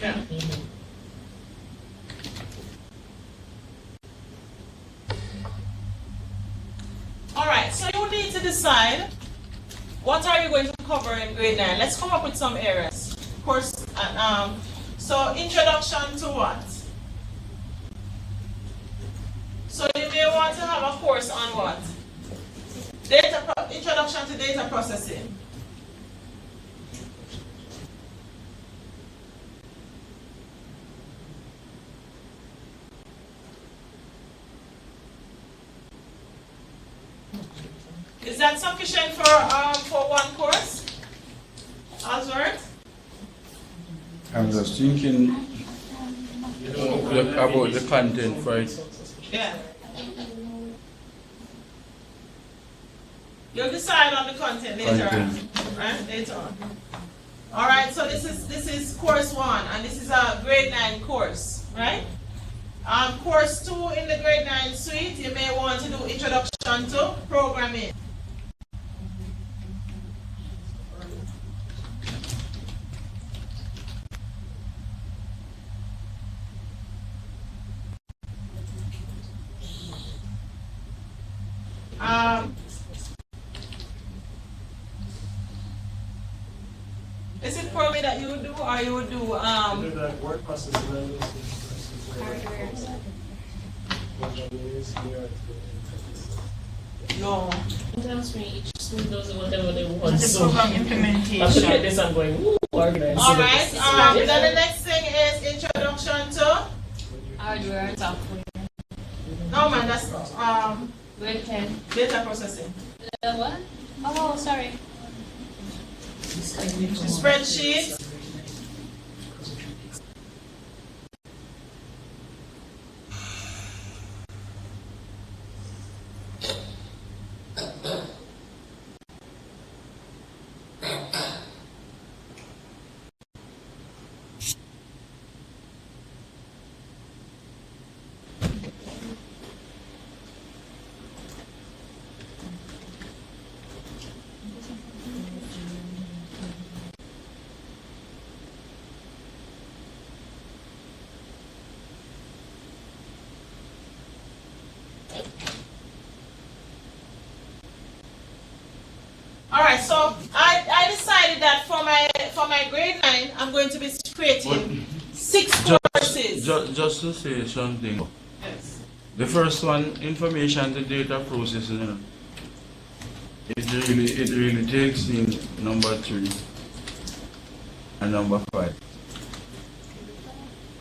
yeah. All right, so you need to decide what are you going to cover in grade 9. Let's come up with some areas. Of course, so introduction to what? So you may want to have a course on what? Introduction to data processing. Is that sufficient for one course? Oswald? I'm just thinking about the content for it. Yeah. You'll decide on the content later on. Right? Later on. Alright, so this is course 1 and this is a grade 9 course, right? Course 2 in the grade 9 suite, you may want to do introduction to programming. Is it probably that you would do, or you would do that word processing no. Sometimes each school does whatever they want. The program implementation. I look at this and going, ooh, organized. Alright, then the next thing is introduction to Hardware and software. no man, that's Grade 10. data processing. The what? Oh, sorry. Spreadsheet. Alright, so I decided that for my grade 9, I'm going to be creating 6 courses. Just to say something. Yes. The first one, information to data processing, it really takes in number 3 and number 5.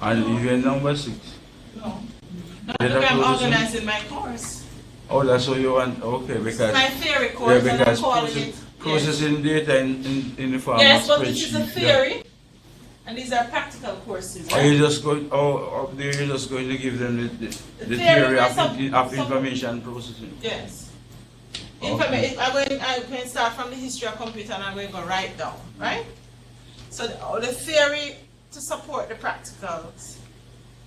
And even number 6. No. Not the way I'm organizing my course. Oh, that's what you want? Okay, because My theory course, yeah, and I'm because calling it. processing data in the form Yes, of but this is a spreadsheet, theory, and these are practical courses. Are Right? you just going? Oh, up there you're just going to give them the theory theory is of information processing. Yes. Okay. I'm going to start from the history of computer, and I'm going to go right down, right? So the theory to support the practicals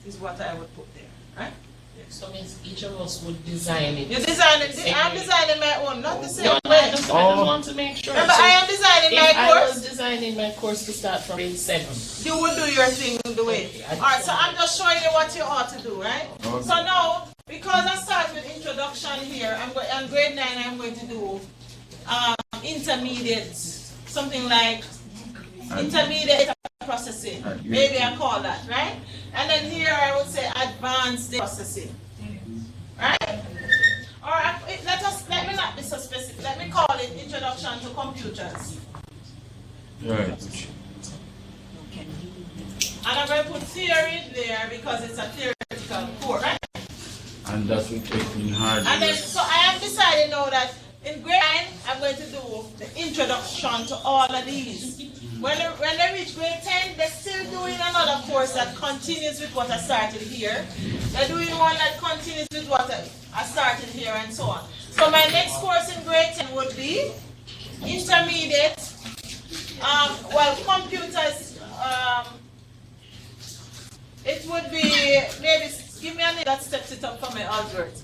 is what I would put there, right? So means each of us would design it. You're designing. I'm designing my own, not the same No, way. I just want to make sure. Remember, So I am designing my if I was course. designing my course to start from grade 7. You would do your thing the way. Alright, so I'm just showing you what you ought to do, right? Okay. So now, because I start with introduction here, on grade 9 I'm going to do intermediate, something like intermediate data processing. Maybe I call that, right? And then here I would say advanced data processing. Right? Or let me not be so specific. Let me call it introduction to computers. Right. And I'm going to put theory there because it's a theoretical course, right? And that will take in hard. And then, so I am deciding now that in grade 9, I'm going to do the introduction to all of these. When they reach grade 10, they're still doing another course that continues with what I started here. They're doing one that continues with what I started here and so on. So my next course in grade 10 would be intermediate Well, computers, it would be, maybe, give me a name that steps it up for me, Albert.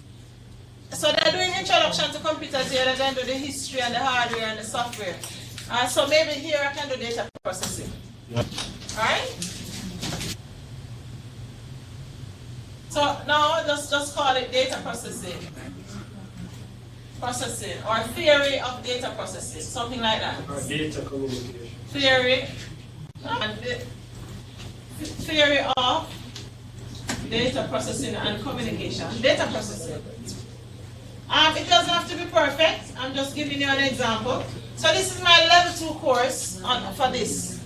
So they're doing introduction to computers here, they're going to do the history and the hardware and the software. So maybe here I can do data processing. Alright? So now just call it data processing. Processing or theory of data processing, something like that. Or data communication. Theory and theory of data processing and communication. Data processing. It doesn't have to be perfect. I'm just giving you an example. So this is my level 2 course for this.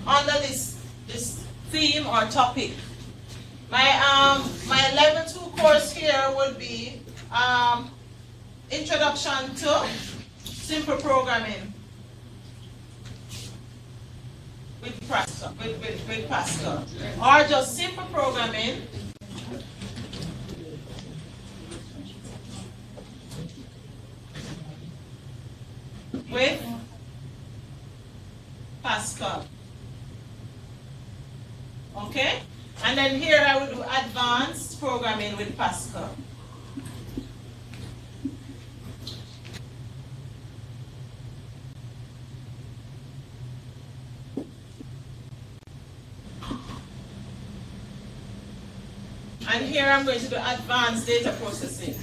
Under this theme or topic. My level 2 course here will be Introduction to Simple Programming with Pascal. Or just Simple Programming with Pascal. Okay? And then here I will do Advanced Programming with Pascal. And here I'm going to do Advanced Data Processing.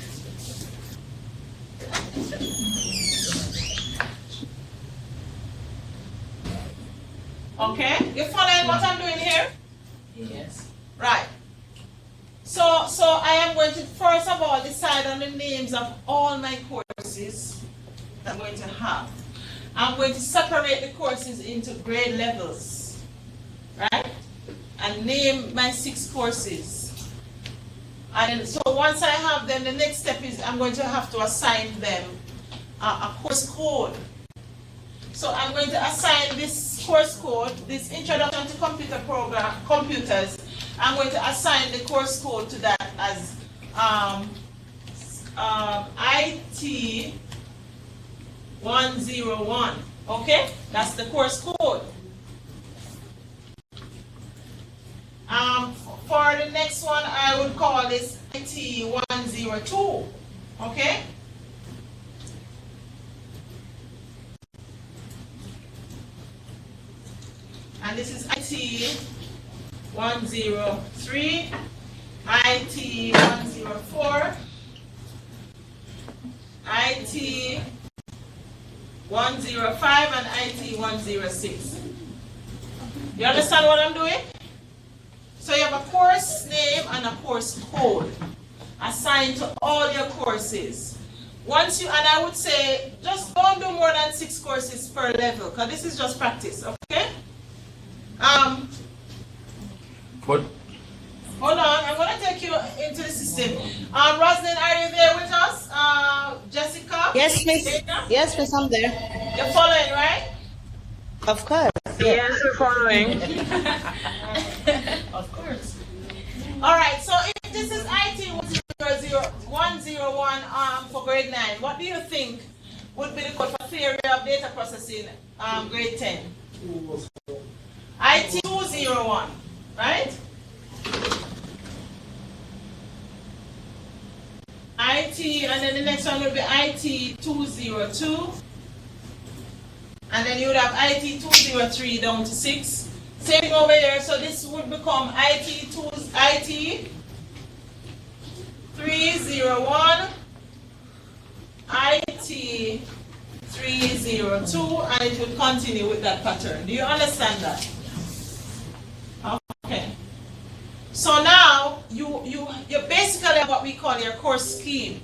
Okay? You following what I'm doing here? Yes. Right. So I am going to first of all decide on the names of all my courses I'm going to have. I'm going to separate the courses into grade levels. Right? And name my 6 courses. And so once I have them, the next step is I'm going to have to assign them a course code. So I'm going to assign this course code, this Introduction to Computers, I'm going to assign the course code to that as IT 101. Okay? That's the course code. For the next one, I would call this IT 102. Okay? And this is IT 103, IT 104, IT 105, and IT 106. You understand what I'm doing? So you have a course name and a course code assigned to all your courses. Once you, and I would say, just don't do more than 6 courses per level, because this is just practice, okay? But hold on, I'm going to take you into the system. Roslyn, are you there with us? Jessica? Yes, miss. Dana? Yes, miss, I'm there. You're following, right? Of course. Yes, we're following. Of course. All right, so if this is IT 101 for grade 9, what do you think would be the code for theory of data processing grade 10? IT 201, right? IT, and then the next one will be IT 202. And then you would have IT 203 down to 6. Same thing over here, so this would become IT 301, IT 302, and it would continue with that pattern. Do you understand that? Okay. So now you basically have what we call your course scheme.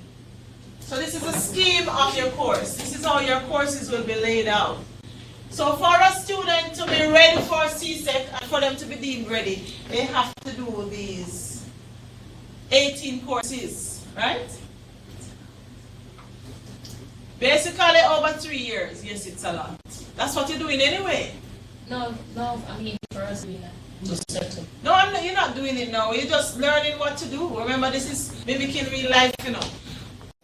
So this is a scheme of your course. This is how your courses will be laid out. So for a student to be ready for CSEC and for them to be deemed ready, they have to do these 18 courses, right? Basically over 3 years. Yes, it's a lot. That's what you're doing anyway. No, I mean for us doing that. To settle. No, you're not doing it now. You're just learning what to do. Remember, this is mimicking real life, you know.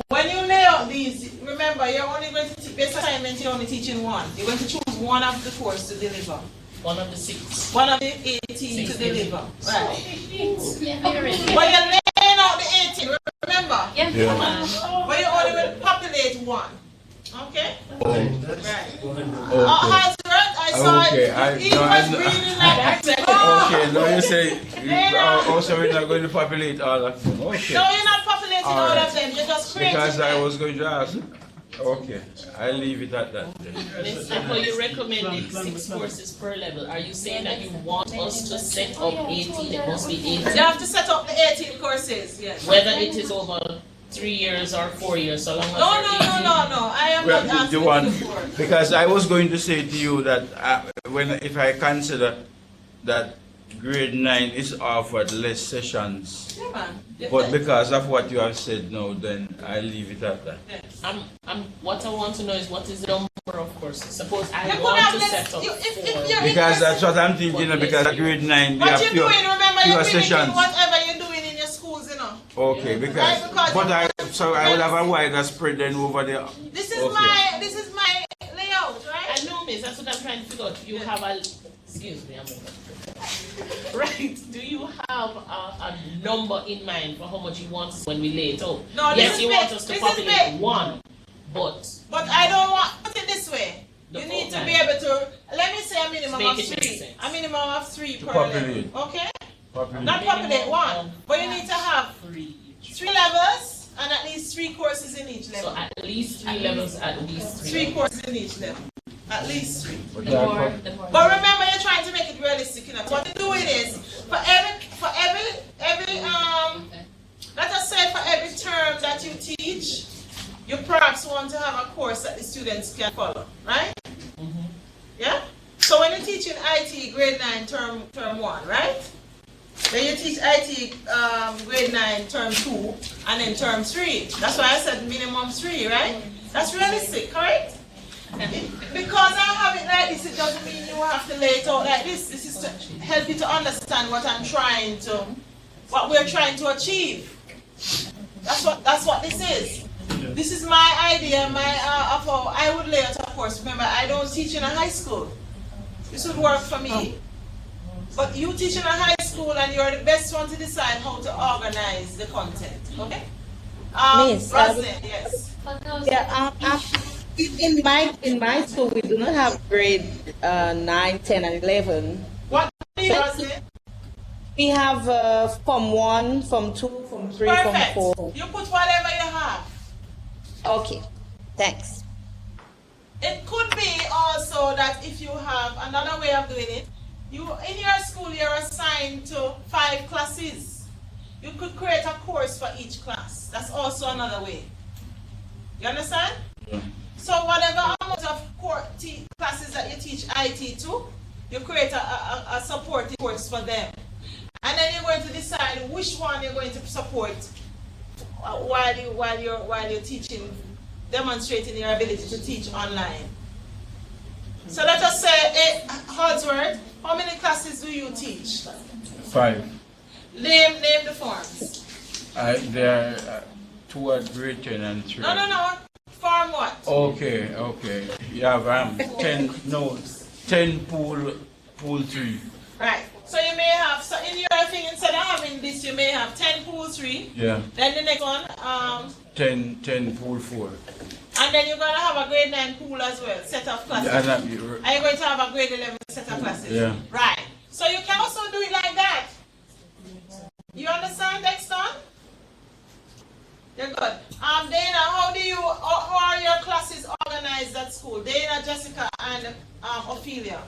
When you lay out these, remember, you're only going to based assignment, you're only teaching one. You're going to choose one of the course to deliver. One of the 6. One of the 18 to deliver. Right. Yeah. But you're laying out the 18, remember? Yeah. But you only will populate one. Okay? Right. Hansworth, I saw it. He was reading like that. Okay, now you say also we're not going to populate all of them. Okay. No, you're not populating all of them. You're just creating Because I them. was going to ask. Okay, I'll leave it at that then. Mr. You recommended 6 courses per level. Are you saying that you want us to set up 18? It must be 18. You have to set up the 18 courses, yes. Whether it is over 3 years or 4 years, so long as No. I am not Well, asking the one, for it. because I was going to say to you that if I consider that grade 9 is offered less sessions, Yeah, man. but because of what you have said now, then I'll leave it at that. What I want to know is what is the number of courses? Suppose I You want could to have set up less- if 4. you're Because that's what I'm thinking, because at grade 9 they What have you're doing, remember, fewer you're mimicking sessions. whatever you're doing in your schools, you know. Okay, Right, because because I will have a wider spread then over there. This is Okay. my layout, right? I know, miss, that's what I'm trying to figure out. You have a, excuse me, right, do you have a number in mind for how much you want when we lay it out? No, this yes, is you big. want us to This is populate big. 1, but But I don't want, put it this way. The You need to full be time. able to, let me say a minimum Make of it make 3. sense. A minimum of 3 per populate. level. Okay? Populate. Not populate 1, but you need to have 3 levels and at least 3 courses in each level. so at least 3 levels, at least 3. 3 courses in each level. At least 3. But The that- more, the more. But remember, you're trying to make it realistic, you know. What you're doing is, for every let us say for every term that you teach, you perhaps want to have a course that the students can follow, right? Yeah? So when you're teaching IT grade 9 term 1, right? Then you teach IT grade 9 term 2 and then term 3. That's why I said minimum 3, right? That's realistic, correct? Because I have it like this, it doesn't mean you have to lay it out like this. This is to help you to understand what what we're trying to achieve. That's what this is. This is my idea, of how I would lay out a course. Remember, I don't teach in a high school. This would work for me. But you teach in a high school and you're the best one to decide how to organize the content. Okay? Miss, Roslyn, yes. Yeah, in my school we do not have grade 9, 10, and 11. What do you, Roslyn? We have Form 1, Form 2, Form 3, Perfect. Form 4. You put whatever you have. Okay, thanks. It could be also that if you have another way of doing it, in your school you're assigned to 5 classes. You could create a course for each class. That's also another way. You understand? Yeah. So whatever amount of classes that you teach IT to, you create a supporting course for them. And then you're going to decide which one you're going to support while you're teaching, demonstrating your ability to teach online. So let us say, Holdsworth, how many classes do you teach? 5. Name the forms. There are 2 at grade 10 and 3. No. Form what? Okay. You have 10 pool 3. Right. So you may have, so in your thing, instead of having this, you may have 10 pool 3. Yeah. Then the next one, 10 pool 4. and then you're going to have a grade 9 pool as well, set of classes. And Are you going to have a grade 11 set of classes? Yeah. Right. So you can also do it like that. You understand, Dexton? You're good. Dana, how are your classes organized at school? Dana, Jessica, and Ophelia.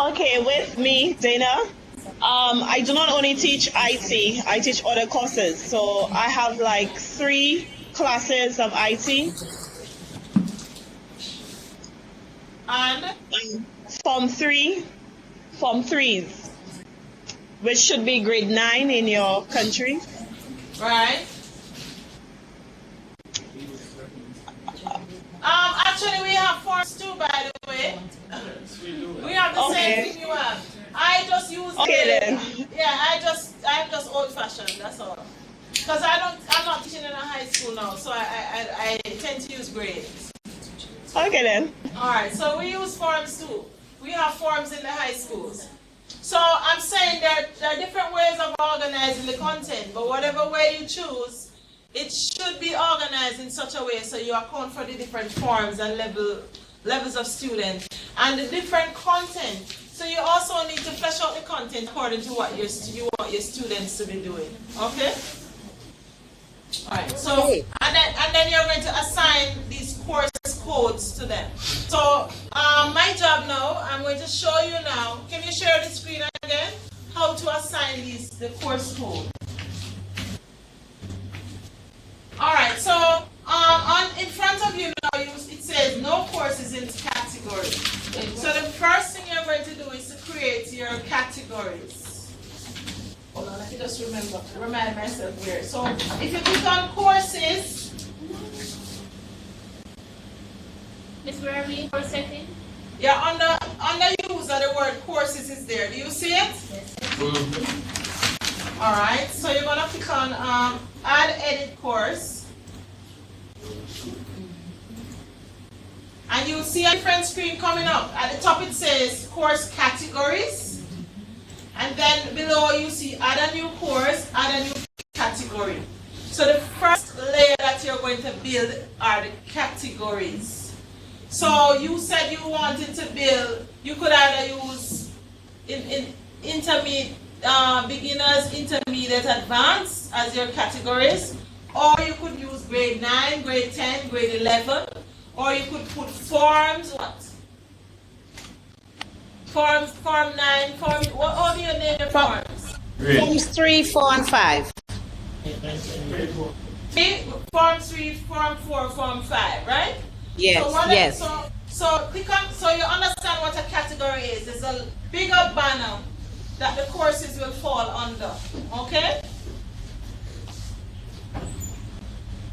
Okay, with me, Dana. I do not only teach IT, I teach other courses. So I have like 3 classes of IT. And Form 3s, which should be grade 9 in your country. right. Actually, we have forms too, by the way. We have the same thing you have. I just use Okay then. Yeah, I'm just old-fashioned. That's all. Because I'm not teaching in a high school now, so I tend to use grades. Okay then. All right, so we use forms too. We have forms in the high schools. So I'm saying there are different ways of organizing the content, but whatever way you choose, it should be organized in such a way so you account for the different forms and levels of students and the different content. So you also need to flesh out the content according to what you want your students to be doing. Okay? Alright, so and then you're going to assign these course codes to them. So my job now, I'm going to show you now. Can you share the screen again? How to assign the course code. Alright, so in front of you now it says no courses in category. So the first thing you're going to do is to create your categories. Hold on, let me just remind myself where. So if you click on courses. Miss, where are we for setting? Yeah, under user the word courses is there. Do you see it? Yes. Alright, so you're gonna click on add edit course. And you'll see a different screen coming up. At the top it says course categories. And then below you see add a new course, add a new category. So the first layer that you're going to build are the categories. So you said you wanted to build, you could either use intermediate, beginners, intermediate, advanced as your categories, or you could use grade 9, grade 10, grade 11, or you could put forms, what? Form 9, what do you name the forms? Forms 3, 4, and 5. Form 3, Form 4, Form 5, right? Yes, so yes. So click on, so you understand what a category is. There's a bigger banner that the courses will fall under, okay?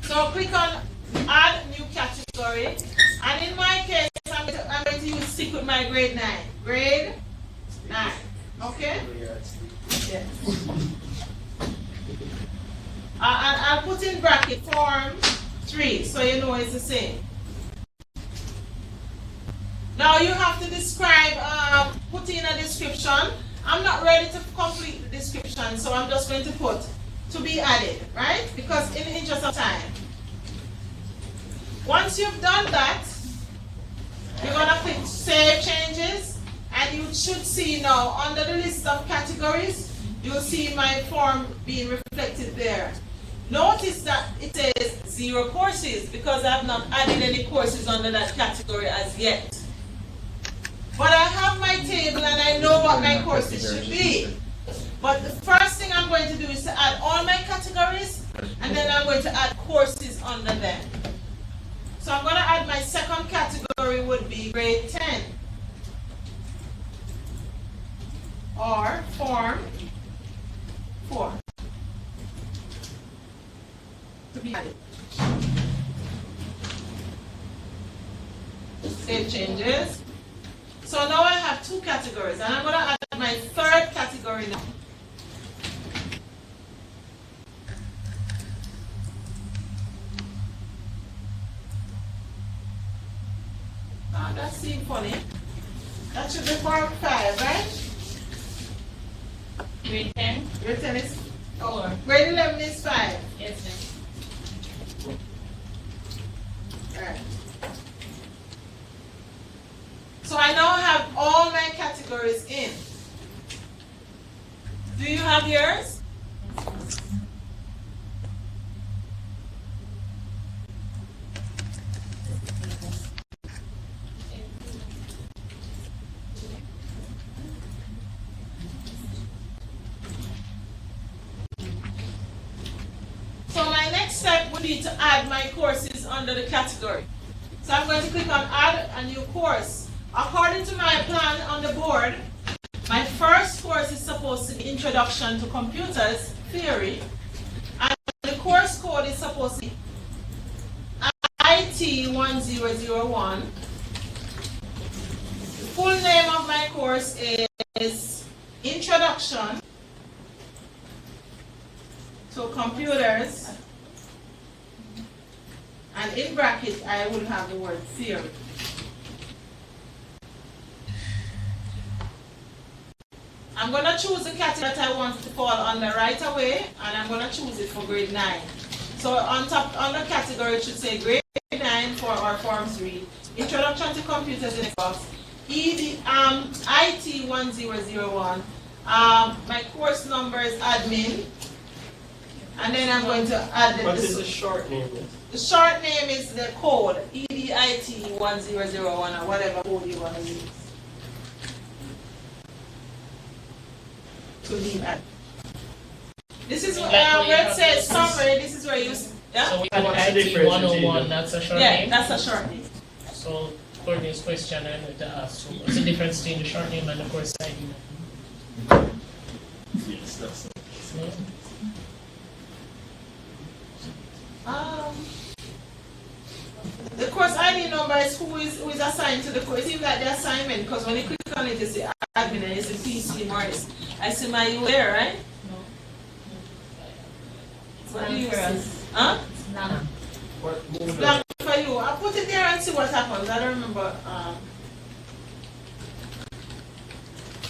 So click on add new category, and in my case, I'm going to stick with my grade 9. Grade 9, okay? Yes. And I'll put in bracket form 3, so you know it's the same. Now you have to describe, put in a description. I'm not ready to complete the description, so I'm just going to put to be added, right? Because in the interest of time. Once you've done that, you're going to click Save Changes, and you should see now under the list of categories, you'll see my form being reflected there. Notice that it says 0 courses because I've not added any courses under that category as yet. But I have my table and I know what my courses should be. But the first thing I'm going to do is to add all my categories, and then I'm going to add courses under them. So I'm going to add my second category would be grade 10 or form 4 to be added. Save changes. So now I have 2 categories, and I'm going to add my third category now. That seems funny. That should be form 5, right? Grade 10? Grade 10 is 4. Grade 11 is 5. Yes, ma'am. Alright. So I now have all my categories in. Do you have yours? So my next step would be to add my courses under the category. So I'm going to click on add a new course. According to my plan on the board, my first course is supposed to be Introduction to Computers Theory, and the course code is supposed to be IT1001. The full name of my course is Introduction to So computers, and in bracket I will have the word theory. I'm going to choose the category that I want it to fall under right away, and I'm going to choose it for grade 9. So on top, on the category, it should say grade 9 for our Form 3, Introduction to Computers in Xbox, EDIT5001. My course number is admin, and then I'm going to add What is the short name? The short name is the code, EDIT1001, or whatever code you want to use. To leave at. This is where it says summary, this is where you, yeah? So we have IT101, that's a short name? Yeah, that's a short name. So Courtney's question I need to ask, so what's the difference between the short name and the course ID? Yes, that's it. The course ID number is who is assigned to the course. It seems like the assignment, because when you click on it, you see admin and you see PC Morris. I see my U there, right? No. What do you see? Huh? None. It's blank for you. I'll put it there and see what happens. I don't remember.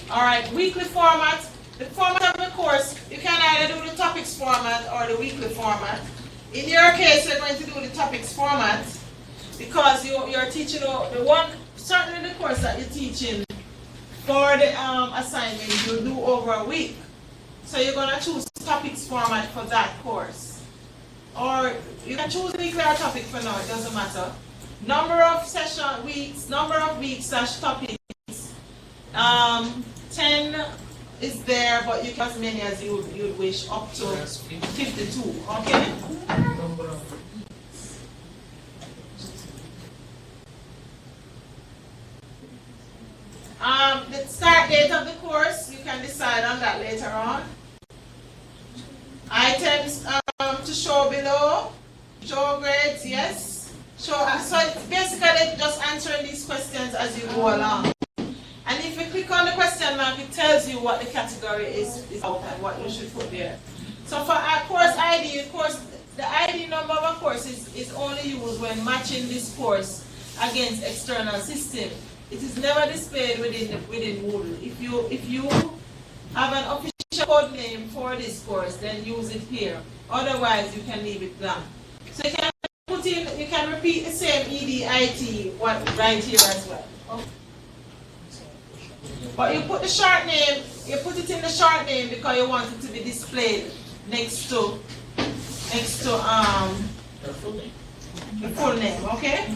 Alright, weekly format. The format of the course, you can either do the topics format or the weekly format. In your case, you're going to do the topics format because you're teaching the one, certainly the course that you're teaching for the assignment you'll do over a week. So you're going to choose topics format for that course. Or you can choose weekly or topic for now, it doesn't matter. Number of session weeks, number of weeks / topics. 10 is there, but you can as many as you wish, up to 52, okay? The start date of the course, you can decide on that later on. Items to show below, show grades, yes. So it's basically just answering these questions as you go along. And if you click on the question mark, it tells you what the category is about and what you should put there. So for our course ID, of course, the ID number of a course is only used when matching this course against external system. It is never displayed within Moodle. If you have an official code name for this course, then use it here. Otherwise, you can leave it blank. So you can put in, you can repeat the same EDIT right here as well. Okay. But you put the short name, you put it in the short name because you want it to be displayed next to the full name, okay?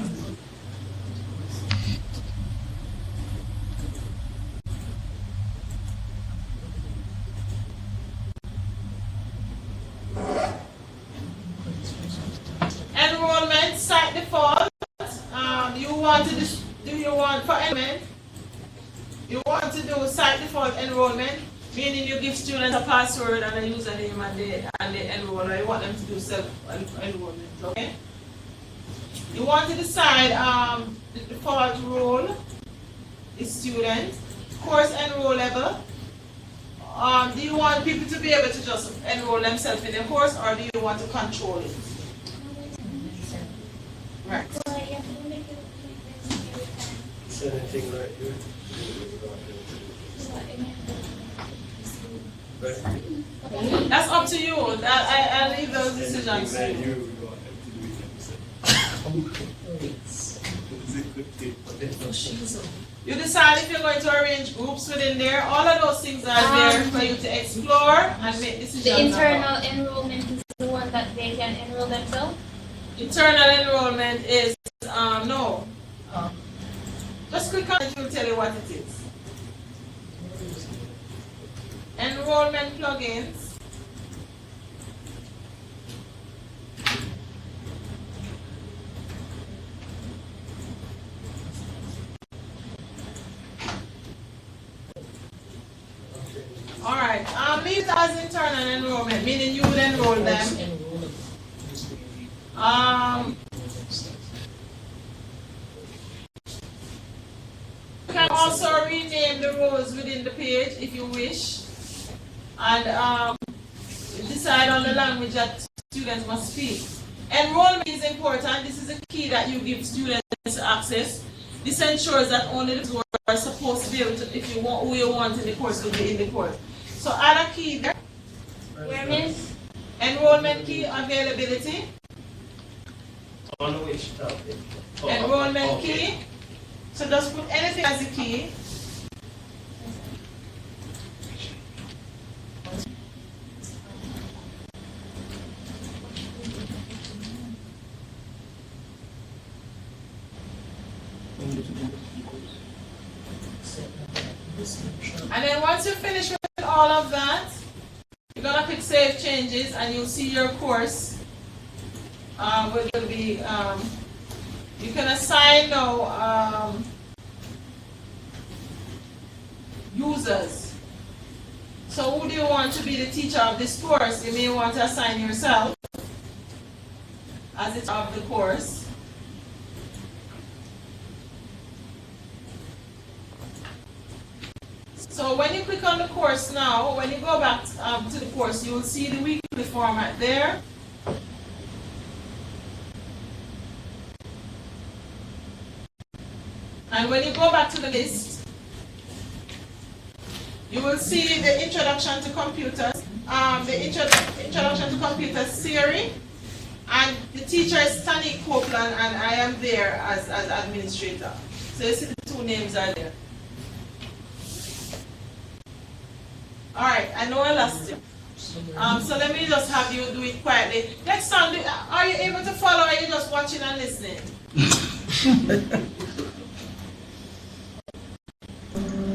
Enrollment, site default. For enrollment, you want to do site default enrollment, meaning you give students a password and a username and they enroll, or you want them to do self-enrollment, okay? You want to decide the default role is student, course enroll level. Do you want people to be able to just enroll themselves in the course, or do you want to control it? Right. Anything right here? That's up to you. I leave those decisions to you. You decide if you're going to arrange groups within there. All of those things are there for you to explore and make decisions. The internal enrollment is the one that they can enroll themselves? Internal enrollment is, no. Just click on it, it will tell you what it is. Enrollment plugins. Alright, leave it as internal enrollment, meaning you would enroll them. You can also rename the rows within the page if you wish. And this decide on the language that students must speak. Enrollment is important. This is a key that you give students access. This ensures that only those who are supposed to be able to, if you want, who you want in the course, will be in the course. So add a key there. Where, miss? Enrollment key, availability. Enrollment key. So just put anything as a key. And then once you finish with all of that, you're gonna click Save Changes, and you'll see your course. It will be, you can assign now users. So who do you want to be the teacher of this course? You may want to assign yourself as it's of the course. So when you click on the course now, when you go back to the course, you will see the weekly format there. And when you go back to the list, you will see the introduction to computers, introduction to computers theory, and the teacher is Stanley Copeland, and I am there as administrator. So you see the two names are there. All right, I know I lost you. So let me just have you do it quietly. Next time, are you able to follow, or are you just watching and listening?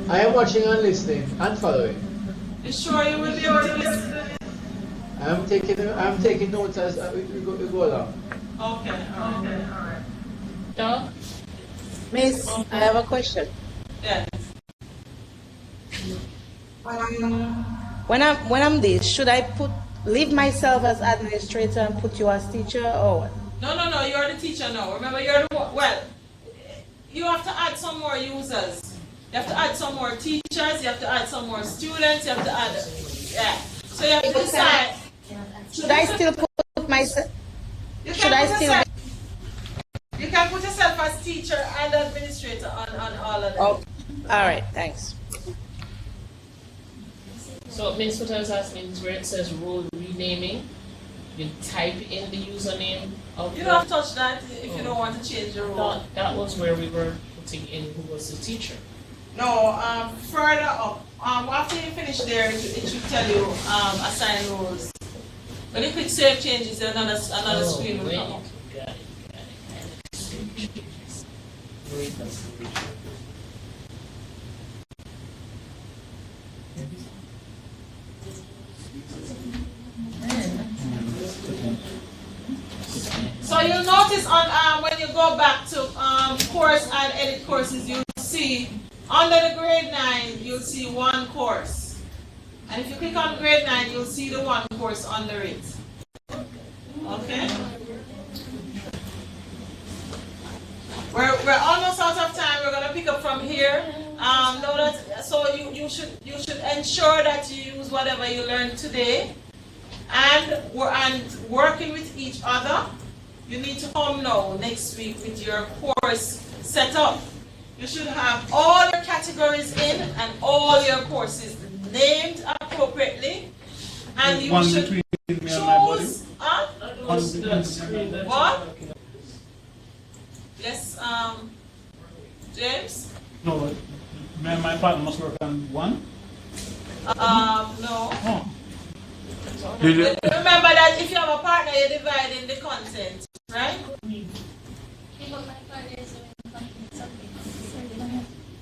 I am watching and listening and following. You sure you will be able to listen? I'm taking notes as we go along. Okay, all right. Doc? Miss, I have a question. Yes. When I'm this, should I leave myself as administrator and put you as teacher, or what? No, you're the teacher now. Remember, you're the one. Well, you have to add some more users. You have to add some more teachers. You have to add some more students. You have to add, yeah. So you have to decide. Should I still put myself? You can put yourself as teacher and administrator on all of them. Oh, all right. Thanks. So, Miss, what I was asking is where it says role renaming, you type in the username of You don't have to touch that if you don't want to change your role. That was where we were putting in who was the teacher. No, further up. After you finish there, it should tell you assign roles. When you click Save Changes, then another screen will come up. Got it. Save changes. Great. So you'll notice on when you go back to course and edit courses, you'll see under the grade 9, you'll see one course. And if you click on grade 9, you'll see the one course under it. Okay? We're almost out of time. We're gonna pick up from here. So you should ensure that you use whatever you learned today, and working with each other. You need to come now next week with your course set up. You should have all your categories in and all your courses named appropriately, and you should choose. What? Yes, James? No, me and my partner must work on one? No. Oh. Remember that if you have a partner, you're dividing the content, right? But my partner is doing something.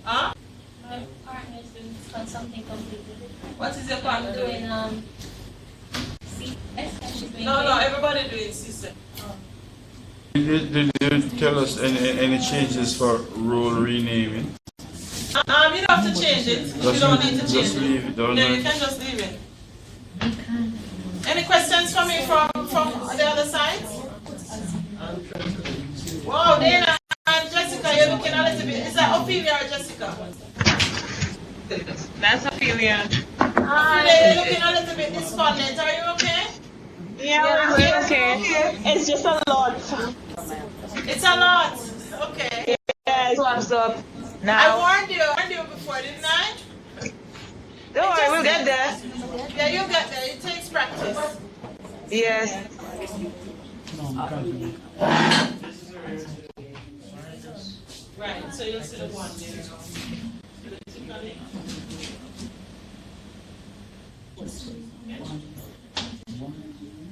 Huh? My partner is doing something completely different. What is your partner doing? No, everybody doing system. Did you tell us any changes for role renaming? You don't have to change it. You don't need to change just it. leave it, don't No, you? you can just leave it. Any questions for me from the other side? Wow, Dana and Jessica, you're looking a little bit. Is that Ophelia or Jessica? That's Ophelia. Ophelia, you're looking a little bit despondent. Are you okay? Yeah, we're okay. It's just a lot. It's a lot. Okay. Yes. What's up? I Now, warned you before, didn't I? don't worry, we'll get there. Yeah, you'll get there. It takes practice. Yes. Right, so you'll see the one there.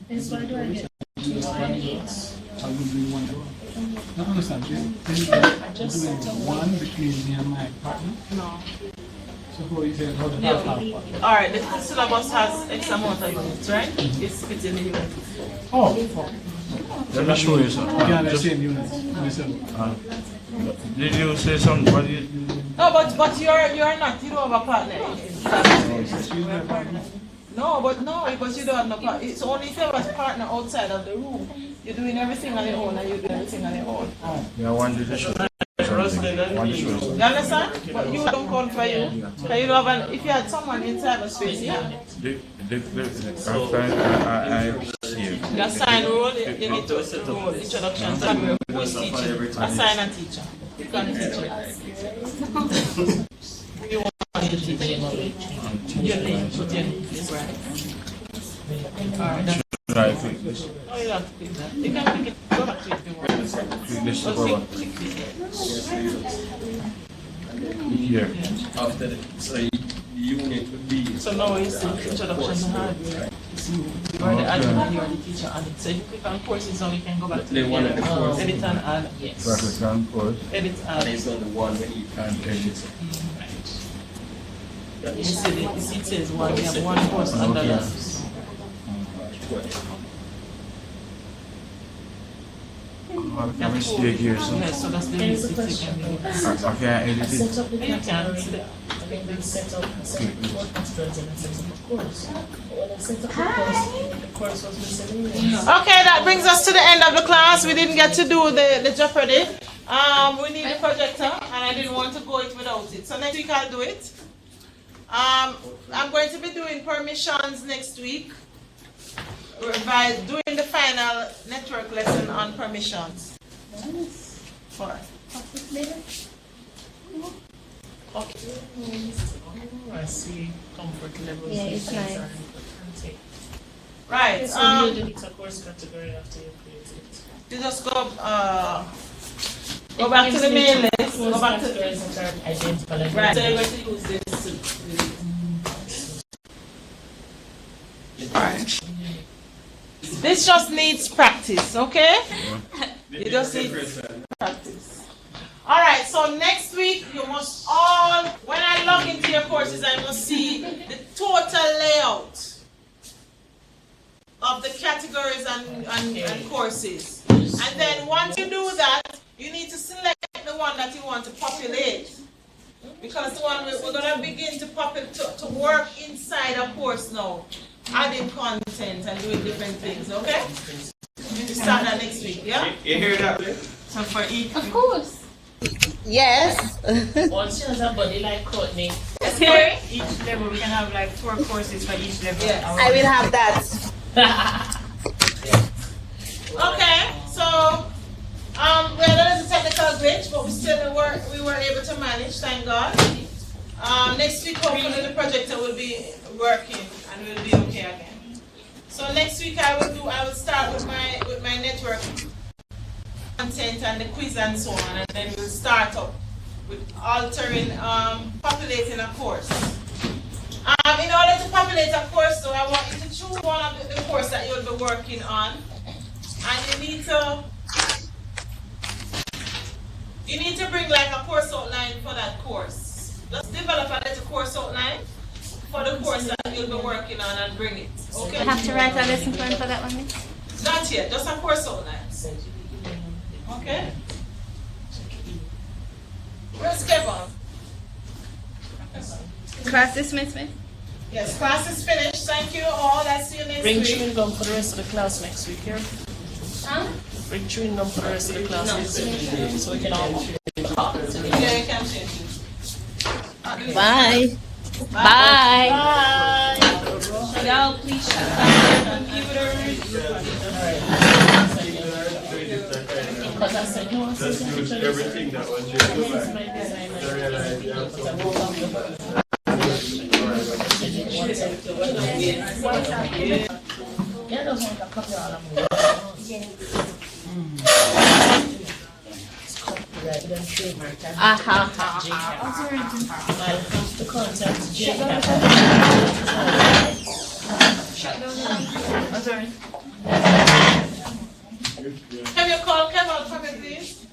That's why do I get I will do one. No, understand. This is doing one between me and my partner. No. So how is it? How the half? Alright, the syllabus has X amount of units, right? It's within the units. Oh. Let me show you something. Yeah, the same unit. Did you say something? What did you... No, but you're not. You don't have a partner. No, but you don't have no partner. It's only if you have a partner outside of the room. You're doing everything on your own, and you do everything on your own. Yeah, I wanted to show you something. I want to show you something. You understand? But you don't count for you. So you don't have if you had someone in cyberspace, yeah. After I see You assign role, you need to set role, introduction, summary, who is teaching, assign a teacher. You can teach it. You want to teach it. Your name, put your name, right? Alright, try to click this. oh, you don't have to click that. You can click it, go back to it if you want. Click this to Or go back. click Here. After the, so the unit would be. So now it's introduction to hardware. You're the admin, you're the teacher on it. So if you click on courses, now you can go back to They want the course. edit and add. Yes. Bracket and course. Edit And and it's on the one where you And edit. you see it says one, you have one course under that. Let me see it here. So Yes, so that's the mistake you can do. I can edit it. Set up the You can. category. I set up what students and I set up the course. When I set up the course was miscellaneous. Okay, that brings us to the end of the class. We didn't get to do the Jeopardy. We need a projector, and I didn't want to go it without it. So next week I'll do it. I'm going to be doing permissions next week by doing the final network lesson on permissions. For Okay. I see comfort levels. Yeah, it's nice. right. So you delete a course category after you create it. You just go back to the main list. Go back to categories that are identical. right. So you're going to use this. Alright. This just needs practice, okay? You just need practice. Alright, so next week you must all, when I log into your courses, I must see the total layout of the categories and courses. And then once you do that, you need to select the one that you want to populate. Because the one we're going to begin to to work inside a course now. Adding content and doing different things, okay? We start that next week, yeah? You hear that? So for each. Of course. Yes. Once she has a body like Courtney, Okay. Each level, we can have like 4 courses for each level. Yes. I will have that. Okay, so we had a little technical glitch, but we were able to manage, thank God. Next week hopefully the projector will be working and we'll be okay again. So next week I will start with my network content and the quiz and so on, and then we'll start up with altering populating a course. In order to populate a course, so I want you to choose one of the course that you'll be working on, and you need to bring like a course outline for that course. Just develop a little course outline for the course that you'll be working on and bring it. Okay? I have to write a lesson plan for that one, miss? Not yet, just a course outline. Okay? Where's Kevin? Class dismissed, miss? Yes, class is finished. Thank you all. I'll see you next bring week. chewing gum for the rest of the class next week, yeah? Huh? Bring chewing gum for the rest of the class next week, so we can all Yeah, you can change it. Bye. Bye. Bye. Y'all, please shut up. Because I said, no, I said, Just use everything that was just yeah, those ones are copy all of them. Right, then trademark and I'll have to contact JCAP. Have you called Kev out for me, please?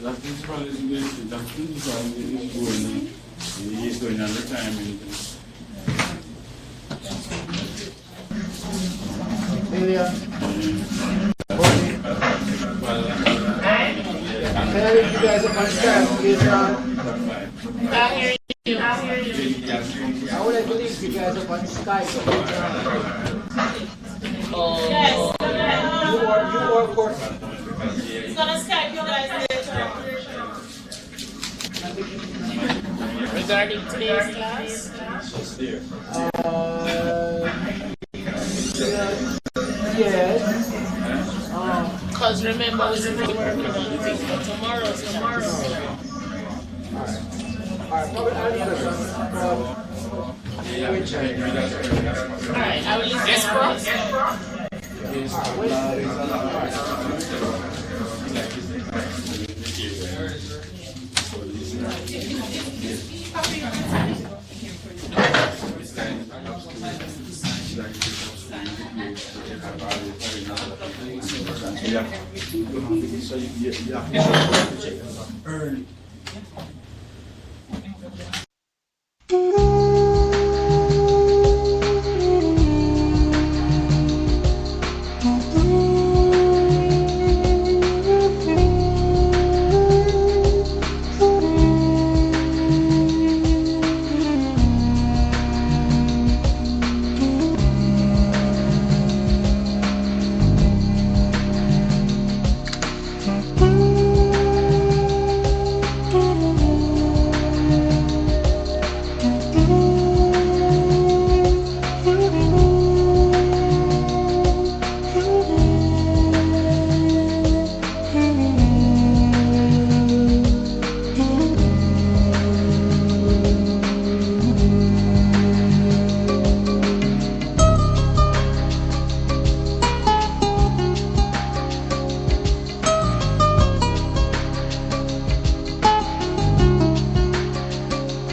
The principal is going on retirement. Can I leave you guys up on Skype, please? I hear you. I would like to leave you guys up on Skype. Yes. You are course. He's gonna Skype you guys later. Regarding today's class, Yes. because remember, we're working on things for tomorrow's class. Alright, probably I'll leave this Alright, I will leave this first. Early.